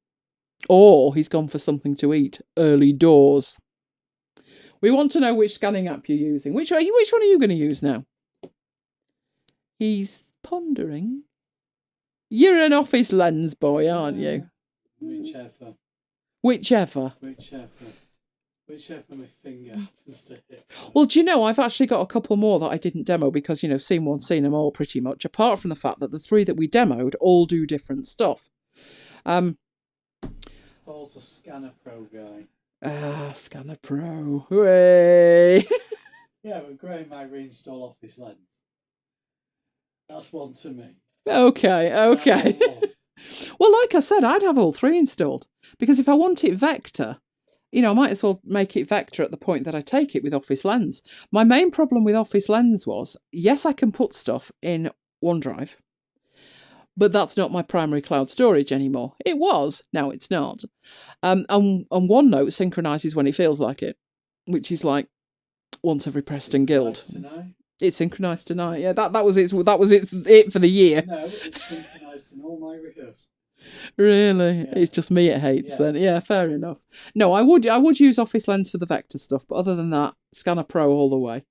Or he's gone for something to eat. Early doors. We want to know which scanning app you're using. Which one are you going to use now? He's pondering. You're an Office Lens boy, aren't you? Whichever. Whichever. Whichever my finger happens to hit. Well, do you know, I've actually got a couple more that I didn't demo because, you know, seen one, seen them all pretty much, apart from the fact that the 3 that we demoed all do different stuff. Paul's a Scanner Pro guy. Scanner Pro. Hooray! Yeah, but Graham might reinstall Office Lens. That's one to me. Okay. Well, like I said, I'd have all 3 installed because if I want it vector, you know, I might as well make it vector at the point that I take it with Office Lens. My main problem with Office Lens was, yes, I can put stuff in OneDrive, but that's not my primary cloud storage anymore. It was, now it's not. And OneNote synchronises when it feels like it, which is like once every Preston Guild. It's synchronised tonight. Yeah, that was it for the year. No, it's synchronised in all my rehearsals. Really? Yeah. It's just me it hates then. Yeah, fair enough. No, I would use Office Lens for the vector stuff, but other than that, Scanner Pro all the way.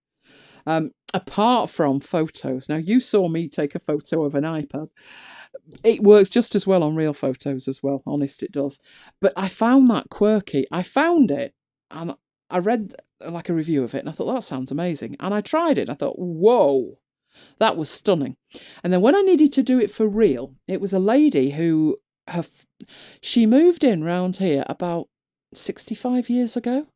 Apart from photos. Now, you saw me take a photo of an iPad. It works just as well on real photos as well. Honest, it does. But I found that quirky. I found it, and I read like a review of it, and I thought, that sounds amazing. And I tried it. I thought, whoa, that was stunning. And then when I needed to do it for real, it was a lady who she moved in round here about 65 years ago,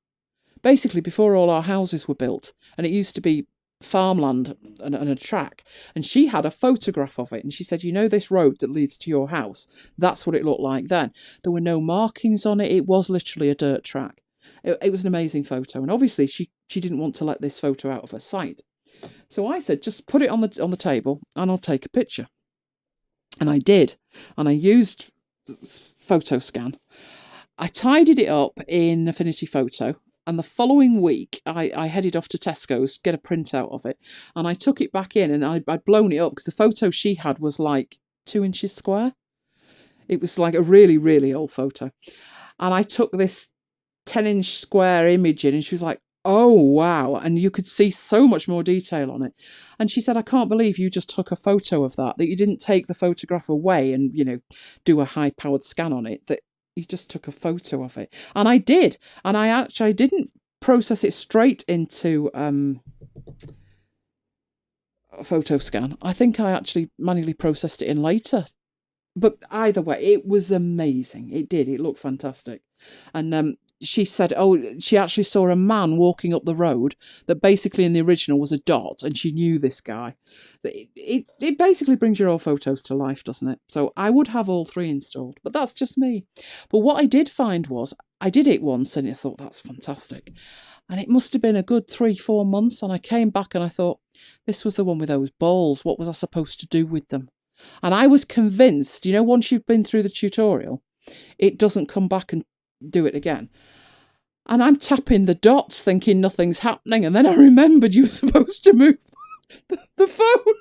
basically before all our houses were built, and it used to be farmland and a track, and she had a photograph of it, and she said, you know, this road that leads to your house, that's what it looked like then. There were no markings on it. It was literally a dirt track. It was an amazing photo, and obviously she didn't want to let this photo out of her sight. So I said, just put it on the table and I'll take a picture. And I did. And I used PhotoScan. I tidied it up in Affinity Photo. And the following week, I headed off to Tesco's, get a printout of it. And I took it back in and I'd blown it up because the photo she had was like 2 inches square. It was like a really, really old photo. And I took this 10-inch square image in and she was like, oh, wow. And you could see so much more detail on it. And she said, I can't believe you just took a photo of that you didn't take the photograph away and, you know, do a high-powered scan on it, that you just took a photo of it. And I did. And I didn't process it straight into PhotoScan. I think I actually manually processed it in later. But either way, it was amazing. It did. It looked fantastic. And she said, she actually saw a man walking up the road that basically in the original was a dot, and she knew this guy. It basically brings your old photos to life, doesn't it? So I would have all 3 installed, but that's just me. But what I did find was, I did it once and I thought, that's fantastic. And it must have been a good 3-4 months, and I came back and I thought, this was the one with those balls. What was I supposed to do with them? And I was convinced, you know, once you've been through the tutorial, it doesn't come back and do it again. And I'm tapping the dots thinking nothing's happening, and then I remembered you were supposed to move the phone.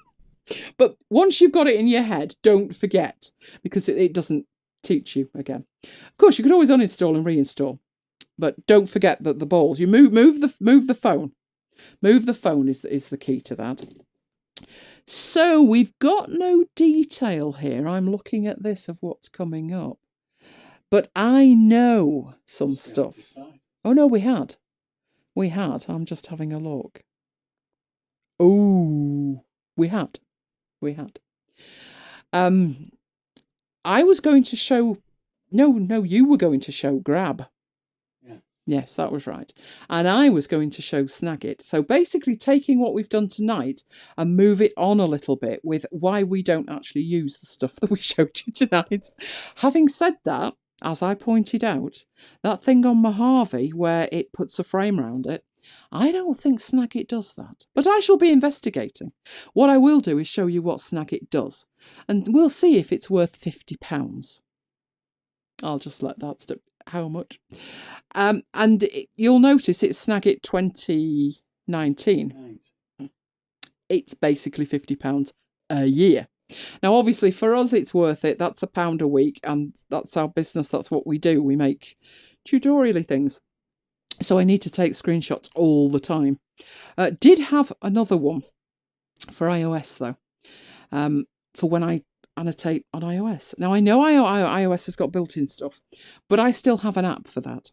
But once you've got it in your head, don't forget, because it doesn't teach you again. Of course, you could always uninstall and reinstall, but don't forget that the balls, you move the phone. Move the phone is the key to that. So we've got no detail here. I'm looking at this of what's coming up. But I know some stuff. Oh, no, we had. I'm just having a look. Oh, we had. I was going to show... No, you were going to show Grab. Yes, that was right. And I was going to show Snagit. So basically taking what we've done tonight and move it on a little bit with why we don't actually use the stuff that we showed you tonight. Having said that, as I pointed out, that thing on Mojave where it puts a frame around it, I don't think Snagit does that. But I shall be investigating. What I will do is show you what Snagit does. And we'll see if it's worth £50. I'll just let that stop. How much? You'll notice it's Snagit 2019. It's basically £50 a year. Now, obviously, for us, it's worth it. That's £1 a week, and that's our business. That's what we do. We make tutorial-y things. So I need to take screenshots all the time. Did have another one for iOS, though, for when I annotate on iOS. Now, I know iOS has got built-in stuff, but I still have an app for that.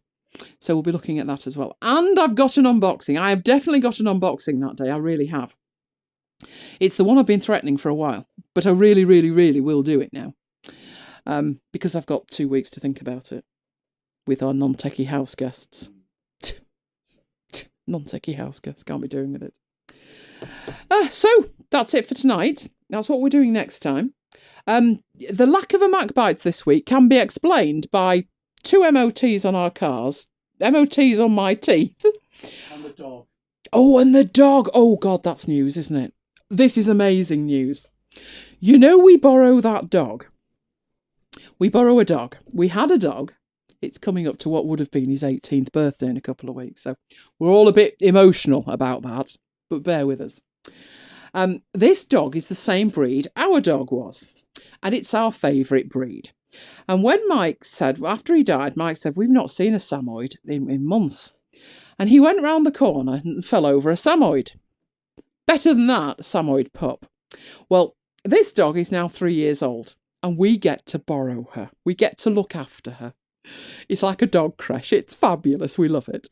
So we'll be looking at that as well. And I've got an unboxing. I have definitely got an unboxing that day. I really have. It's the one I've been threatening for a while, but I really, really, really will do it now. Because I've got 2 weeks to think about it with our non-techie house guests. Non-techie house guests, can't be doing with it. So that's it for tonight. That's what we're doing next time. The lack of a MacBites this week can be explained by 2 MOTs on our cars, MOTs on my teeth. And the dog. Oh, and the dog. Oh, God, that's news, isn't it? This is amazing news. You know, we borrow that dog. We borrow a dog. We had a dog. It's coming up to what would have been his 18th birthday in a couple of weeks. So we're all a bit emotional about that, but bear with us. This dog is the same breed our dog was, and it's our favourite breed. And when Mike said, after he died, Mike said, we've not seen a Samoyed in months. And he went round the corner and fell over a Samoyed. Better than that, a Samoyed pup. Well, this dog is now 3 years old, and we get to borrow her. We get to look after her. It's like a dog creche. It's fabulous. We love it.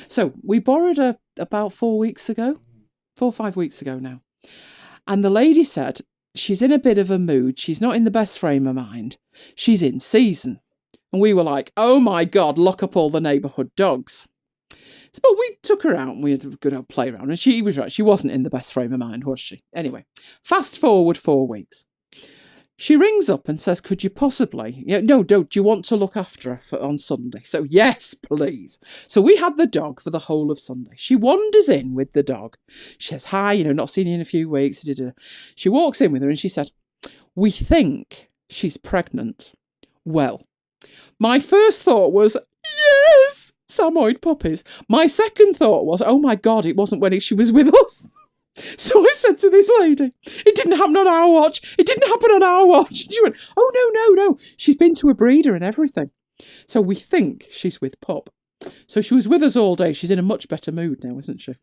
So we borrowed her about 4 weeks ago, 4 or 5 weeks ago now. And the lady said she's in a bit of a mood. She's not in the best frame of mind. She's in season. And we were like, oh my God, lock up all the neighbourhood dogs. But we took her out and we had a good old play around. And she was right. She wasn't in the best frame of mind, was she? Anyway, fast forward 4 weeks. She rings up and says, could you possibly... No, do you want to look after her on Sunday? So, yes, please. So we had the dog for the whole of Sunday. She wanders in with the dog. She says, hi, not seen you in a few weeks. She walks in with her and she said, we think she's pregnant. Well, my first thought was, yes, Samoyed puppies. My second thought was, oh my God, it wasn't when she was with us. So I said to this lady, it didn't happen on our watch. It didn't happen on our watch. And she went, oh, no. She's been to a breeder and everything. So we think she's with pup. So she was with us all day. She's in a much better mood now, isn't she?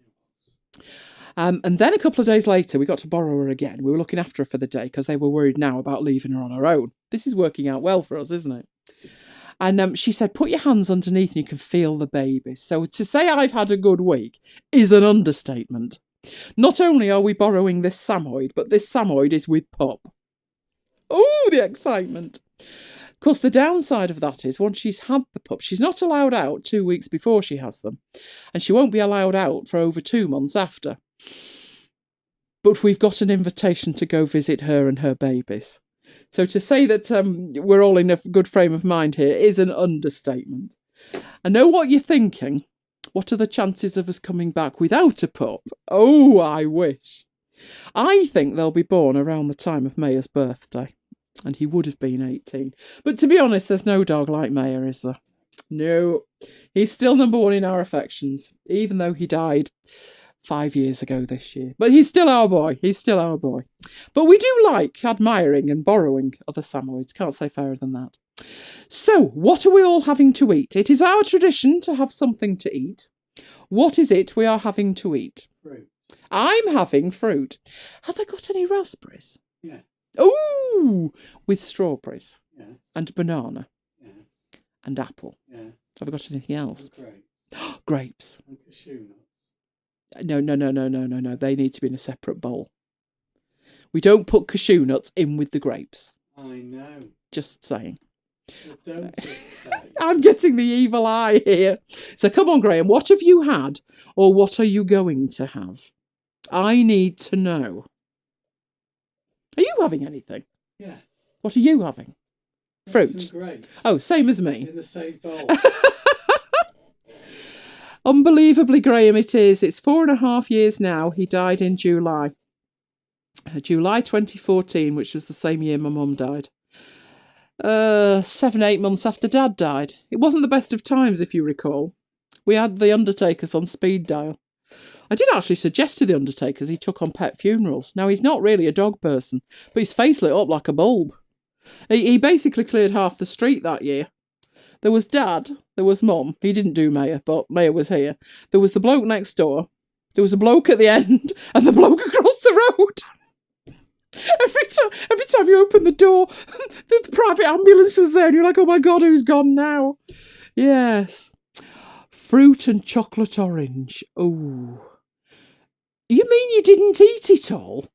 And then a couple of days later, we got to borrow her again. We were looking after her for the day because they were worried now about leaving her on her own. This is working out well for us, isn't it? And she said, put your hands underneath and you can feel the baby. So to say I've had a good week is an understatement. Not only are we borrowing this Samoyed, but this Samoyed is with pup. Oh, the excitement. Of course, the downside of that is once she's had the pup, she's not allowed out 2 weeks before she has them. And she won't be allowed out for over 2 months after. But we've got an invitation to go visit her and her babies. So to say that we're all in a good frame of mind here is an understatement. I know what you're thinking. What are the chances of us coming back without a pup? Oh, I wish. I think they'll be born around the time of Maya's birthday. And he would have been 18. But to be honest, there's no dog like Maya, is there? No. He's still number one in our affections, even though he died 5 years ago this year. But he's still our boy. He's still our boy. But we do like admiring and borrowing other Samoyeds. Can't say fairer than that. So, what are we all having to eat? It is our tradition to have something to eat. What is it we are having to eat? Fruit. I'm having fruit. Have I got any raspberries? Yeah. Ooh, with strawberries. Yeah. And banana. Yeah. And apple. Yeah. Have I got anything else? Grapes. Grapes. And cashew nuts. No. They need to be in a separate bowl. We don't put cashew nuts in with the grapes. I know. Just saying. Well, don't just say. I'm getting the evil eye here. So come on, Graham, what have you had or what are you going to have? I need to know. Are you having anything? Yeah. What are you having? Fruit. Some grapes. Oh, same as me. In the same bowl. Unbelievably, Graham, it is. It's 4.5 years now. He died in July. July 2014, which was the same year my mum died. 7, 8 months after Dad died. It wasn't the best of times, if you recall. We had the undertakers on speed dial. I did actually suggest to the undertakers he took on pet funerals. Now, he's not really a dog person, but his face lit up like a bulb. He basically cleared half the street that year. There was Dad, there was Mum. He didn't do Maya, but Maya was here. There was the bloke next door. There was a bloke at the end, and the bloke across the road. Every time you open the door, the private ambulance was there, and you're like, oh my God, who's gone now? Yes. Fruit and chocolate orange. Oh. You mean you didn't eat it all?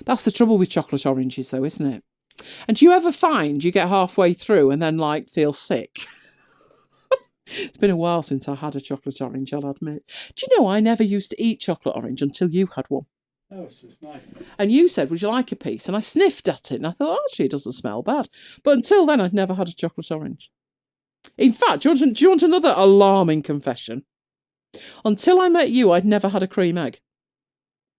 That's the trouble with chocolate oranges, though, isn't it? And do you ever find you get halfway through and then, like, feel sick? It's been a while since I had a chocolate orange, I'll admit. Do you know I never used to eat chocolate orange until you had one? Oh, so it's nice. And you said, would you like a piece? And I sniffed at it and I thought, actually, it doesn't smell bad. But until then, I'd never had a chocolate orange. In fact, do you want another alarming confession? Until I met you, I'd never had a cream egg.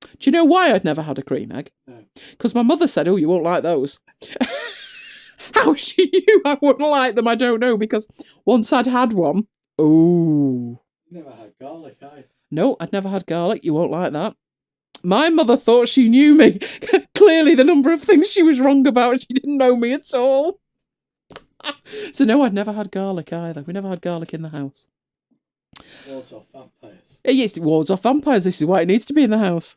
Do you know why I'd never had a cream egg? No. Because my mother said, oh, you won't like those. How she knew I wouldn't like them, I don't know, because once I'd had one, oh. Never had garlic, No, I'd never had garlic. You won't like that. My mother thought she knew me. Clearly, the number of things she was wrong about, she didn't know me at all. So no, I'd never had garlic either. We never had garlic in the house. Wards off vampires. Yes, it wards off vampires. This is why it needs to be in the house.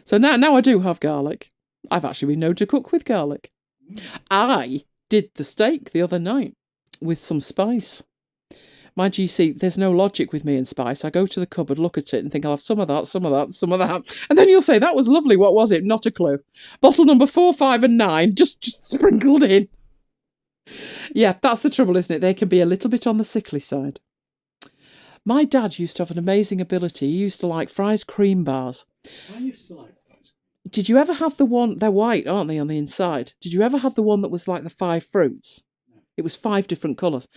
So now I do have garlic. I've actually been known to cook with garlic. I did the steak the other night with some spice. Mind you, see, there's no logic with me and spice. I go to the cupboard, look at it and think I'll have some of that, some of that, some of that. And then you'll say, that was lovely. What was it? Not a clue. Bottle number 4, 5 and 9, just sprinkled in. Yeah, that's the trouble, isn't it? They can be a little bit on the sickly side. My dad used to have an amazing ability. He used to like Fry's cream bars. I used to like Fry's. Did you ever have the one, they're white, aren't they, on the inside? Did you ever have the one that was like the 5 fruits? No. It was 5 different colours.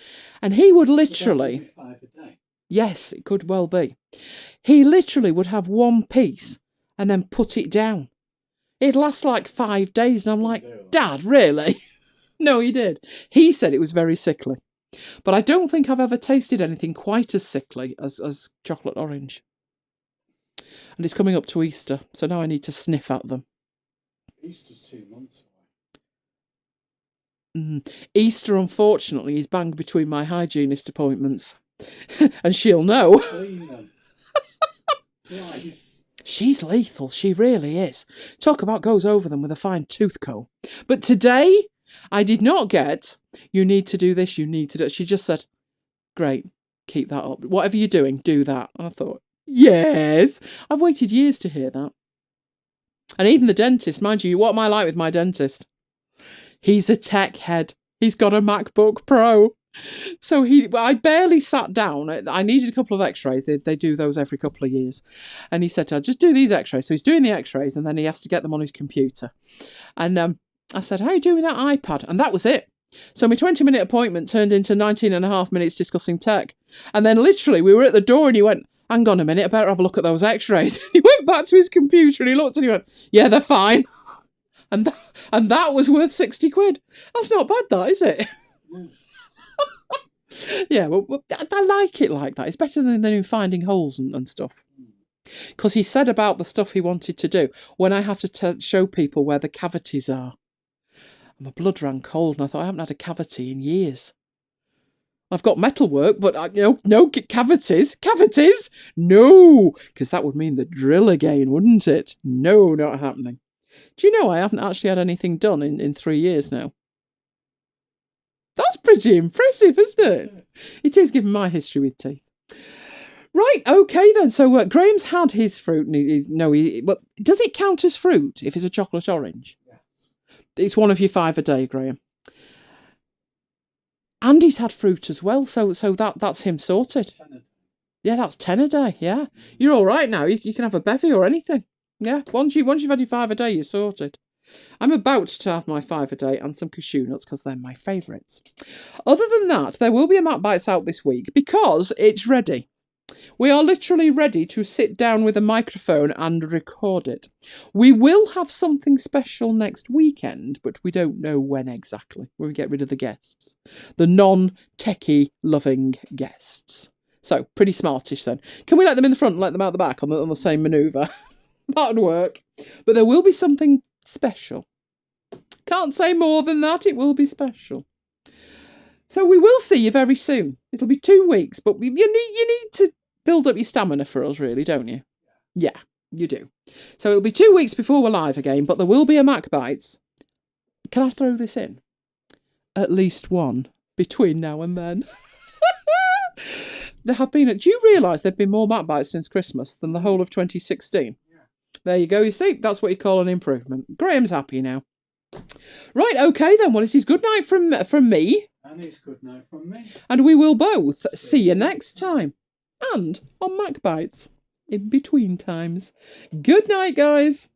And he would literally... 5 a day? Yes, it could well be. He literally would have one piece and then put it down. It'd last like 5 days, and I'm like, Dad, really? No, he did. He said it was very sickly. But I don't think I've ever tasted anything quite as sickly as chocolate orange. And it's coming up to Easter, so now I need to sniff at them. Easter's 2 months away. Easter, unfortunately, is bang between my hygienist appointments. And she'll know. Clean them. Twice. She's lethal, she really is. Talk about goes over them with a fine tooth comb. But today, I did not get, you need to do this, you need to do it. She just said, great, keep that up. Whatever you're doing, do that. And I thought, yes. I've waited years to hear that. And even the dentist, mind you, what am I like with my dentist? He's a tech head. He's got a MacBook Pro. So I barely sat down. I needed a couple of x-rays. They do those every couple of years. And he said, I'll just do these x-rays. So he's doing the x-rays and then he has to get them on his computer. And I said, how are you doing with that iPad? And that was it. So my 20-minute appointment turned into 19 and a half minutes discussing tech. And then literally we were at the door and he went, hang on a minute, I better have a look at those x-rays. He went back to his computer and he looked and he went, yeah, they're fine. And that was worth 60 quid. That's not bad, that, is it? No. Yeah, well, I like it like that. It's better than finding holes and stuff. Because he said about the stuff he wanted to do, when I have to show people where the cavities are. My blood ran cold and I thought, I haven't had a cavity in years. I've got metalwork, but no cavities. Cavities? No, because that would mean the drill again, wouldn't it? No, not happening. Do you know I haven't actually had anything done in 3 years now? That's pretty impressive, isn't it? It is, given my history with teeth. Right, okay then. So Graham's had his fruit. And but does it count as fruit if it's a chocolate orange? Yes. It's one of your 5 a day, Graham. Andy's had fruit as well, so that's him sorted. 10 a day. Yeah, that's 10 a day. Yeah, you're all right now. You can have a bevy or anything. Yeah, once you've had your 5 a day, you're sorted. I'm about to have my 5 a day and some cashew nuts because they're my favourites. Other than that, there will be a MacBites out this week because it's ready. We are literally ready to sit down with a microphone and record it. We will have something special next weekend, but we don't know when exactly. When we get rid of the guests. The non-techie loving guests. So, pretty smartish then. Can we let them in the front and let them out the back on the same manoeuvre? That would work. But there will be something special. Can't say more than that. It will be special. So we will see you very soon. It'll be 2 weeks, but you need to build up your stamina for us, really, don't you? Yeah, you do. So it'll be 2 weeks before we're live again, but there will be a MacBites. Can I throw this in? At least one between now and then. There have been. Do you realise there have been more MacBites since Christmas than the whole of 2016? Yeah. There you go. You see, that's what you call an improvement. Graham's happy now. Right, okay then. Well, it is good night from me. And it's good night from me. And we will both see you next time. And on MacBites in between times. Good night, guys.